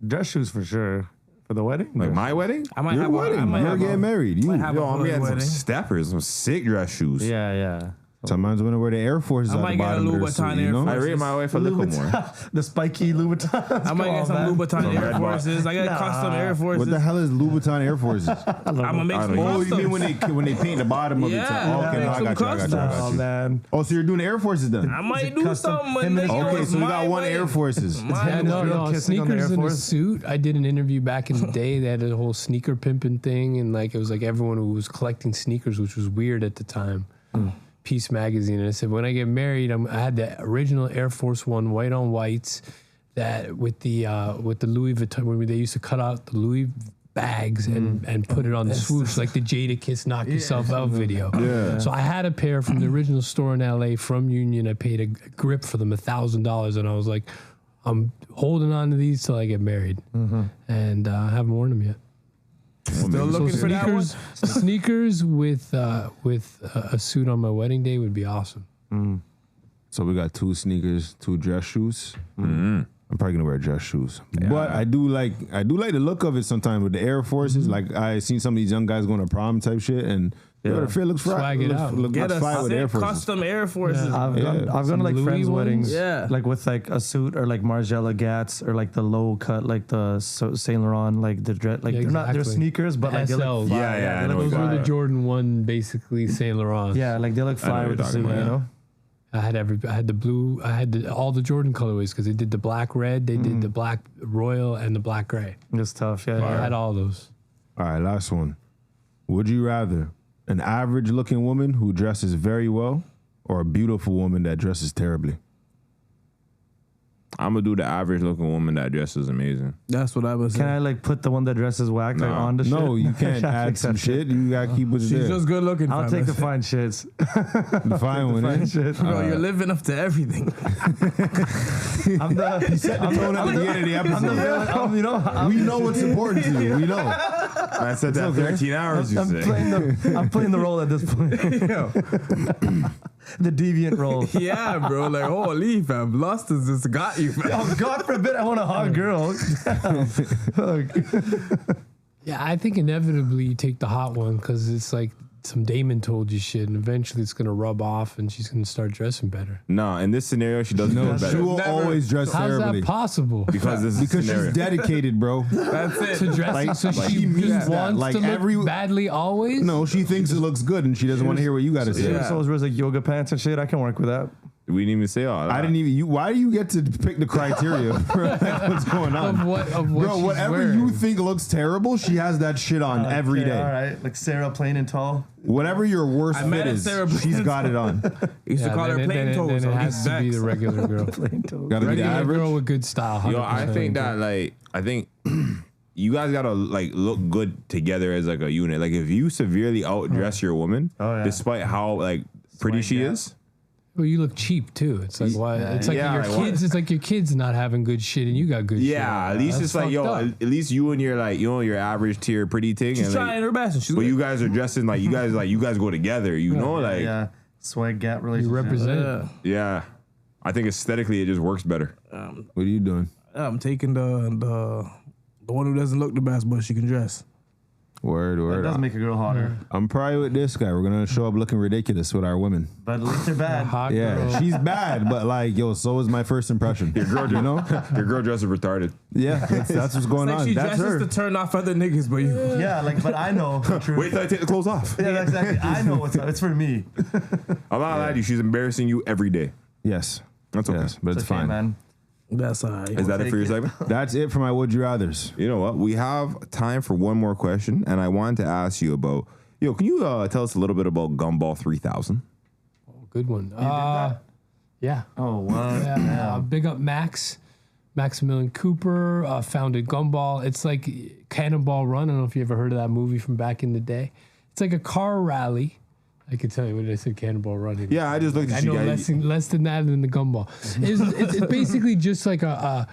Dress shoes for sure. For the wedding? Like my wedding? I might Your have wedding. I might You're have getting married. You, might have Yo, a I'm hood getting some wedding. steppers, some sick dress shoes. Yeah. sometimes when I wear the Air Forces I at might the get a bottom of their Louboutin suit, you Air know? I rate my wife a little more. The spiky Louboutin. I might get some Louboutin Air Forces. I got custom Air Forces. What the hell is Louboutin Air Forces? I'm gonna make some Oh, you customs. mean when they paint the bottom of the Yeah, top? Okay, no, make I some got you. I Oh, got you. man. Oh, so you're doing Air Forces then? I might do custom- something, but him and- nigga, Okay, it's so we my got one wedding. Air Forces. My Yeah, no, girl no. kissing on the Sneakers Air in a Force? suit. I did an interview back in the day. They had a whole sneaker pimping thing, and like it was like everyone who was collecting sneakers, which was weird at the time. Peace magazine, and I said, when I get married, I had the original Air Force One white on whites that with the Louis Vuitton, when they used to cut out the Louis bags and put it on the swoosh like the Jada Kiss Knock Yourself Out video. Yeah. So I had a pair from the original store in LA from Union. I paid a grip for them $1,000, and I was like, I'm holding on to these till I get married, and I haven't worn them yet. Still looking for that one? Sneakers with a suit on my wedding day would be awesome. So we got 2 sneakers, 2 dress shoes. I'm probably gonna wear dress shoes, but I do like the look of it sometimes with the Air Forces. Like I seen some of these young guys going to prom type shit, and the fit looks Swag it out. Get looks fire a with Air sick Forces. custom Air Forces. I've gone to like Louis friends' ones? weddings, Yeah. like with like a suit or like Margiela Gats or like the low cut, like the Saint Laurent, like the dress, like Yeah, they're exactly. sneakers, but like they SLs. look fire. Yeah, yeah, I they know look Those what were fire. the Jordan 1, basically Saint Laurent. Yeah, like they look I know fire what with the you're suit, talking you about. know. I had the blue. I had all the Jordan colorways because they did the black red, they did the black royal, and the black gray. It's tough, yeah. I had all those. All right, last one. Would you rather an average looking woman who dresses very well or a beautiful woman that dresses terribly? I'm gonna do the average looking woman that dresses amazing. That's what I was Can saying. I like put the one that dresses whack like No. on the shit? No, you can't add some shit. You gotta keep what's She's there. just good looking. I'll fam. take the fine shits. The fine one, Fine eh? shit. Bro, you're living up to everything. I'm the Tone at the beginning of the episode. you know, We know what's important to you. We know. I said that 13 hours. You say. I'm playing the role at this point. The deviant role. Yeah, bro. Like, holy fam, Lust has just got you, fam. Oh, God forbid I want a hot girl. Yeah, I think inevitably you take the hot one because it's like some Daymon told you shit, and eventually it's gonna rub off, and she's gonna start dressing better. No, in this scenario, she doesn't do it She better. will always dress How's terribly. that possible? Because this is Because scenario. she's dedicated, bro. That's it. To dressing, so she means that. wants Like to look every- badly always. No, she thinks it looks good and she doesn't want to hear what you got to say. Yeah. So wears like yoga pants and shit. I can work with that. We didn't even say all that. I didn't even. Why do you get to pick the criteria? Like, what's going on? Of what Bro, she's whatever wearing. you think looks terrible, she has that shit on every Okay, day. All right, like Sarah, plain and tall. Whatever your worst I met fit a is, Sarah she's Plain got it on. Used to call her plain then toes. it on has these to be backs. the regular girl. Plain toes. Got to be the Regular average. girl with good style. Yo, I 100%. think that I think you guys gotta like look good together as like a unit. Like if you severely outdress your woman, Oh, yeah. despite how like pretty she gap. is, Well, you look cheap too. It's like why? It's like Yeah, your like, kids. It's like your kids not having good shit, and you got good shit. yeah, at least That's it's like yo, fucked up. at least you and your like your average tier pretty thing. She's and, trying like, her best. And she's but good. you guys are dressing like you guys go together. You know, like Yeah, swag gap You relationship. represent. yeah. I think aesthetically it just works better. What are you doing? I'm taking the one who doesn't look the best, but she can dress. Word, That word. does make a girl hotter, I'm probably with this guy. We're gonna show up looking ridiculous with our women. but at least they're bad. Hot Yeah, girl. she's bad, but like, yo, so is my first impression. Your girl, you know? your girl dresses retarded. Yeah, that's what's going Like on. she That's dresses her. to turn off other niggas, but you. Yeah, like, but I know the truth. Wait till I take the clothes off. Yeah, exactly. I know what's up. It's for me. I'm not lying to you. She's embarrassing you every day. Yes, That's okay. yes, but it's okay, fine. man. That's all right. Is that it for your segment? That's it for my would you rather's. You know what? We have time for one more question, and I wanted to ask you about. Yo, can you tell us a little bit about Gumball 3000? Good one. Yeah. Oh, what? Yeah. Big up Max. Maximilian Cooper founded Gumball. It's like Cannonball Run. I don't know if you ever heard of that movie from back in the day. It's like a car rally. I can tell you when I said Cannonball Run. Yeah, I just looked at I you know guys. less than that than the Gumball. It's basically just like a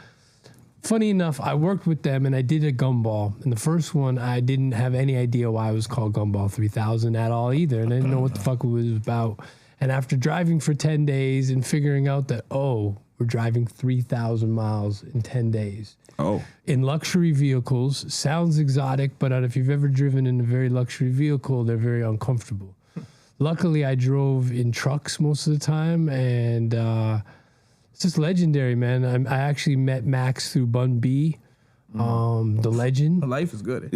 funny enough, I worked with them and I did a Gumball. And the first one, I didn't have any idea why it was called Gumball 3000 at all either. And I didn't know what the fuck it was about. And after driving for 10 days and figuring out that, oh, we're driving 3,000 miles in 10 days. Oh, In luxury vehicles, sounds exotic, but if you've ever driven in a very luxury vehicle, they're very uncomfortable. Luckily, I drove in trucks most of the time, and it's just legendary, man. I actually met Max through Bun B, the legend, Life is good.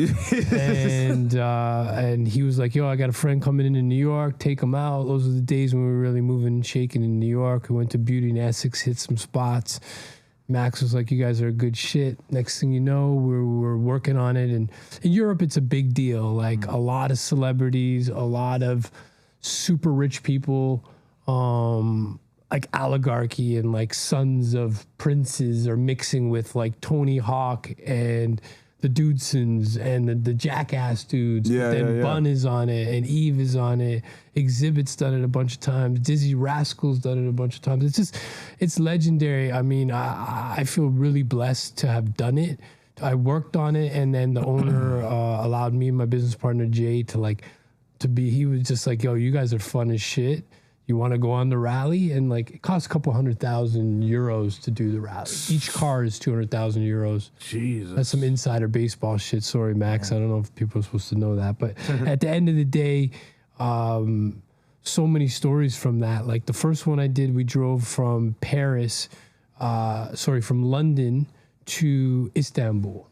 and he was like, "Yo, I got a friend coming into New York. Take him out." Those were the days when we were really moving and shaking in New York. We went to Beauty and Essex, hit some spots. Max was like, "You guys are good shit." Next thing you know, we're working on it, and in Europe, it's a big deal. Like a lot of celebrities, a lot of super rich people, like oligarchy and like sons of princes are mixing with like Tony Hawk and the Dudesons and the Jackass dudes. Yeah, But then yeah. Bun is on it and Eve is on it. Exhibit's done it a bunch of times. Dizzy Rascal's done it a bunch of times. It's legendary. I mean, I feel really blessed to have done it. I worked on it, and then the owner allowed me and my business partner Jay to be. He was just like, "Yo, you guys are fun as shit. You want to go on the rally?" And like, it costs a couple €100,000 to do the rally. Each car is €200,000. Jesus. That's some insider baseball shit. Sorry, Max. I don't know if people are supposed to know that, but at the end of the day, so many stories from that. Like the first one I did, we drove from from London to Istanbul.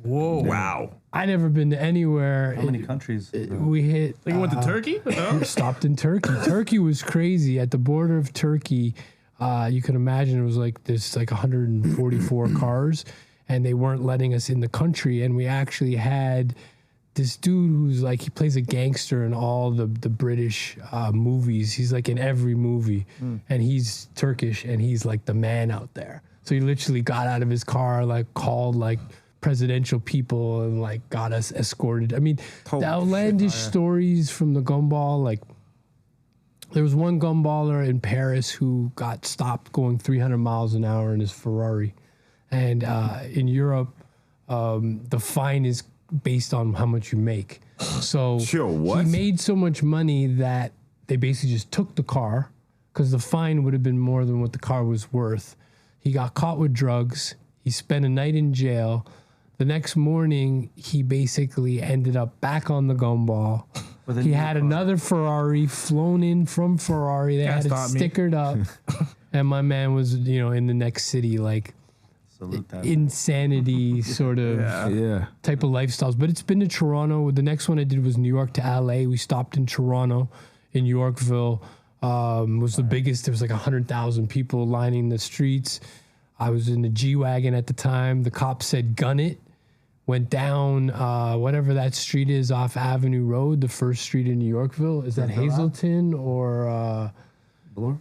Whoa. Wow. I never been to anywhere. How many countries? We hit. Like you went to Turkey? We stopped in Turkey. Turkey was crazy. At the border of Turkey, you can imagine it was like there's like 144 cars, and they weren't letting us in the country. And we actually had this dude who's like, he plays a gangster in all the British movies. He's like in every movie, and he's Turkish, and he's like the man out there. So he literally got out of his car, like called like presidential people and like got us escorted. I mean, the outlandish stories from the gumball, like there was one gumballer in Paris who got stopped going 300 miles an hour in his Ferrari. And in Europe, the fine is based on how much you make. So what? he made so much money that they basically just took the car because the fine would have been more than what the car was worth. He got caught with drugs. He spent a night in jail. The next morning, he basically ended up back on the gumball. He had another Ferrari flown in from Ferrari. They had it stickered up. And my man was, in the next city, like insanity sort of type of lifestyles. But it's been to Toronto. The next one I did was New York to LA. We stopped in Toronto, in Yorkville. Was the biggest. There was like 100,000 people lining the streets. I was in the G-Wagon at the time. The cop said, "Gun it." Went down whatever that street is off Avenue Road, the first street in Yorkville. Is that Hazleton or? Bloor?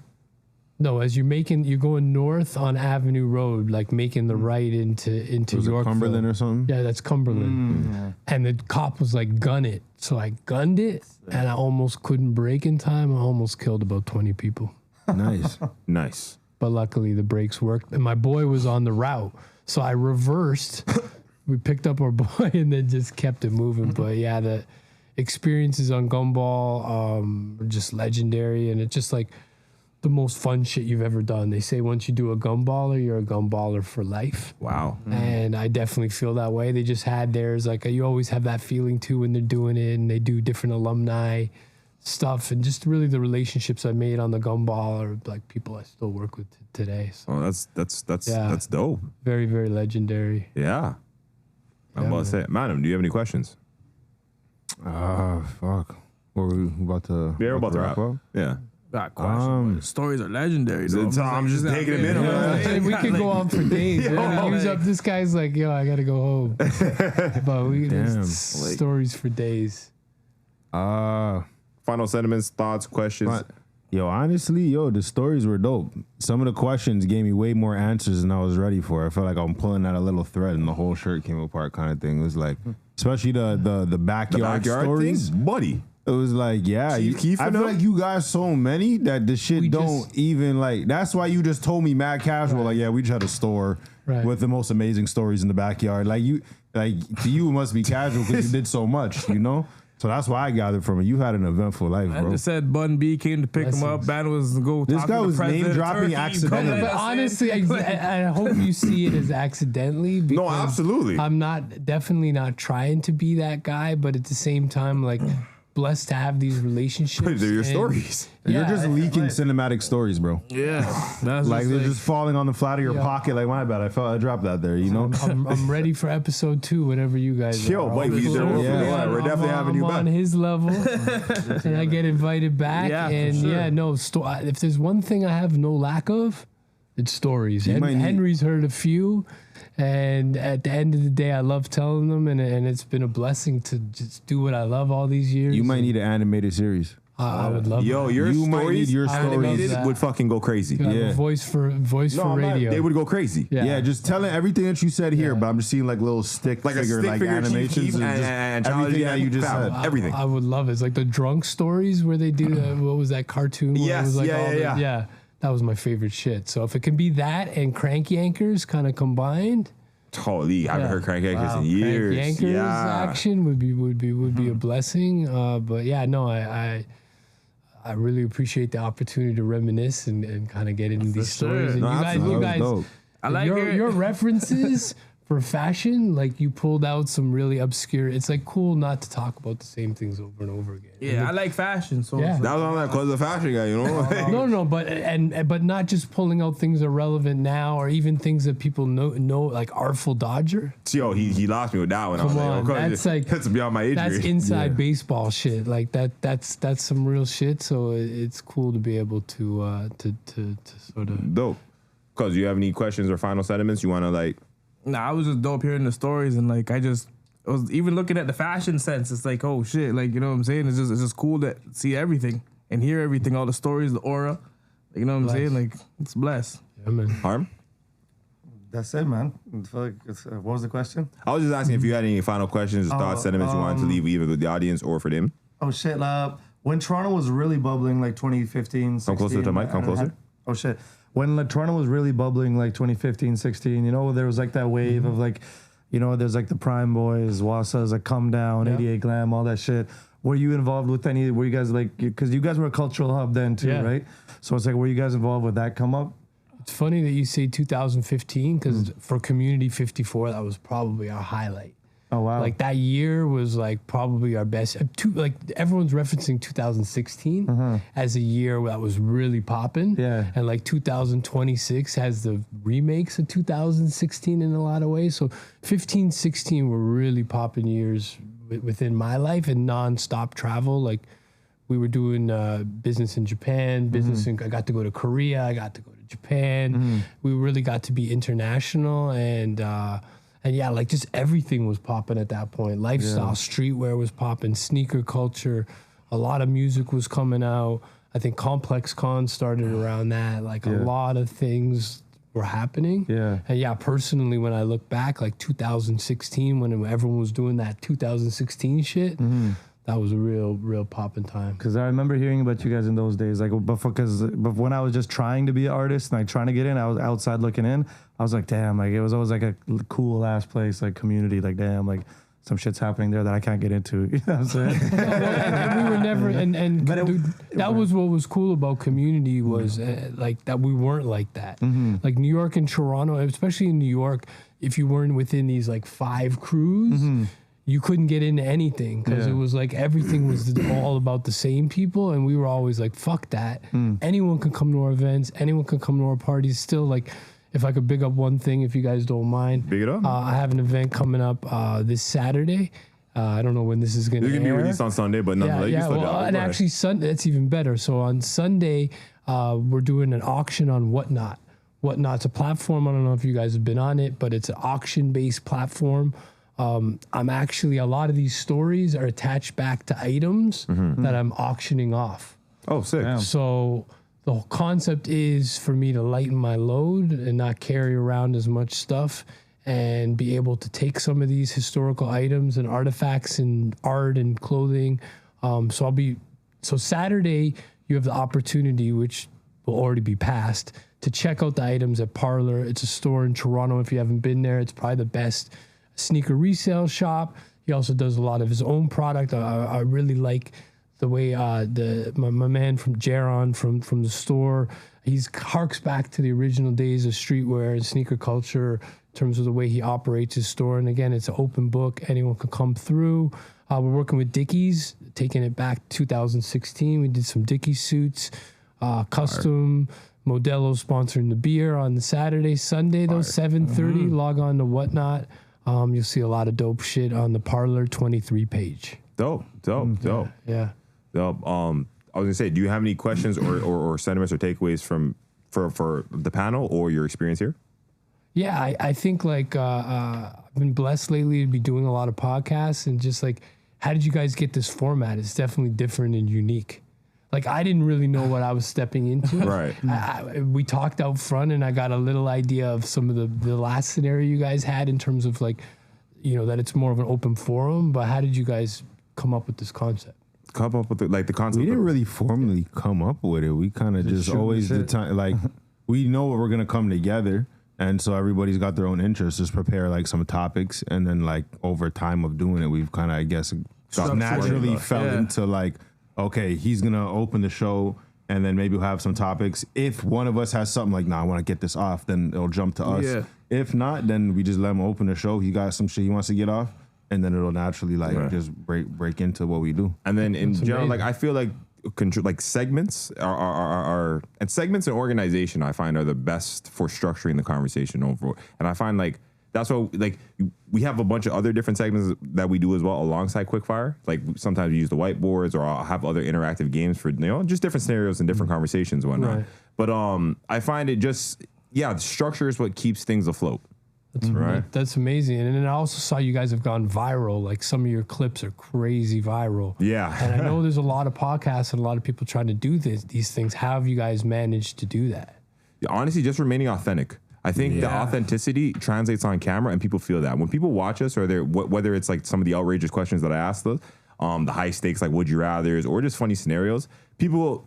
No, as you're going north on Avenue Road, like making the right into Was it Yorkville. Cumberland or something? Yeah, that's Cumberland. And the cop was like, "Gun it." So I gunned it, and I almost couldn't brake in time. I almost killed about 20 people. Nice. Nice. But luckily the brakes worked, and my boy was on the route. So I reversed. We picked up our boy and then just kept it moving. But yeah, the experiences on Gumball are just legendary, and it's just like the most fun shit you've ever done. They say once you do a gumballer, you're a gumballer for life. Wow. And I definitely feel that way. They just had theirs. Like you always have that feeling too when they're doing it, and they do different alumni stuff, and just really the relationships I made on the gumball are like people I still work with today. So Oh, that's dope. very, very legendary. Yeah. I must say, Madam, do you have any questions? Fuck. What were we about to? Yeah, we're about to wrap up? Yeah. Got questions. But stories are legendary. Though. I'm just taking them in. And we could go on for days. This guy's like, "Yo, I gotta go home." But there's stories for days. Final sentiments, thoughts, questions. Honestly, the stories were dope. Some of the questions gave me way more answers than I was ready for. I felt like I'm pulling out a little thread and the whole shirt came apart kind of thing. It was like, especially the backyard stories. Thing? Buddy. It was like, Keef I feel like you got so many that the shit even like, that's why you just told me mad casual. Like, we just had a store with the most amazing stories in the backyard. Like to you it must be casual because you did so much, So that's why I gathered from it. You had an eventful life, bro. I just said Bun B came to pick him up. Bad was to go. This talk guy to the was president name of dropping Turkey. accidentally. But honestly, I hope you see it as accidentally. No, absolutely. I'm definitely not trying to be that guy, but at the same time, like blessed to have these relationships. They're your stories. You're just leaking cinematic stories, bro. Yeah, that's Like they're just falling on the flat of your pocket. Like, my bad, I dropped that there. I'm ready for episode 2, whenever you guys Chill, are. wait, we're definitely having you I'm back. on his level, and I get invited back. Yeah, for and sure. if there's one thing I have no lack of, it's stories. Henry's heard a few, and at the end of the day, I love telling them, and it's been a blessing to just do what I love all these years. You might need an animated series. I would love Yo, that. your You might stories need your animated stories. would fucking go crazy. I have Yeah. a voice for I'm not- radio. they would go crazy. Yeah, just telling everything that you said here, Yeah. but I'm just seeing like little stick Like a figure, stick like figure, Chief animations Keef, and just and everything Childish that you just Fab. said. Everything. I would love it. It's like the drunk stories where they do what was that cartoon? Where Yes, it was like yeah, all yeah, the, yeah. That was my favorite shit. So if it can be that and Crank Yankers kind of combined, Holy, I haven't Yeah. heard Crank Yankers in years. Crank Yankers action would be a blessing. But yeah, no, I really appreciate the opportunity to reminisce and kind of get into these stories. And No, you absolutely. guys, That was dope. I like your references for fashion, like you pulled out some really obscure. It's like cool not to talk about the same things over and over again. Yeah, I like fashion, so Yeah. That was on that cause the fashion guy, you know? No, but not just pulling out things that are relevant now, or even things that people know like Artful Dodger. Yo, he lost me with that one. I was Come like, on, okay, that's like that's beyond my age that's grade. inside baseball shit. Like that's some real shit. So it's cool to be able to sort of. Dope. Cause you have any questions or final sentiments you want to like? Nah, I was just dope hearing the stories, and like I was even looking at the fashion sense. It's like, oh shit, like, you know what I'm saying? It's just cool to see everything and hear everything, all the stories, the aura. Like, you know what I'm saying? Like, it's blessed. Yeah, man. Harm? That's it, man. What was the question? I was just asking if you had any final questions, thoughts, sentiments you wanted to leave either with the audience or for them. Oh shit! When Toronto was really bubbling, like 2015, 16. Come closer to the mic, come closer. Oh shit! When Toronto was really bubbling, like 2015, 16, you know, there was like that wave of like, you know, there's like the Prime Boys, Wasa's, like Come Down, 88 Glam, all that shit. Were you involved with any? Were you guys like? Because you guys were a cultural hub then too, Yeah. right? So it's like, were you guys involved with that come up? It's funny that you say 2015 because for Community54, that was probably our highlight. Oh wow! Like that year was like probably our best. Like everyone's referencing 2016 as a year that was really popping. Yeah. And like 2026 has the remakes of 2016 in a lot of ways. So 15, 16 were really popping years within my life and nonstop travel. Like we were doing business in Japan, I got to go to Korea, I got to go to Japan. We really got to be international and yeah, like just everything was popping at that point. Lifestyle, streetwear was popping, sneaker culture, a lot of music was coming out. I think Complex Con started around that. Like a lot of things were happening. Yeah. And yeah, personally, when I look back, like 2016, when everyone was doing that 2016 shit, that was a real popping time. Because I remember hearing about you guys in those days, like before, because when I was just trying to be an artist and like trying to get in, I was outside looking in. I was like, damn, like it was always like a cool ass place, like community, like damn, like some shit's happening there that I can't get into. You know what I'm saying? and we were never, that was what was cool about Community was like that we weren't like that. Like New York and Toronto, especially in New York, if you weren't within these like 5 crews. You couldn't get into anything because it was like everything was all about the same people, and we were always like, "Fuck that!" Anyone can come to our events, anyone can come to our parties. Still, like, if I could big up one thing, if you guys don't mind, Big it up. I have an event coming up this Saturday. I don't know when this is going to It's air. gonna be released on Sunday, but nonetheless, you still got it. And Go ahead. actually, Sunday that's even better. So on Sunday, we're doing an auction on Whatnot. Whatnot's a platform. I don't know if you guys have been on it, but it's an auction-based platform. I'm actually, a lot of these stories are attached back to items that I'm auctioning off. Oh, sick. So the whole concept is for me to lighten my load and not carry around as much stuff and be able to take some of these historical items and artifacts and art and clothing. So Saturday, you have the opportunity, which will already be past, to check out the items at Parlor. It's a store in Toronto. If you haven't been there, it's probably the best sneaker resale shop. He also does a lot of his own product. I really like the way my man from Jaron from the store, he's harks back to the original days of streetwear and sneaker culture in terms of the way he operates his store. And again, it's an open book. Anyone can come through. We're working with Dickies, taking it back 2016. We did some Dickies suits, custom. Modelo sponsoring the beer on the Saturday, Sunday, though, 7:30. Log on to Whatnot. You'll see a lot of dope shit on the Parlor 23 page. Dope. Yeah. I was gonna say, do you have any questions or sentiments or takeaways for the panel or your experience here? Yeah, I think like I've been blessed lately to be doing a lot of podcasts and just like, how did you guys get this format? It's definitely different and unique. Like I didn't really know what I was stepping into. Right. We talked out front, and I got a little idea of some of the last scenario you guys had in terms of like, you know, that it's more of an open forum. But how did you guys come up with this concept? Come up with the concept. We didn't really formally come up with it. We kind of just always the time like we know what we're gonna come together, and so everybody's got their own interests. Just prepare like some topics, and then like over time of doing it, we've kind of I guess naturally fell into like, okay, he's gonna open the show, and then maybe we'll have some topics. If one of us has something like, nah, I want to get this off, then it'll jump to us. Yeah. If not, then we just let him open the show. He got some shit he wants to get off, and then it'll naturally like just break into what we do. And then in general, like I feel like segments are and segments and organization I find are the best for structuring the conversation overall. And I find like that's what like we have a bunch of other different segments that we do as well alongside Quickfyre. Like sometimes we use the whiteboards, or I'll have other interactive games for just different scenarios and different conversations and whatnot. Right. But I find it just the structure is what keeps things afloat. That's right. That's amazing. And then I also saw you guys have gone viral. Like some of your clips are crazy viral. Yeah. And I know there's a lot of podcasts and a lot of people trying to do these things. How have you guys managed to do that? Honestly, just remaining authentic. I think the authenticity translates on camera, and people feel that when people watch us, or whether it's like some of the outrageous questions that I asked us, the high stakes like would you rather's, or just funny scenarios, people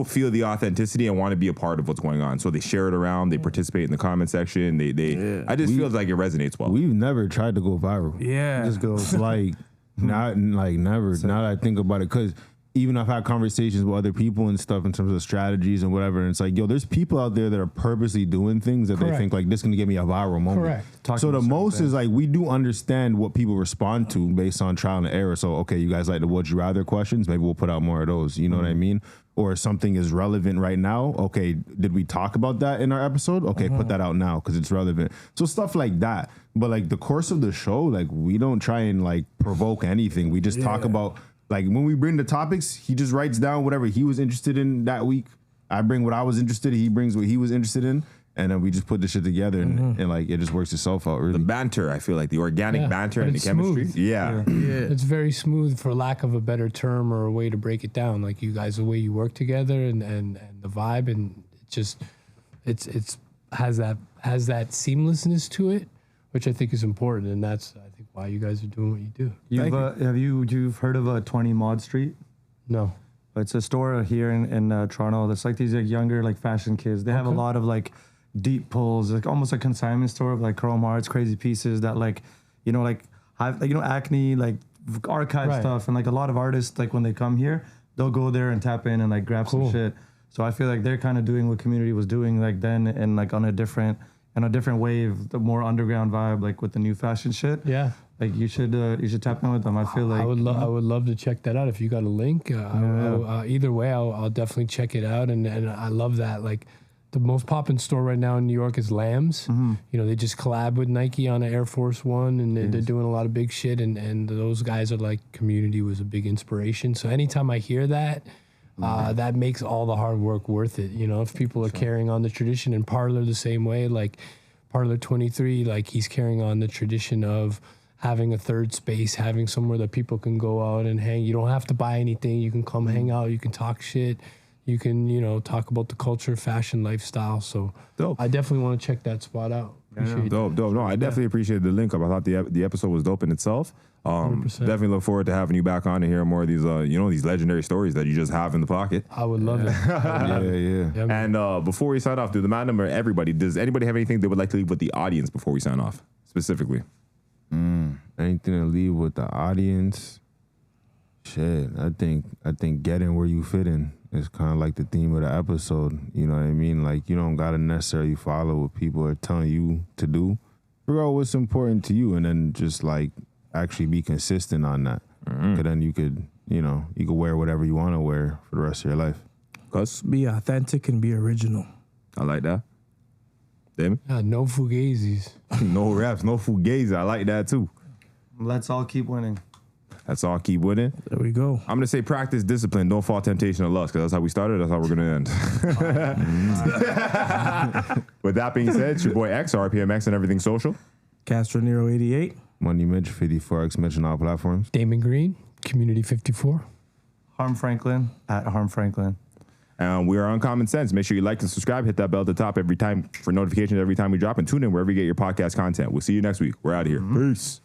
feel the authenticity and want to be a part of what's going on. So they share it around, they participate in the comment section. I just feel like it resonates well. We've never tried to go viral. Yeah. It just goes like, not like never. Now that I think about it, because even I've had conversations with other people and stuff in terms of strategies and whatever. And it's like, yo, there's people out there that are purposely doing things that they think like this is going to get me a viral moment. Correct. So the most is like, we do understand what people respond to based on trial and error. So, okay, you guys like the would you rather questions? Maybe we'll put out more of those. You know what I mean? Or something is relevant right now. Okay, did we talk about that in our episode? Okay, put that out now because it's relevant. So stuff like that. But like the course of the show, like we don't try and like provoke anything. We just talk about, like when we bring the topics, he just writes down whatever he was interested in that week. I bring what I was interested in. He brings what he was interested in. And then we just put this shit together and like it just works itself out. Really. The banter, I feel like the organic banter and the chemistry. Yeah. It's very smooth, for lack of a better term or a way to break it down. Like you guys, the way you work together and the vibe, and it just it's has that seamlessness to it, which I think is important, and that's I think why you guys are doing what you do. You've heard of 20 Mod Street? No. It's a store here in Toronto. That's like these like younger like fashion kids. They have a lot of like deep pulls, like almost a consignment store of like chrome hearts, crazy pieces that like, like have like, Acne, like archive stuff. And like a lot of artists, like when they come here, they'll go there and tap in and like grab some shit. So I feel like they're kind of doing what Community was doing like then, and like on a different wave, the more underground vibe, like with the new fashion shit. Yeah. Like you should tap in with them. I feel like I would love to check that out. If you got a link, either way, I'll definitely check it out. And I love that. Like the most poppin' store right now in New York is Lambs. They just collab with Nike on an Air Force One, and they're doing a lot of big shit. And those guys are like, Community was a big inspiration. So anytime I hear that, that makes all the hard work worth it. If people are carrying on the tradition, and Parlor the same way, like Parlor 23, like he's carrying on the tradition of having a third space, having somewhere that people can go out and hang. You don't have to buy anything. You can come hang out. You can talk shit. You can, talk about the culture, fashion, lifestyle. So dope. I definitely want to check that spot out. Dope. No, I definitely appreciated the link up. I thought the episode was dope in itself. Definitely look forward to having you back on to hear more of these, these legendary stories that you just have in the pocket. I would love it. Yeah. And before we sign off, do the man number, everybody, does anybody have anything they would like to leave with the audience before we sign off, specifically? Anything to leave with the audience? Shit, I think getting where you fit in is kind of like the theme of the episode. You know what I mean? Like, you don't gotta necessarily follow what people are telling you to do. Figure out what's important to you, and then just like actually be consistent on that. Because then you could wear whatever you want to wear for the rest of your life. Be authentic and be original. I like that. Daymon? No fugazis. No raps, no fugazi. I like that too. Let's all keep winning. Let's all keep winning. There we go. I'm gonna say practice discipline. Don't fall temptation of lust, because that's how we started. That's how we're gonna end. With that being said, it's your boy X, RPMX, and everything social. Castro Nero 88. Money Midge 54X mentioned all platforms. Daymon Green, Community54. Harm Franklin at Harm Franklin. We are on Common Sense. Make sure you like and subscribe. Hit that bell at the top every time for notifications every time we drop. And tune in wherever you get your podcast content. We'll see you next week. We're out of here. Peace.